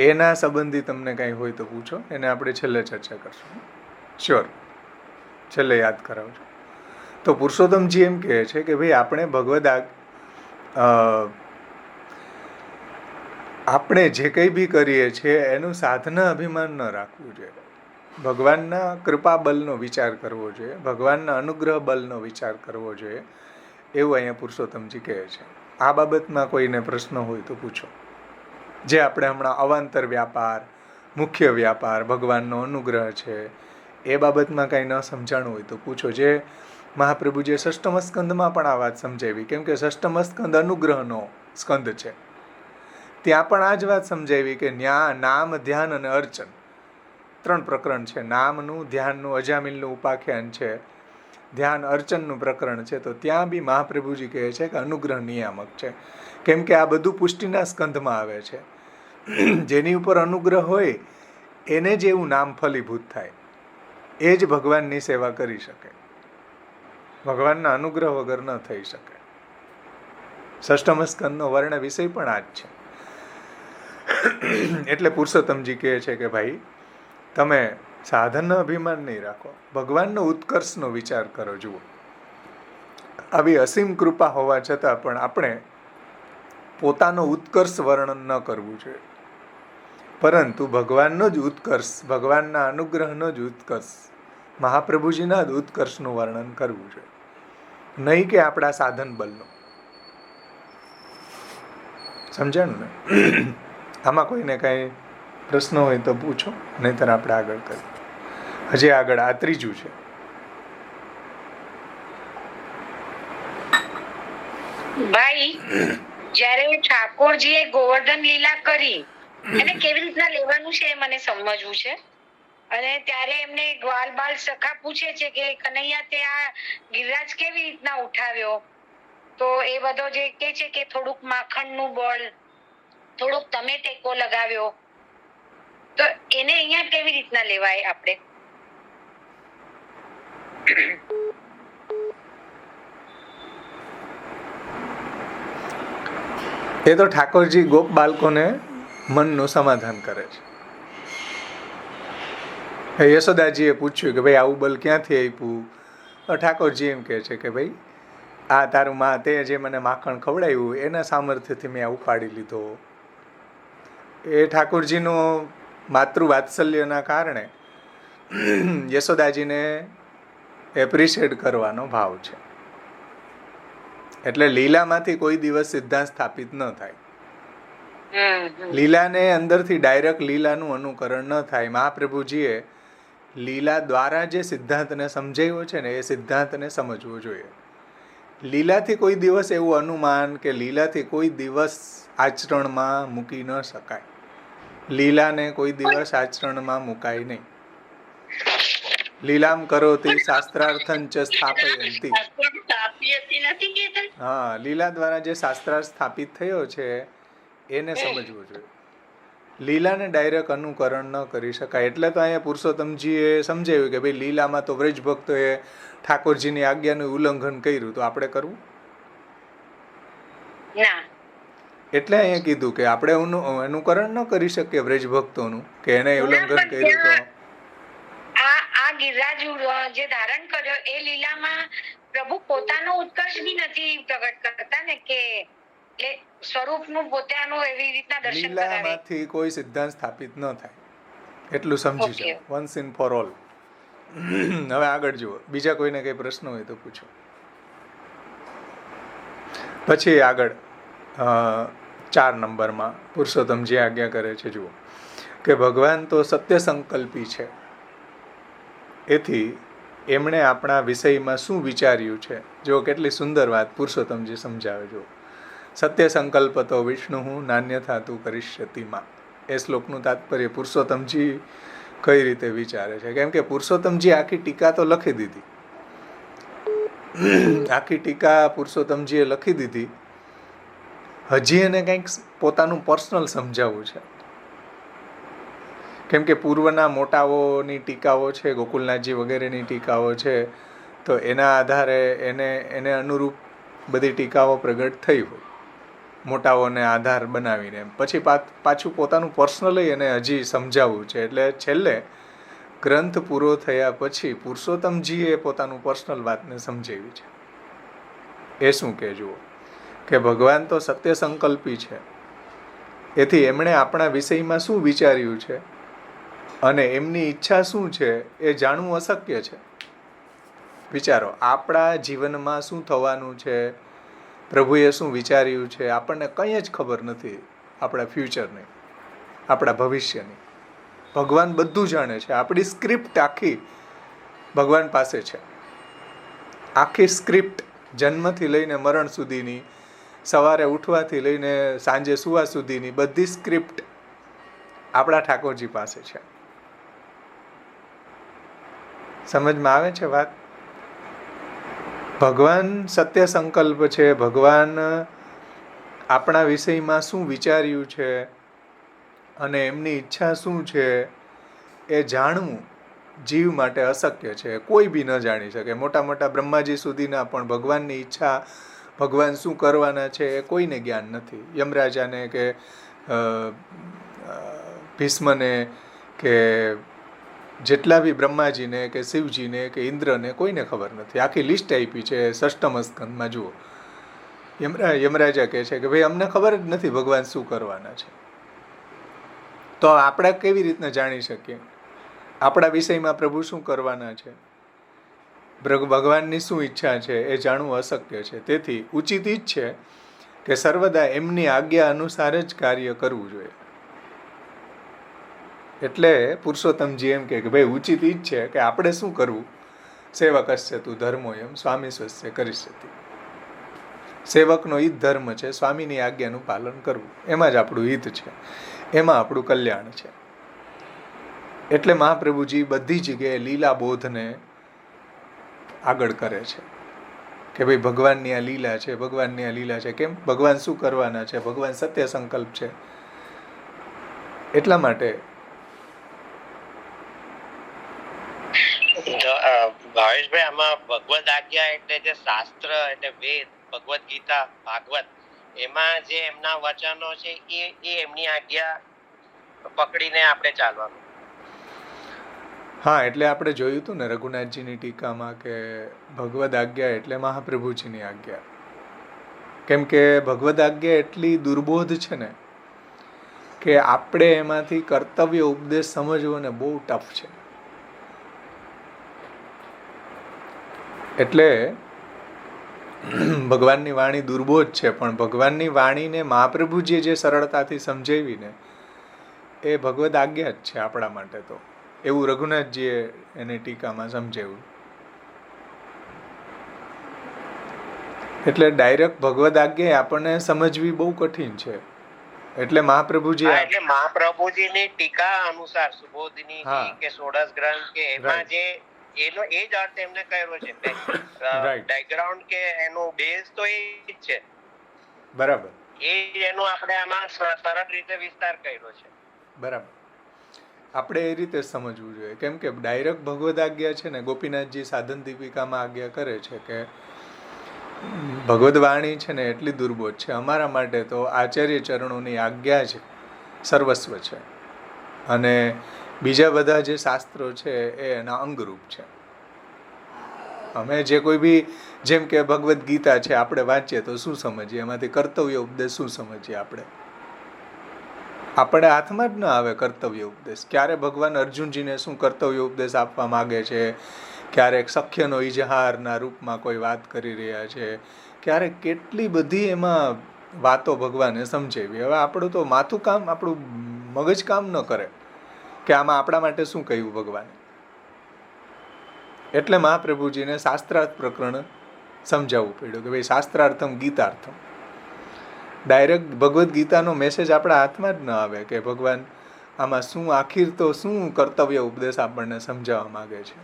એના સંબંધી તમને કાંઈ હોય તો પૂછો, એને આપણે છેલ્લે ચર્ચા કરશું. શ્યોર, છેલ્લે યાદ કરાવજો. તો પુરુષોત્તમજી એમ કહે છે કે ભાઈ આપણે આપણે જે કંઈ બી કરીએ છીએ એનું સાધના અભિમાન ન રાખવું જોઈએ. ભગવાનના કૃપા બલનો વિચાર કરવો જોઈએ, ભગવાનના અનુગ્રહ બલનો વિચાર કરવો જોઈએ, એવું અહીંયા પુરુષોત્તમજી કહે છે. આ બાબતમાં કોઈને પ્રશ્ન હોય તો પૂછો. જે આપણે હમણાં અવાંતર વ્યાપાર, મુખ્ય વ્યાપાર, ભગવાનનો અનુગ્રહ છે એ બાબતમાં કાંઈ ન સમજાણું હોય તો પૂછો. જે મહાપ્રભુજીએ ષષ્ઠમ સ્કંદમાં પણ આ વાત સમજાવી, કેમ કે ષષ્ઠમ સ્કંદ અનુગ્રહનો સ્કંદ છે. ત્યાં પણ આ જ વાત સમજાવી કે નામ, ધ્યાન અને અર્ચન 3 પ્રકરણ છે. નામનું, ધ્યાનનું, અજામિલનું ઉપાખ્યાન છે, ધ્યાન અર્ચનનું પ્રકરણ છે. તો ત્યાં બી મહાપ્રભુજી કહે છે કે અનુગ્રહ નિયામક છે, કેમ કે આ બધું પુષ્ટિના સ્કંધમાં આવે છે. જેની ઉપર અનુગ્રહ હોય એને જ એવું નામ ફલીભૂત થાય, એ જ ભગવાનની સેવા કરી શકે. ભગવાનના અનુગ્રહ વગર ન થઈ શકે. ષષ્ઠમ સ્કંદનો વર્ણ વિષય પણ આ જ છે. એટલે પુરુષોત્તમજી કહે છે કે ભાઈ તમે સાધનનો અભિમાન નહીં રાખો, ભગવાનનો ઉત્કર્ષનો વિચાર કરો. જુઓ, આવી અસીમ કૃપા હોવા છતાં પણ આપણે પોતાનો ઉત્કર્ષ વર્ણન ન કરવું જોઈએ, પરંતુ ભગવાનનો જ ઉત્કર્ષ, ભગવાનના અનુગ્રહનો જ ઉત્કર્ષ, મહાપ્રભુજીના જ ઉત્કર્ષનું વર્ણન કરવું જોઈએ, નહીં કે આપણા સાધન બલનો. સમજાણું ને? આમાં કોઈને કાંઈ પ્રશ્ન હોય તો પૂછો, નહીંતર આપણે આગળ કરીએ. હજી આગળ આ 3 છે. ભાઈ, જ્યારે ઠાકોરજીએ ગોવર્ધન લીલા કરી એને કેવી રીતના લેવાનું છે એ મને સમજવું છે. અને ત્યારે એમને ગ્વાલ બાલ સખા પૂછે છે કે કનૈયા તે આ ગિરિરાજ કેવી રીતના ઉઠાવ્યો? તો એ બધો જે કે છે કે થોડુંક માખણનું બળ, થોડુંક તમે ટેકો લગાવ્યો, તો એને અહીંયા કેવી રીતના લેવાય આપણે? એ તો ઠાકોરજી ગોપ બાળકોને મનનું સમાધાન કરે છે. યશોદાજીએ પૂછ્યું કે ભાઈ આવું બલ ક્યાંથી આપ્યું? ઠાકોરજી એમ કહે છે કે ભાઈ આ તારું માં તે જે મને માખણ ખવડાવ્યું એના સામર્થ્યથી મેં આ ઉપાડી લીધો. એ ઠાકોરજીનો માતૃવાત્સલ્યના કારણે યશોદાજીને એપ્રિશિએટ કરવાનો ભાવ છે. એટલે લીલામાંથી કોઈ દિવસ સિદ્ધાંત સ્થાપિત ન થાય. લીલાને અંદરથી ડાયરેક્ટ લીલાનું અનુકરણ ન થાય. મહાપ્રભુજીએ લીલા દ્વારા જે સિદ્ધાંતને સમજાવ્યો છે ને એ સિદ્ધાંતને સમજવો જોઈએ. લીલાથી કોઈ દિવસ એવું અનુમાન કે લીલાથી કોઈ દિવસ આચરણમાં મૂકી ન શકાય. લીલાને કોઈ દિવસ આચરણમાં મુકાય નહીં. લીલામ કરોતિ શાસ્ત્રાર્થં ચ સ્થાપયંતિ. હા, લીલા દ્વારા જે શાસ્ત્રાર્થ સ્થાપિત થયો છે એને સમજવું જોઈએ. લીલાને ડાયરેક્ટ અનુકરણ ન કરી શકાય. એટલે તો અહીંયા પુરુષોત્તમજીએ સમજાવ્યું કે ભાઈ લીલામાં તો વ્રજ ભક્તોએ ઠાકોરજીની આજ્ઞાનું ઉલ્લંઘન કર્યું, તો આપણે કરવું. ના, એટલે અહીંયા કીધું કે આપણે અનુકરણ ન કરી શકીએ વ્રજ ભક્તોનું, કે એને ઉલ્લંઘન કર્યું તો. આ ગિરિરાજ જે ધારણ કર્યો એ લીલામાં પ્રભુ પોતાનો ઉત્કર્ષ બી નથી પ્રગટ કરતા ને, કે એટલે સ્વરૂપનું પોતાનું એવી રીતના દર્શન કરાવે. લીલામાંથી કોઈ સિદ્ધાંત સ્થાપિત ન થાય એટલું સમજી જાઓ, વન્સ ઇન ફોર ઓલ. હવે આગળ જુઓ, બીજા કોઈને કઈ પ્રશ્ન હોય તો પૂછો. પછી આગળ 4 નંબરમાં પુરુષોત્તમજી આજ્ઞા કરે છે, જુઓ કે ભગવાન તો સત્ય સંકલ્પી છે, એથી એમણે આપણા વિષયમાં શું વિચાર્યું છે. જો કેટલી સુંદર વાત પુરુષોત્તમજી સમજાવે. જો સત્ય સંકલ્પ તો વિષ્ણુ નાન્યથા તું કરિષ્યતિમાં, એ શ્લોકનું તાત્પર્ય પુરુષોત્તમજી કઈ રીતે વિચારે છે. કેમ કે પુરુષોત્તમજી આખી ટીકા તો લખી દીધી, આખી ટીકા પુરુષોત્તમજીએ લખી દીધી, હજી એને કંઈક પોતાનું પર્સનલ સમજાવવું છે. કેમ કે પૂર્વના મોટાઓની ટીકાઓ છે, ગોકુલનાથજી વગેરેની ટીકાઓ છે, તો એના આધારે એને અનુરૂપ બધી ટીકાઓ પ્રગટ થઈ હોય, મોટાઓને આધાર બનાવીને. પછી પાછું પોતાનું પર્સનલી એને હજી સમજાવવું છે. એટલે છેલ્લે ગ્રંથ પૂરો થયા પછી પુરુષોત્તમજીએ પોતાનું પર્સનલ વાતને સમજાવી છે. એ શું કે જુઓ કે ભગવાન તો સત્ય સંકલ્પી છે, એથી એમણે આપણા વિષયમાં શું વિચાર્યું છે અને એમની ઈચ્છા શું છે એ જાણવું અશક્ય છે. વિચારો, આપણા જીવનમાં શું થવાનું છે, પ્રભુએ શું વિચાર્યું છે, આપણને કંઈ જ ખબર નથી. આપણા ફ્યુચરની, આપણા ભવિષ્યની ભગવાન બધું જાણે છે. આપણી સ્ક્રિપ્ટ આખી ભગવાન પાસે છે. આખી સ્ક્રિપ્ટ જન્મથી લઈને મરણ સુધીની, સવારે ઉઠવાથી લઈને સાંજે સુવા સુધીની બધી સ્ક્રિપ્ટ આપણા ઠાકોરજી પાસે છે. સમજમાં આવે છે વાત? ભગવાન સત્ય સંકલ્પ છે. ભગવાન આપણા વિષયમાં શું વિચાર્યું છે અને એમની ઈચ્છા શું છે એ જાણવું જીવ માટે અશક્ય છે. કોઈ બી ન જાણી શકે. મોટા મોટા બ્રહ્માજી સુધીના પણ ભગવાનની ઈચ્છા, ભગવાન શું કરવાના છે એ કોઈને જ્ઞાન નથી. યમરાજાને કે ભીષ્મને કે જેટલા બી બ્રહ્માજીને કે શિવજીને કે ઇન્દ્રને કોઈને ખબર નથી. આખી લિસ્ટ આપી છે 6મ સ્કંદમાં. જુઓ, યમરાજા કહે છે કે ભાઈ અમને ખબર જ નથી ભગવાન શું કરવાના છે. તો આપણે કેવી રીતના જાણી શકીએ આપણા વિષયમાં પ્રભુ શું કરવાના છે, ભગવાનની શું ઈચ્છા છે એ જાણવું અશક્ય છે. તેથી ઉચિત જ છે કે સર્વદા એમની આજ્ઞા અનુસાર જ કાર્ય કરવું જોઈએ. એટલે પુરુષોત્તમજી એમ કે ભાઈ ઉચિત જ છે કે આપણે શું કરવું. સેવકસ્ય તું ધર્મો એમ સ્વામી સ્વસ્ય કરિષ્યતિ. સેવકનો હિત ધર્મ છે, સ્વામીની આજ્ઞાનું પાલન કરવું, એમાં જ આપણું હિત છે, એમાં આપણું કલ્યાણ છે. એટલે મહાપ્રભુજી બધી જગ્યાએ લીલા બોધને આગળ કરે છે કે ભાઈ ભગવાનની આ લીલા છે, ભગવાનની આ લીલા છે. કેમ? ભગવાન શું કરવાના છે, ભગવાન સત્ય સંકલ્પ છે. એટલા માટે ભાવેશભાઈ, આમાં ભગવદ આજ્ઞા એટલે જે શાસ્ત્ર એટલે વેદ, ભગવદ ગીતા, ભાગવત, એમાં જે એમના વચનો છે એ એમની આજ્ઞા પકડીને આપણે ચાલવાનું. હા, એટલે આપણે જોયું હતું ને રઘુનાથજીની ટીકામાં કે ભગવદ આજ્ઞા એટલે મહાપ્રભુજીની આજ્ઞા. કેમ કે ભગવદ આજ્ઞા એટલી દુર્બોધ છે ને કે આપણે એમાંથી કર્તવ્ય ઉપદેશ સમજવો ને બહુ ટફ છે. એટલે ભગવાનની વાણી દુર્બોધ છે, પણ ભગવાનની વાણીને મહાપ્રભુજીએ જે સરળતાથી સમજાવીને એ ભગવદ આજ્ઞા જ છે આપણા માટે. તો એવું રઘુનાથજીએ એની ટીકામાં સમજાવ્યું. એટલે ડાયરેક્ટ ભગવદ આજ્ઞા આપણને સમજવી બહુ કઠિન છે. એટલે મહાપ્રભુજીની ટીકા અનુસાર સુબોધિની કે ષોડશ ગ્રંથ કે એમાં જે એનો એ જ અર્થ એમને કર્યો છે. બેકગ્રાઉન્ડ કે એનો બેઝ તો એ જ છે. બરાબર. એ એનો આપણે આમાં સરળ રીતે વિસ્તાર કર્યો છે. બરાબર. આપણે એ રીતે સમજવું જોઈએ, કેમ કે ડાયરેક્ટ ભગવદ આજ્ઞા છે ને, ગોપીનાથજી સાધન દીપિકામાં આજ્ઞા કરે છે કે ભગવદ વાણી છે ને એટલી દુર્બોધ છે, અમારા માટે તો આચાર્ય ચરણોની આજ્ઞા જ સર્વસ્વ છે, અને બીજા બધા જે શાસ્ત્રો છે એ એના અંગરૂપ છે. અમે જે કોઈ બી, જેમ કે ભગવદ્ ગીતા છે, આપણે વાંચીએ તો શું સમજીએ, એમાંથી કર્તવ્ય ઉપદેશ શું સમજીએ? આપણે હાથમાં જ ન આવે કર્તવ્ય ઉપદેશ. ક્યારે ભગવાન અર્જુનજીને શું કર્તવ્ય ઉપદેશ આપવા માગે છે, ક્યારેક સખ્યનો ઇજહારના રૂપમાં કોઈ વાત કરી રહ્યા છે, ક્યારેક કેટલી બધી એમાં વાતો ભગવાને સમજાવી. હવે આપણું તો માથું કામ, આપણું મગજ કામ ન કરે કે આમાં આપણા માટે શું કહ્યું ભગવાને. એટલે મહાપ્રભુજીને શાસ્ત્રાર્થ પ્રકરણ સમજાવવું પડ્યું કે ભાઈ શાસ્ત્રાર્થમ ગીતાર્થમ. ડાયરેક્ટ ભગવદ્ ગીતાનો મેસેજ આપણા હાથમાં જ ન આવે કે ભગવાન આમાં શું, આખીર તો શું કર્તવ્ય ઉપદેશ આપણને સમજાવવા માગે છે.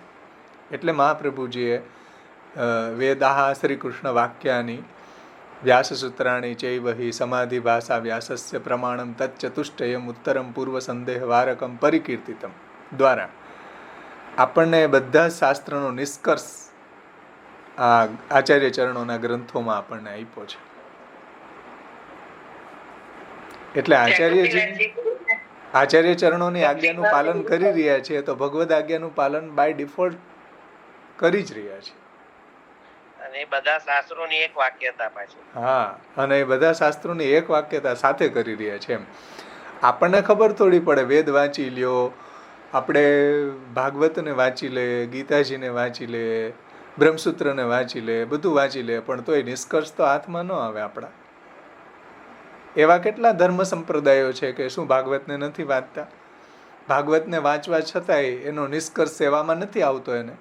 એટલે મહાપ્રભુજીએ વેદાહ શ્રી કૃષ્ણ વાક્યાની વ્યાસસૂત્રાણી ચૈવહી સમાધિ ભાષા વ્યાસસ્ય પ્રમાણમ તચ્ચતુષ્ટયમ ઉત્તરમ પૂર્વ સંદેહ વારકમ પરિકીર્તિતમ દ્વારા આપણને બધા જ શાસ્ત્રનો નિષ્કર્ષ આ આચાર્ય ચરણોના ગ્રંથોમાં આપણને આપ્યો છે. એટલે આચાર્ય ચરણોની આજ્ઞાનું પાલન કરી રહ્યા છીએ તો ભગવદ આજ્ઞાનું પાલન બાય ડિફોલ્ટ કરી જ રહ્યા છીએ. અને એ બધા શાસ્ત્રોની એક વાક્યતા પાછી. હા, અને એ બધા શાસ્ત્રોની એક વાક્યતા સાથે કરી રહ્યા છે. એમ આપણને ખબર થોડી પડે, વેદ વાંચી લ્યો, આપણે ભાગવતને વાંચી લે, ગીતાજીને વાંચી લે, બ્રહ્મસૂત્રને વાંચી લે, બધું વાંચી લે, પણ તોય નિષ્કર્ષ તો હાથમાં ન આવે આપણા. એવા કેટલા ધર્મ સંપ્રદાયો છે કે શું ભાગવતને નથી વાંચતા? ભાગવતને વાંચવા છતાંય એનો નિષ્કર્ષ સેવામાં નથી આવતો. એને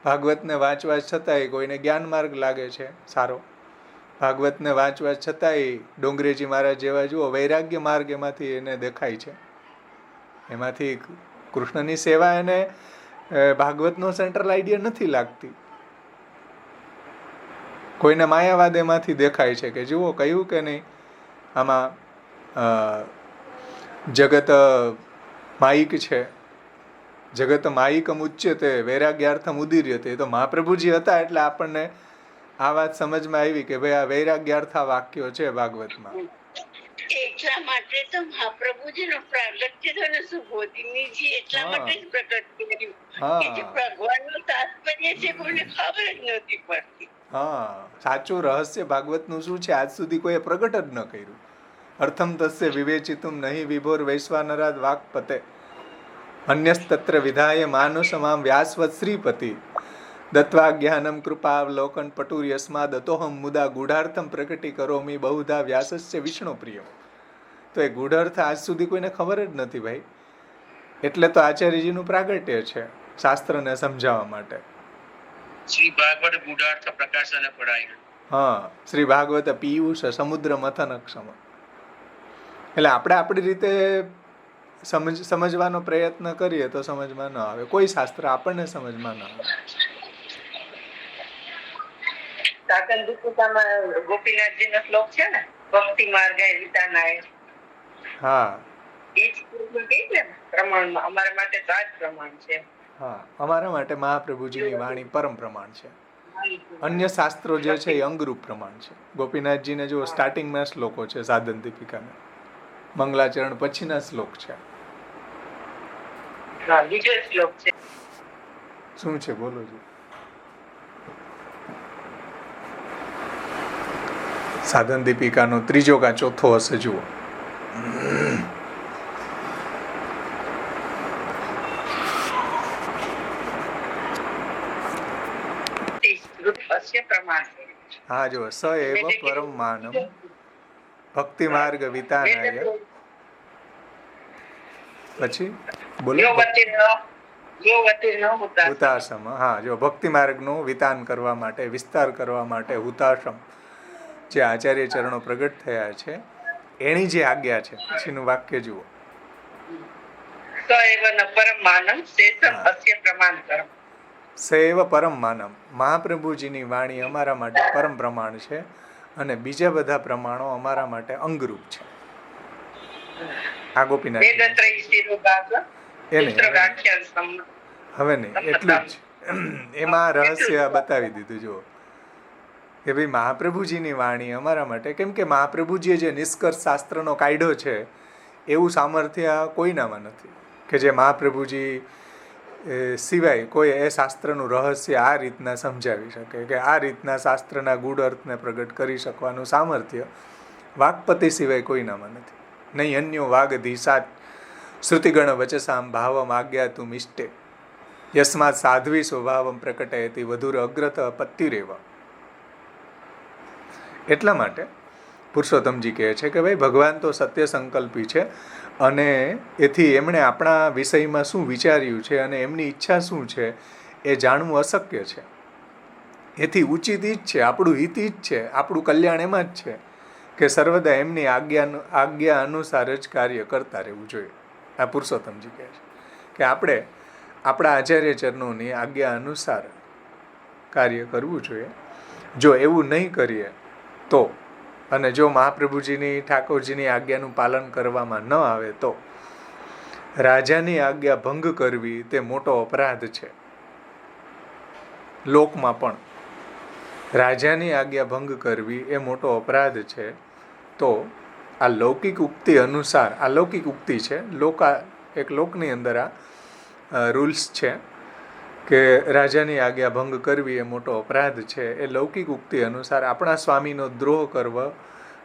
ભાગવતને વાંચવા છતાંય કોઈને જ્ઞાન માર્ગ લાગે છે સારો, ભાગવતને વાંચવા છતાંય ડોંગરેજી મહારાજ જેવા જુઓ વૈરાગ્ય માર્ગ એમાંથી એને દેખાય છે. એમાંથી કૃષ્ણની સેવા એને ભાગવતનો સેન્ટ્રલ આઈડિયા નથી લાગતી. કોઈને માયાવાદ એમાંથી દેખાય છે કે જુઓ કહ્યું કે નહીં, આમાં જગત માયિક છે, જગત માયિકમ ઉચ્યતે વૈરાગ્યાર્થમ ઉદીર્યતે. તો મહાપ્રભુજી હતા એટલે આપણને આ વાત સમજમાં આવી કે ભાઈ આ વૈરાગ્યાર્થા વાક્યો છે ભાગવતમાં. એટલા માટે તો મહાપ્રભુજીનો પ્રાગટ્ય તો ને સુબોધિનીજી એટલા માટે જ પ્રગટ કર્યું કે જે ભગવાનનું તાત્પર્ય છે કોઈને ખબર જ નહોતી પડતી. હા, સાચું રહસ્ય ભાગવતનું શું છે આજ સુધી કોઈએ પ્રગટ જ ન કર્યું. અર્થમ તસ્ય વિવેચિતુમ નહીં વિભોર વૈશ્વાનરાદ વાક્પતે અન્યસ્તત્ર વિધાય માનુષમામ વ્યાસવત શ્રીપતિ દત્વા જ્ઞાનમ કૃપાવલોકન પટુર્યસ્માદ અતોહમ મુદા ગૂઢાર્થમ પ્રકટી કરોમી બહુધા વ્યાસસ્ય વિષ્ણુ પ્રિય. તો એ ગૂઢાર્થ આજ સુધી કોઈને ખબર જ નથી ભાઈ. એટલે તો આચાર્યજીનું પ્રાગટ્ય છે શાસ્ત્રને સમજાવવા માટે. શ્રી ભાગવત ગૂઢાર્થ પ્રકાશન પડાય. હા, શ્રી ભાગવત પીયુષ સમુદ્ર મથનક્ષમ. એટલે આપણે આપણી રીતે સમજવાનો પ્રયત્ન કરીએ તો સમજમાં ન આવે, કોઈ શાસ્ત્ર આપણને સમજમાં ન આવે. સાધન દીપિકામાં ગોપીનાથજીનો શ્લોક છે ને, ભક્તિ માર્ગાય વિતાનાય. હા, એ જ પ્રમાણમાં અમારા માટે તો આ જ પ્રમાણ છે. હા, અમારા માટે મહાપ્રભુજીની વાણી પરમ પ્રમાણ છે. અન્ય શાસ્ત્રો જે છે એ અંગરૂપ પ્રમાણ છે. ગોપીનાથજીને જો સ્ટાર્ટિંગના શ્લોકો છે સાધન દીપિકાના, મંગલાચરણ પછીના શ્લોક છે. બીજો શ્લોક છે. શું છે બોલો છો? સાધન દીપિકાનો ત્રીજો કા ચોથો હશે જુઓ. હા, જો સ એવ પરમ માનમ ભક્તિ માર્ગ વિતાનાય. પછી બોલો હુતાશમ. હા, જો ભક્તિ માર્ગનું વિતાન કરવા માટે, વિસ્તાર કરવા માટે હુતાશમ જે આચાર્ય ચરણો પ્રગટ થયા છે એની જે આજ્ઞા છે પછીનું વાક્ય જુઓ. સૈવ પરમ માનમ. મહાપ્રભુજીની વાણી અમારા માટે પરમ પ્રમાણ છે અને બીજા બધા પ્રમાણો અમારા માટે અંગરૂપ છે. આ ગોપીનાથ વેદત્રય શિરોભાગ એને સૂત્રવાખ્યાન હવે નહીં એટલું જ એમાં રહસ્ય બતાવી દીધું. જુઓ કે ભાઈ મહાપ્રભુજીની વાણી અમારા માટે, કેમ કે મહાપ્રભુજીએ જે નિષ્કર્ષ શાસ્ત્રનો કાઢ્યો છે એવું સામર્થ્ય કોઈનામાં નથી કે જે મહાપ્રભુજી સિવાય કોઈ એ શાસ્ત્રનું રહસ્ય આ રીતના સમજાવી શકે, કે આ રીતના શાસ્ત્રના ગૂઢ અર્થને પ્રગટ કરી શકવાનું સામર્થ્ય વાક્પતિ સિવાય કોઈનામાં નથી. નહીં અન્યો વાગધીસાત શ્રુતિગણ વચસામ ભાવમ આજ્ઞાતું ઇષ્ટે યસ્માત સાધ્વી સ્વભાવમ પ્રકટયતી વધુર અગ્રત પત્યુરેવ. એટલા માટે પુરુષોત્તમજી કહે છે કે ભાઈ ભગવાન તો સત્ય સંકલ્પી છે અને એથી એમણે આપણા વિષયમાં શું વિચાર્યું છે અને એમની ઈચ્છા શું છે એ જાણવું અશક્ય છે. એથી ઉચિત ઈ જ છે, આપણું હિત ઈ જ છે, આપણું કલ્યાણ એમાં જ છે કે સર્વદા એમની આજ્ઞા અનુસાર જ કાર્ય કરતા રહેવું જોઈએ. આ પુરુષોત્તમજી કહે છે કે આપણે આપણા આચાર્ય ચરણોની આજ્ઞા અનુસાર કાર્ય કરવું જોઈએ. જો એવું નહીં કરીએ તો, અને જો મહાપ્રભુજીની ઠાકોરજીની આજ્ઞાનું પાલન કરવામાં ન આવે તો રાજાની આજ્ઞા ભંગ કરવી તે મોટો અપરાધ છે. લોકમાં પણ રાજાની આજ્ઞા ભંગ કરવી એ મોટો અપરાધ છે. તો આ લૌકિક ઉક્તિ અનુસાર, આ લૌકિક ઉક્તિ છે, એક લોકની અંદર આ રૂલ્સ છે કે રાજાની આજ્ઞા ભંગ કરવી એ મોટો અપરાધ છે. એ લૌકિક ઉક્તિ અનુસાર આપણા સ્વામીનો દ્રોહ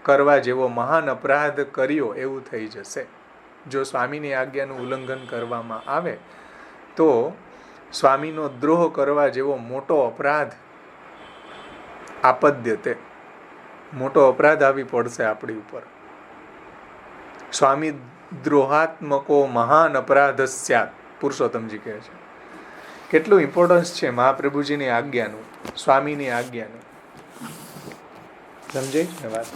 કરવા જેવો મહાન અપરાધ કર્યો એવું થઈ જશે. જો સ્વામીની આજ્ઞાનું ઉલ્લંઘન કરવામાં આવે તો સ્વામીનો દ્રોહ કરવા જેવો મોટો અપરાધ આપદ્યતે, મોટો અપરાધ આવી પડશે આપણી ઉપર. સ્વામી દ્રોહાત્મકો મહાન અપરાધ સ્યાત, પુરુષોત્તમજી કહે છે. કેટલું ઇમ્પોર્ટન્સ છે મહાપ્રભુજીની આજ્ઞાનું, સ્વામીની આજ્ઞાનું. સમજાય ને વાત?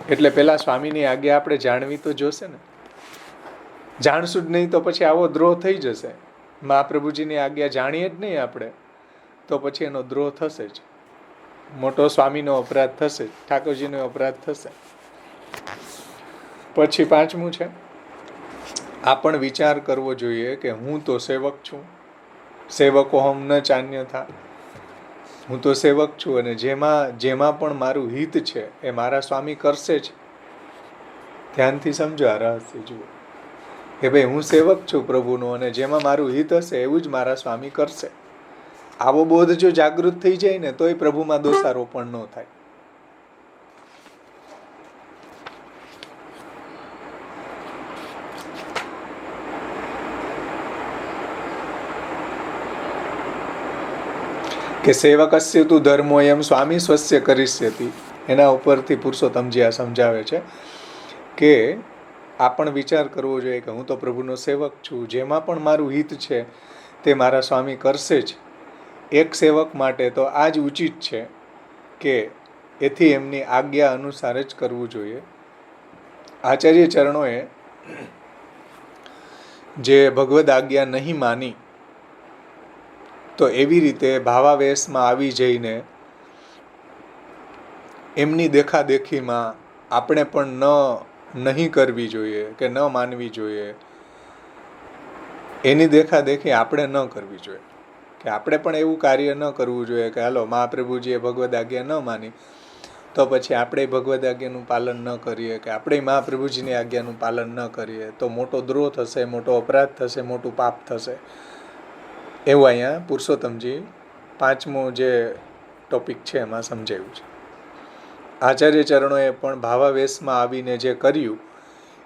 એટલે પેલા સ્વામીની આજ્ઞા આપણે જાણવી તો જોશે ને. જાણશું જ નહીં તો પછી આવો દ્રોહ થઈ જશે. મહાપ્રભુજીની આજ્ઞા જાણીએ જ નહીં આપણે તો પછી એનો દ્રોહ થશે જ, મોટો સ્વામીનો અપરાધ થશે, ઠાકોરજીનો અપરાધ થશે. પછી પાંચમું છે, આ પણ વિચાર કરવો જોઈએ કે હું તો સેવક છું, સેવકો હમ ન ચાન્ય થા. હું તો સેવક છું અને જેમાં પણ મારું હિત છે એ મારા સ્વામી કરશે જ. ધ્યાનથી સમજો આ રહસ્ય. જુઓ કે ભાઈ હું સેવક છું પ્રભુનો અને જેમાં મારું હિત હશે એવું જ મારા સ્વામી કરશે. આવો બોધ જો જાગૃત થઈ જાય ને તોય પ્રભુમાં દોષારોપણ ન થાય. કે સેવકસ્ય તું ધર્મો એમ સ્વામી સ્વસ્ય કરિષ્યતિ. એના ઉપરથી પુરુષોત્તમજી આ સમજાવે છે કે આ પણ વિચાર કરવો જોઈએ કે હું તો પ્રભુનો સેવક છું, જેમાં પણ મારું હિત છે તે મારા સ્વામી કરશે જ. એક સેવક માટે તો આ જ ઉચિત છે કે એથી એમની આજ્ઞા અનુસાર જ કરવું જોઈએ. આચાર્ય ચરણોએ જે ભગવદ આજ્ઞા નહીં માની તો એવી રીતે ભાવાવેશમાં આવી જઈને એમની દેખાદેખીમાં આપણે પણ નહીં કરવી જોઈએ કે ન માનવી જોઈએ. એની દેખાદેખી આપણે ન કરવી જોઈએ કે આપણે પણ એવું કાર્ય ન કરવું જોઈએ કે હાલો મહાપ્રભુજીએ ભગવદ આજ્ઞા ન માની તો પછી આપણે ભગવદ આજ્ઞાનું પાલન ન કરીએ, કે આપણે મહાપ્રભુજીની આજ્ઞાનું પાલન ન કરીએ તો મોટો દ્રોહ થશે, મોટો અપરાધ થશે, મોટું પાપ થશે. એવું અહીંયા પુરુષોત્તમજી પાંચમો જે ટોપિક છે એમાં સમજાવ્યું છે. આચાર્ય ચરણોએ પણ ભાવાવેશમાં આવીને જે કર્યું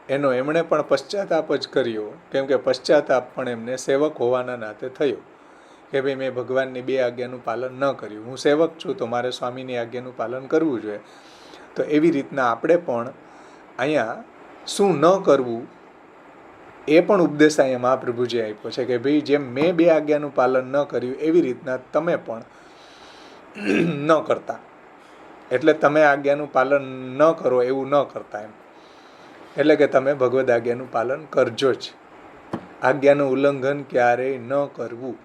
એનો એમણે પણ પશ્ચાતાપ જ કર્યો, કેમ કે પશ્ચાતાપ પણ એમને સેવક હોવાના નાતે થયો કે ભાઈ મેં ભગવાનની બે આજ્ઞાનું પાલન ન કર્યું, હું સેવક છું તો મારે સ્વામીની આજ્ઞાનું પાલન કરવું જોઈએ. તો એવી રીતના આપણે પણ અહીંયા શું ન કરવું એ પણ ઉપદેશ અહીંયા મહાપ્રભુજી આપ્યો છે કે ભાઈ જેમ મેં બે આજ્ઞાનું પાલન ન કર્યું એવી રીતના તમે પણ ન કરતા, એટલે તમે આજ્ઞાનું પાલન ન કરો એવું ન કરતા એમ. એટલે કે તમે ભગવદ આજ્ઞાનું પાલન કરજો જ, આજ્ઞાનું ઉલ્લંઘન ક્યારેય ન કરવું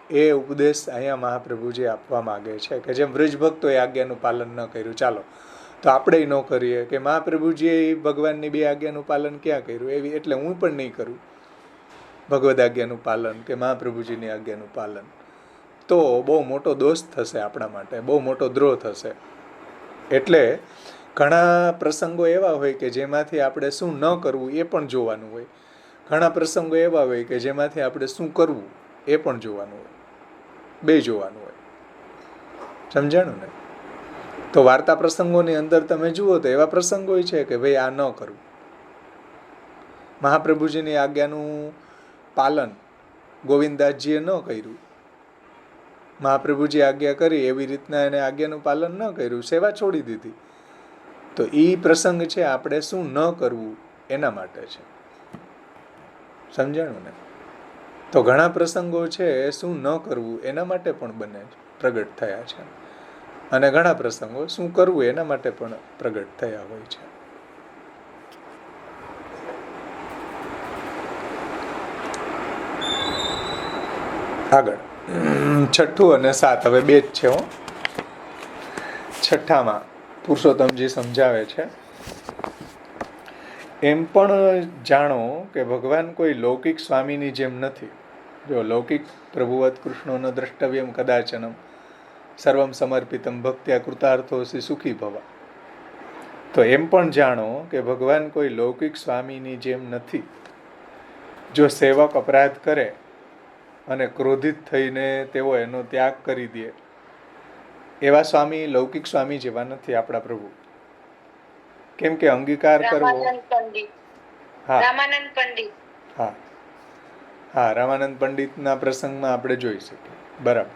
એ ઉપદેશ અહીંયા મહાપ્રભુજી આપવા માગે છે કે જેમ વ્રજભક્તોએ આજ્ઞાનું પાલન ન કર્યું, ચાલો તો આપણે ન કરીએ કે મહાપ્રભુજીએ ભગવાનની 2 આજ્ઞાનું પાલન ક્યાં કર્યું એવી, એટલે હું પણ નહીં કરું ભગવદ આજ્ઞાનું પાલન કે મહાપ્રભુજીની આજ્ઞાનું પાલન, તો બહુ મોટો દોષ થશે આપણા માટે, બહુ મોટો દ્રોહ થશે. એટલે ઘણા પ્રસંગો એવા હોય કે જેમાંથી આપણે શું ન કરવું એ પણ જોવાનું હોય, ઘણા પ્રસંગો એવા હોય કે જેમાંથી આપણે શું કરવું એ પણ જોવાનું હોય, 2 જોવાનું હોય. સમજાણું ને? તો વાર્તા પ્રસંગોની અંદર તમે જુઓ તો એવા પ્રસંગો છે કે ભાઈ આ ન કરવું. મહાપ્રભુજીની આજ્ઞાનું પાલન ગોવિંદદાસજીએ ન કર્યું, મહાપ્રભુજી આજ્ઞા કરી એવી રીતના એને આજ્ઞાનું પાલન ન કર્યું, સેવા છોડી દીધી. તો એ પ્રસંગ છે આપણે શું ન કરવું એના માટે છે. સમજાણું ને? તો ઘણા પ્રસંગો છે શું ન કરવું એના માટે પણ બને પ્રગટ થયા છે, અને ઘણા પ્રસંગો શું કરવું એના માટે પણ પ્રગટ થયા હોય છે. આગળ 6 અને 7 હવે 2 જ છે. 6માં પુરુષોત્તમજી સમજાવે છે, એમ પણ જાણો કે ભગવાન કોઈ લૌકિક સ્વામીની જેમ નથી. જો લૌકિક પ્રભુવત કૃષ્ણોનો દ્રષ્ટવ્યમ કદાચનમ સર્વમ સમર્પિતમ ભક્ત્યા કૃતાર્થોસી સુખી ભવા. તો એમ પણ જાણો કે ભગવાન કોઈ લૌકિક સ્વામીની જેમ નથી. જો સેવક અપરાધ કરે અને ક્રોધિત થઈને તેઓ એનો ત્યાગ કરી દે, એવા સ્વામી લૌકિક સ્વામી જેવા નથી આપણા પ્રભુ. કેમ કે અંગીકાર કરવો. રામાનંદ પંડિત. હા હા, રામાનંદ પંડિતના પ્રસંગમાં આપણે જોઈ શકીએ. બરાબર.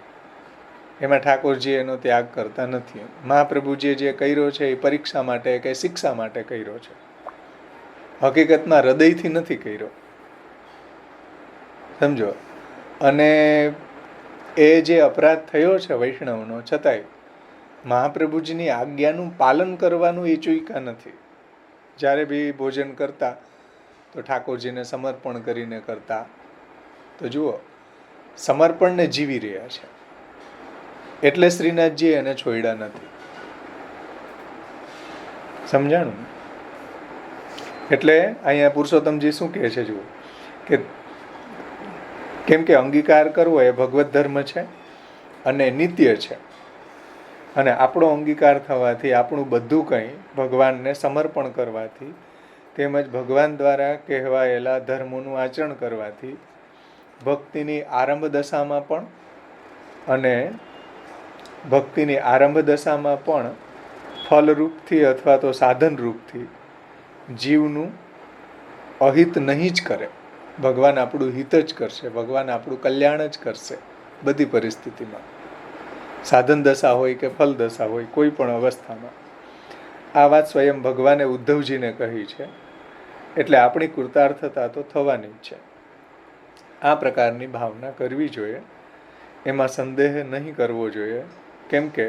એમાં ઠાકોરજી એનો ત્યાગ કરતા નથી. મહાપ્રભુજીએ જે કર્યો છે એ પરીક્ષા માટે કે શિક્ષા માટે કર્યો છે, હકીકતમાં હૃદયથી નથી કર્યો. સમજો? અને એ જે અપરાધ થયો છે વૈષ્ણવનો, છતાંય મહાપ્રભુજીની આજ્ઞાનું પાલન કરવાનું એ ચૂક્યા નથી. જ્યારે બી ભોજન કરતા તો ઠાકોરજીને સમર્પણ કરીને કરતા. તો જુઓ, સમર્પણને જીવી રહ્યા છે, એટલે શ્રીનાથજી એને છોડ્યા નથી. સમજાણું? એટલે અહીંયા પુરુષોત્તમજી શું કહે છે જુઓ, કે કેમ કે અંગીકાર કરવો એ ભગવત ધર્મ છે અને નિત્ય છે, અને આપણો અંગીકાર થવાથી, આપણું બધું કંઈ ભગવાનને સમર્પણ કરવાથી, તેમજ ભગવાન દ્વારા કહેવાયેલા ધર્મોનું આચરણ કરવાથી ભક્તિની આરંભ દશામાં પણ ફલરૂપથી અથવા તો સાધન રૂપથી જીવનું અહિત નહીં જ કરે. ભગવાન આપણું હિત જ કરશે, ભગવાન આપણું કલ્યાણ જ કરશે બધી પરિસ્થિતિમાં, સાધન દશા હોય કે ફલ દશા હોય, કોઈ પણ અવસ્થામાં. આ વાત સ્વયં ભગવાને ઉદ્ધવજીને કહી છે, એટલે આપણી કૃતાર્થતા તો થવાની જ છે. આ પ્રકારની ભાવના કરવી જોઈએ, એમાં સંદેહ નહીં કરવો જોઈએ. કેમ કે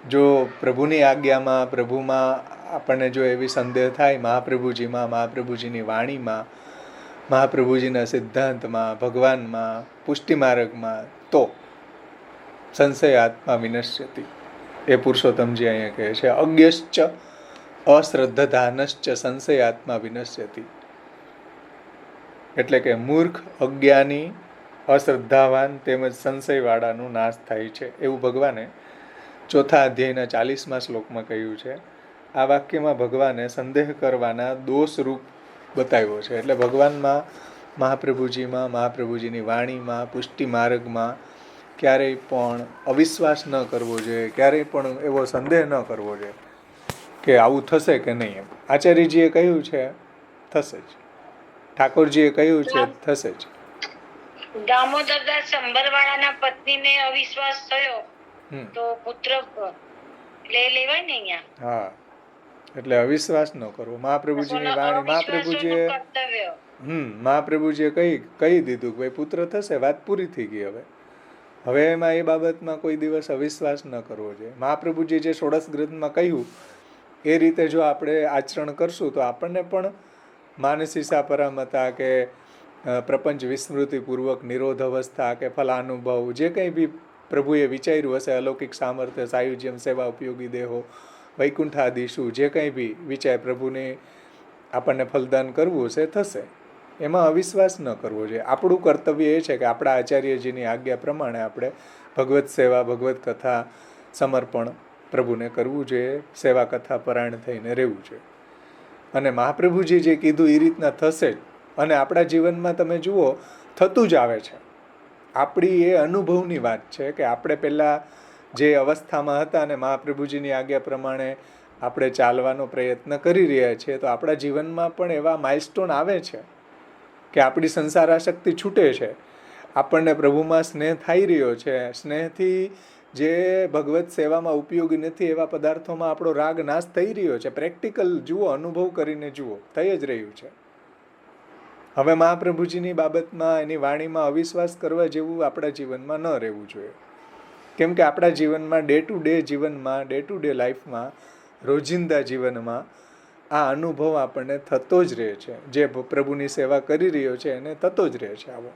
જો પ્રભુની આજ્ઞામાં, પ્રભુમાં આપણને જો એવી સંદેહ થાય, મહાપ્રભુજીમાં, મહાપ્રભુજીની વાણીમાં, મહાપ્રભુજીના સિદ્ધાંતમાં, ભગવાનમાં, પુષ્ટિ માર્ગમાં, તો સંશય આત્મા વિનશ્યતિ. એ પુરુષોત્તમજી અહીંયા કહે છે, અજ્ઞશ્ચ અશ્રદ્ધધાનશ્ચ સંશય આત્મા વિનશ્યતિ. એટલે કે મૂર્ખ, અજ્ઞાની, અશ્રદ્ધાવાન તેમજ સંશયવાળાનો નાશ થાય છે, એવું ભગવાને 4થા અધ્યાયના 40મા શ્લોકમાં કહ્યું છે. આ વાક્યમાં ભગવાને સંદેહ કરવાના દોષરૂપ બતાવ્યો છે. એટલે ભગવાનમાં, મહાપ્રભુજીમાં, મહાપ્રભુજીની વાણીમાં, પુષ્ટિ માર્ગમાં ક્યારેય પણ અવિશ્વાસ ન કરવો જોઈએ, ક્યારેય પણ એવો સંદેહ ન કરવો જોઈએ કે આવું થશે કે નહીં. એમ આચાર્યજીએ કહ્યું છે થશે જ, ઠાકોરજીએ કહ્યું છે થશે જ. દામોદરદાસ સંભરવાળાના પત્નીને અવિશ્વાસ થયો તો પુત્ર લેવાય ને અહીંયા. હા, એટલે અવિશ્વાસ ન કરવો. મહાપ્રભુજીની વાણી, મહાપ્રભુજીએ કહી દીધું કે ભાઈ પુત્ર થશે, વાત પૂરી થઈ ગઈ. હવે એમાં એ બાબતમાં કોઈ દિવસ અવિશ્વાસ ન કરવો જોઈએ. મહાપ્રભુજીએ જે ષોડશ ગ્રંથમાં કહ્યું એ રીતે જો આપણે આચરણ કરશું તો આપણને પણ માનસીસા પરામતા કે પ્રપંચ વિસ્મૃતિપૂર્વક નિરોધ અવસ્થા કે ફલાનુભવ, જે કંઈ બી પ્રભુએ વિચાર્યું હશે, અલૌકિક સામર્થ્ય, સાયુજ્યમ, સેવા, ઉપયોગી દેહો વૈકુંઠાદિશું જે કંઈ બી વિચાર પ્રભુને આપણને ફલદાન કરવું છે થશે. એમાં અવિશ્વાસ ન કરવો જોઈએ. આપણું કર્તવ્ય એ છે કે આપણા આચાર્યજીની આજ્ઞા પ્રમાણે આપણે ભગવત સેવા, ભગવત કથા, સમર્પણ પ્રભુને કરવું જોઈએ, સેવા કથા પરાયણ થઈને રહેવું જોઈએ. અને મહાપ્રભુજી જે કીધું એ રીતના થશે જ. અને આપણા જીવનમાં તમે જુઓ થતું જ આવે છે. આપણી એ અનુભવની વાત છે કે આપણે પહેલાં જે અવસ્થામાં હતા અને મહાપ્રભુજીની આજ્ઞા પ્રમાણે આપણે ચાલવાનો પ્રયત્ન કરી રહ્યા છીએ, તો આપણા જીવનમાં પણ એવા માઇલસ્ટોન આવે છે કે આપણી સંસાર આસક્તિ છૂટે છે, આપણને પ્રભુમાં સ્નેહ થઈ રહ્યો છે. સ્નેહથી જે ભગવત સેવામાં ઉપયોગી નથી એવા પદાર્થોમાં આપણો રાગ નાશ થઈ રહ્યો છે. પ્રેક્ટિકલ જુઓ, અનુભવ કરીને જુઓ, થઈ જ રહ્યું છે. હવે મહાપ્રભુજીની બાબતમાં, એની વાણીમાં અવિશ્વાસ કરવા જેવું આપણા જીવનમાં ન રહેવું જોઈએ. કેમ કે આપણા જીવનમાં ડે ટુ ડે જીવનમાં, ડે ટુ ડે લાઈફમાં, રોજિંદા જીવનમાં આ અનુભવ આપણને થતો જ રહે છે. જે પ્રભુની સેવા કરી રહ્યો છે એને થતો જ રહે છે આવો,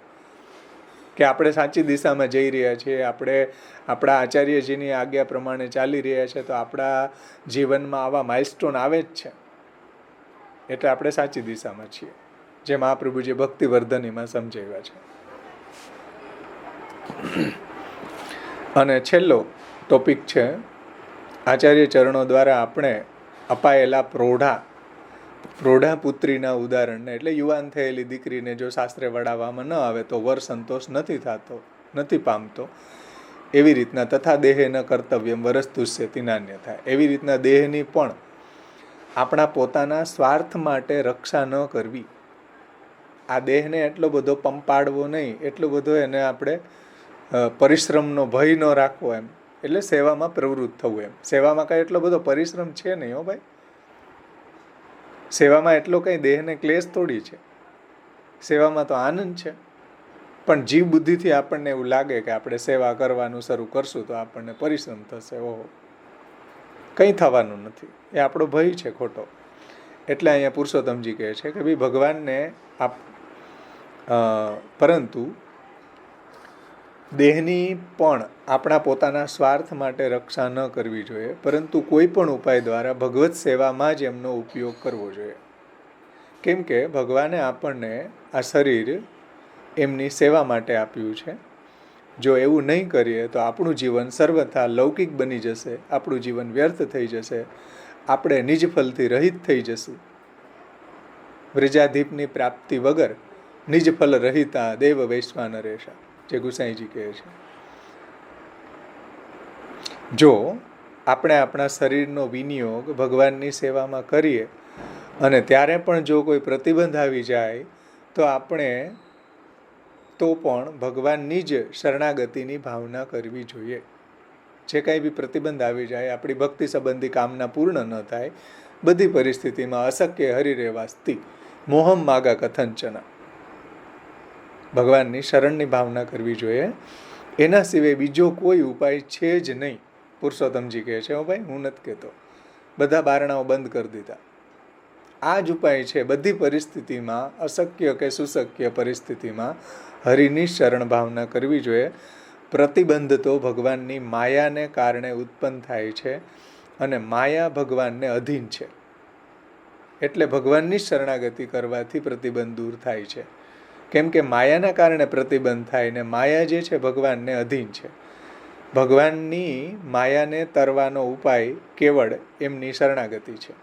કે આપણે સાચી દિશામાં જઈ રહ્યા છીએ, આપણે આપણા આચાર્યજીની આજ્ઞા પ્રમાણે ચાલી રહ્યા છે, તો આપણા જીવનમાં આવા માઇલસ્ટોન આવે જ છે. એટલે આપણે સાચી દિશામાં છીએ, જે મહાપ્રભુજી ભક્તિવર્ધનીમાં સમજાવ્યા છે. અને છેલ્લો ટોપિક છે આચાર્ય ચરણો દ્વારા આપણે અપાયેલા પ્રૌઢા પુત્રીના ઉદાહરણને. એટલે યુવાન થયેલી દીકરીને જો શાસ્ત્રે વડાવવામાં ન આવે તો વર સંતોષ નથી પામતો. એવી રીતના તથા દેહે ન કર્તવ્યમ વરસ્તુષ્યતિ નાન્ય થાય. એવી રીતના દેહની પણ આપણા પોતાના સ્વાર્થ માટે રક્ષા ન કરવી. આ દેહને એટલો બધો પંપાડવો નહીં, એટલો બધો એને આપણે પરિશ્રમનો ભય ન રાખવો એમ. એટલે સેવામાં પ્રવૃત્ત થવું એમ. સેવામાં કાંઈ એટલો બધો પરિશ્રમ છે નહીં હો ભાઈ. સેવામાં એટલો કંઈ દેહને ક્લેશ થોડી છે. સેવામાં તો આનંદ છે. પણ જીવ બુદ્ધિથી આપણને એવું લાગે કે આપણે સેવા કરવાનું શરૂ કરશું તો આપણને પરિશ્રમ થશે. ઓહો, કંઈ થવાનું નથી. એ આપણો ભય છે ખોટો. એટલે અહીંયા પુરુષોત્તમજી કહે છે કે ભાઈ ભગવાનને પરંતુ દેહની પણ આપણા પોતાના સ્વાર્થ માટે રક્ષા ન કરવી જોઈએ, પરંતુ કોઈ પણ ઉપાય દ્વારા ભગવત સેવામાં જ એમનો ઉપયોગ કરવો જોઈએ. કેમ કે ભગવાને આપણને આ શરીર એમની સેવા માટે આપ્યું છે. જો એવું નહીં કરીએ તો આપણું જીવન સર્વથા લૌકિક બની જશે, આપણું જીવન વ્યર્થ થઈ જશે, આપણે નિજફલથી રહિત થઈ જશું. વ્રજાધીપની પ્રાપ્તિ વગર નિજફલ રહિતા દેવ વૈશ્વાનરેશા, જે ગુસાઈજી કહે છે. જો આપણે આપણા શરીરનો વિનિયોગ ભગવાનની સેવામાં કરીએ અને ત્યારે પણ જો કોઈ પ્રતિબંધ આવી જાય તો પણ ભગવાનની જ શરણાગતિની ભાવના કરવી જોઈએ. જે કાંઈ બી પ્રતિબંધ આવી જાય, આપણી ભક્તિ સંબંધી કામના પૂર્ણ ન થાય, બધી પરિસ્થિતિમાં અશક્ય હરિરેવાસ્તિ મોહમ માગા કથંચના, ભગવાનની શરણની ભાવના કરવી જોઈએ. એના સિવાય બીજો કોઈ ઉપાય છે જ નહીં. પુરુષોત્તમજી કહે છે, હો ભાઈ, હું નથી કહેતો. બધા બારણાઓ બંધ કરી દીધા. આ જ ઉપાય છે. બધી પરિસ્થિતિમાં, અશક્ય કે સુશક્ય પરિસ્થિતિમાં હરિની શરણ ભાવના કરવી જોઈએ. પ્રતિબંધ તો ભગવાનની માયાને કારણે ઉત્પન્ન થાય છે અને માયા ભગવાનને અધીન છે. એટલે ભગવાનની શરણાગતિ કરવાથી પ્રતિબંધ દૂર થાય છે. કેમ કે માયાના કારણે પ્રતિબંધ થાય ને માયા જે છે ભગવાનને અધીન છે. ભગવાનની માયાને તરવાનો ઉપાય કેવળ એમની શરણાગતિ છે.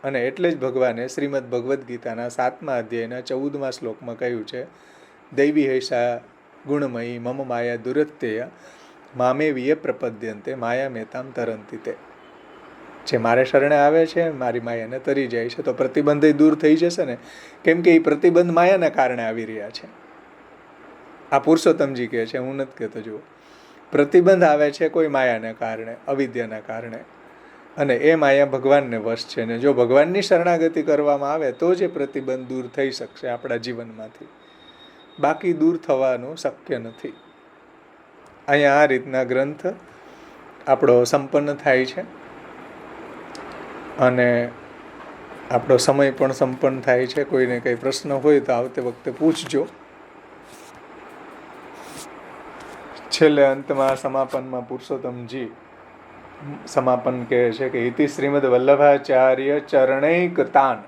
અને એટલે જ ભગવાને શ્રીમદ ભગવદ્ ગીતાના 7મા અધ્યાયના 14મા શ્લોકમાં કહ્યું છે, દૈવી હૈષા ગુણમયી મમ માયા દુરત્યય મામે વિય પ્રપદ્યંતે માયા મેતામ તરંતિ તે. જે મારે શરણે આવે છે મારી માયાને તરી જાય છે. તો પ્રતિબંધ દૂર થઈ જશે ને. કેમ કે એ પ્રતિબંધ માયાના કારણે આવી રહ્યા છે. આ પુરુષોત્તમજી કહે છે, હું નથી કહેતો. જુઓ, પ્રતિબંધ આવે છે કોઈ માયાને કારણે, અવિદ્યાના કારણે, અને એ માયા ભગવાનને વશ છે. ને જો ભગવાનની શરણાગતિ કરવામાં આવે તો જ એ પ્રતિબંધ દૂર થઈ શકશે આપણા જીવનમાંથી. બાકી દૂર થવાનું શક્ય નથી. અહીંયા આ રીતના ગ્રંથ આપણો સંપન્ન થાય છે અને આપણો સમય પણ સંપન્ન થાય છે. કોઈને કંઈ પ્રશ્ન હોય તો આવતે વખતે પૂછજો. છેલ્લે અંતમાં સમાપનમાં પુરુષોત્તમજી સમાપન કહે છે કે ઇતિ શ્રીમદ વલ્લભાચાર્ય ચરણૈક તાન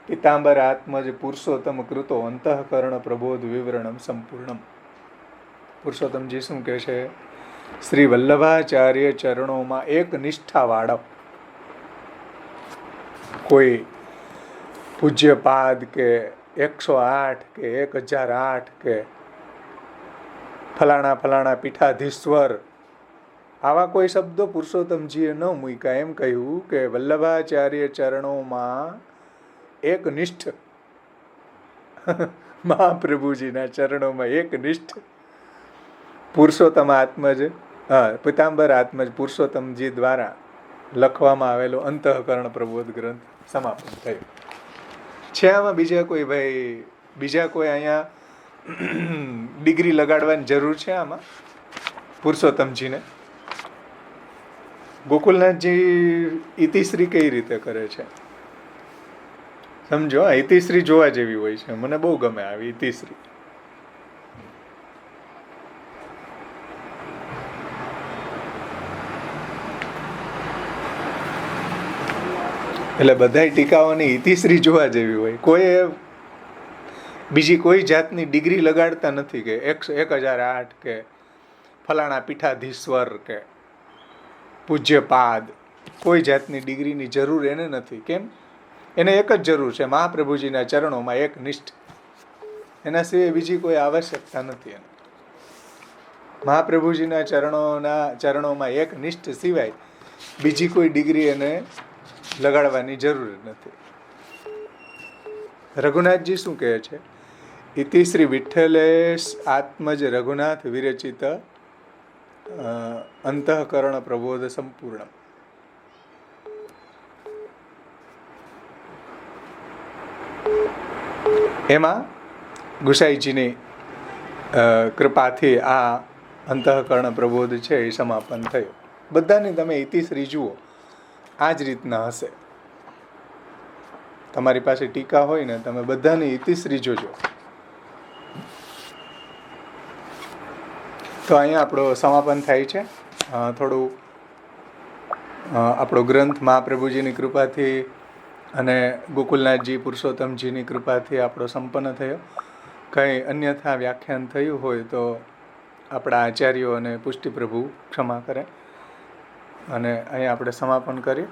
પિતાંબર આત્મજ પુરુષોત્તમ કૃતો અંતઃકરણ પ્રબોધ વિવરણમ સંપૂર્ણમ. પુરુષોત્તમજી શું કહે છે? શ્રી વલ્લભાચાર્ય ચરણોમાં એક નિષ્ઠાવાળો કોઈ પૂજ્યપાદ કે 108 કે 1008 કે ફલાણા ફલાણા પીઠાધીશ્વર આવા કોઈ શબ્દો પુરુષોત્તમજીએ ન મૂક્યા. એમ કહ્યું કે વલ્લભાચાર્ય ચરણોમાં એકનિષ્ઠ મહાપ્રભુજીના ચરણોમાં એકનિષ્ઠ પુરુષોત્તમ આત્મજ પિતાંબર આત્મજ પુરુષોત્તમજી દ્વારા લખવામાં આવેલો અંતઃકરણ પ્રબોધ ગ્રંથ સમાપન થયો છે. આમાં બીજા કોઈ અહીંયા ડિગ્રી લગાડવાની જરૂર છે આમાં પુરુષોત્તમજીને? ગોકુલનાથજી ઇતિશ્રી કઈ રીતે કરે છે સમજો. ઇતિશ્રી જોવા જેવી હોય છે, મને બહુ ગમે આવી ઇતિશ્રી. એટલે બધાય ટીકાઓની ઇતિશ્રી જોવા જેવી હોય. કોઈ બીજી કોઈ જાતની ડિગ્રી લગાડતા નથી કે 1008 કે ફલાણા પીઠાધીશ્વર કે પૂજ્યપાદ. કોઈ જાતની ડિગ્રીની જરૂર એને નથી. કેમ? એને એક જ જરૂર છે, મહાપ્રભુજીના ચરણોમાં એકનિષ્ઠ. એના સિવાય બીજી કોઈ આવશ્યકતા નથી એને. મહાપ્રભુજીના ચરણોમાં એકનિષ્ઠ સિવાય બીજી કોઈ ડિગ્રી એને લગાડવાની જરૂર નથી. રઘુનાથજી શું કહે છે? ઇતિ શ્રી વિઠ્ઠલેશ આત્મજ રઘુનાથ વિરચિત અંતઃકરણ પ્રબોધ સંપૂર્ણ. એમાં ગુસાઈજીની કૃપાથી આ અંતઃકરણ પ્રબોધ છે એ સમાપન થયું. બધાની તમે ઇતિશ્રી જુઓ, આ જ રીતના હશે. તમારી પાસે ટીકા હોય ને, તમે બધાની ઇતિશ્રી જોજો. તો અહીંયા આપણો સમાપન થાય છે. થોડું આપણો ગ્રંથ મહાપ્રભુજીની કૃપાથી અને ગોકુલનાથજી પુરુષોત્તમજીની કૃપાથી આપણો સંપન્ન થયો. કંઈ અન્યથા વ્યાખ્યાન થયું હોય તો આપણા આચાર્યો અને પુષ્ટિપ્રભુ ક્ષમા કરે. અને અહીંયા આપણે સમાપન કરીએ.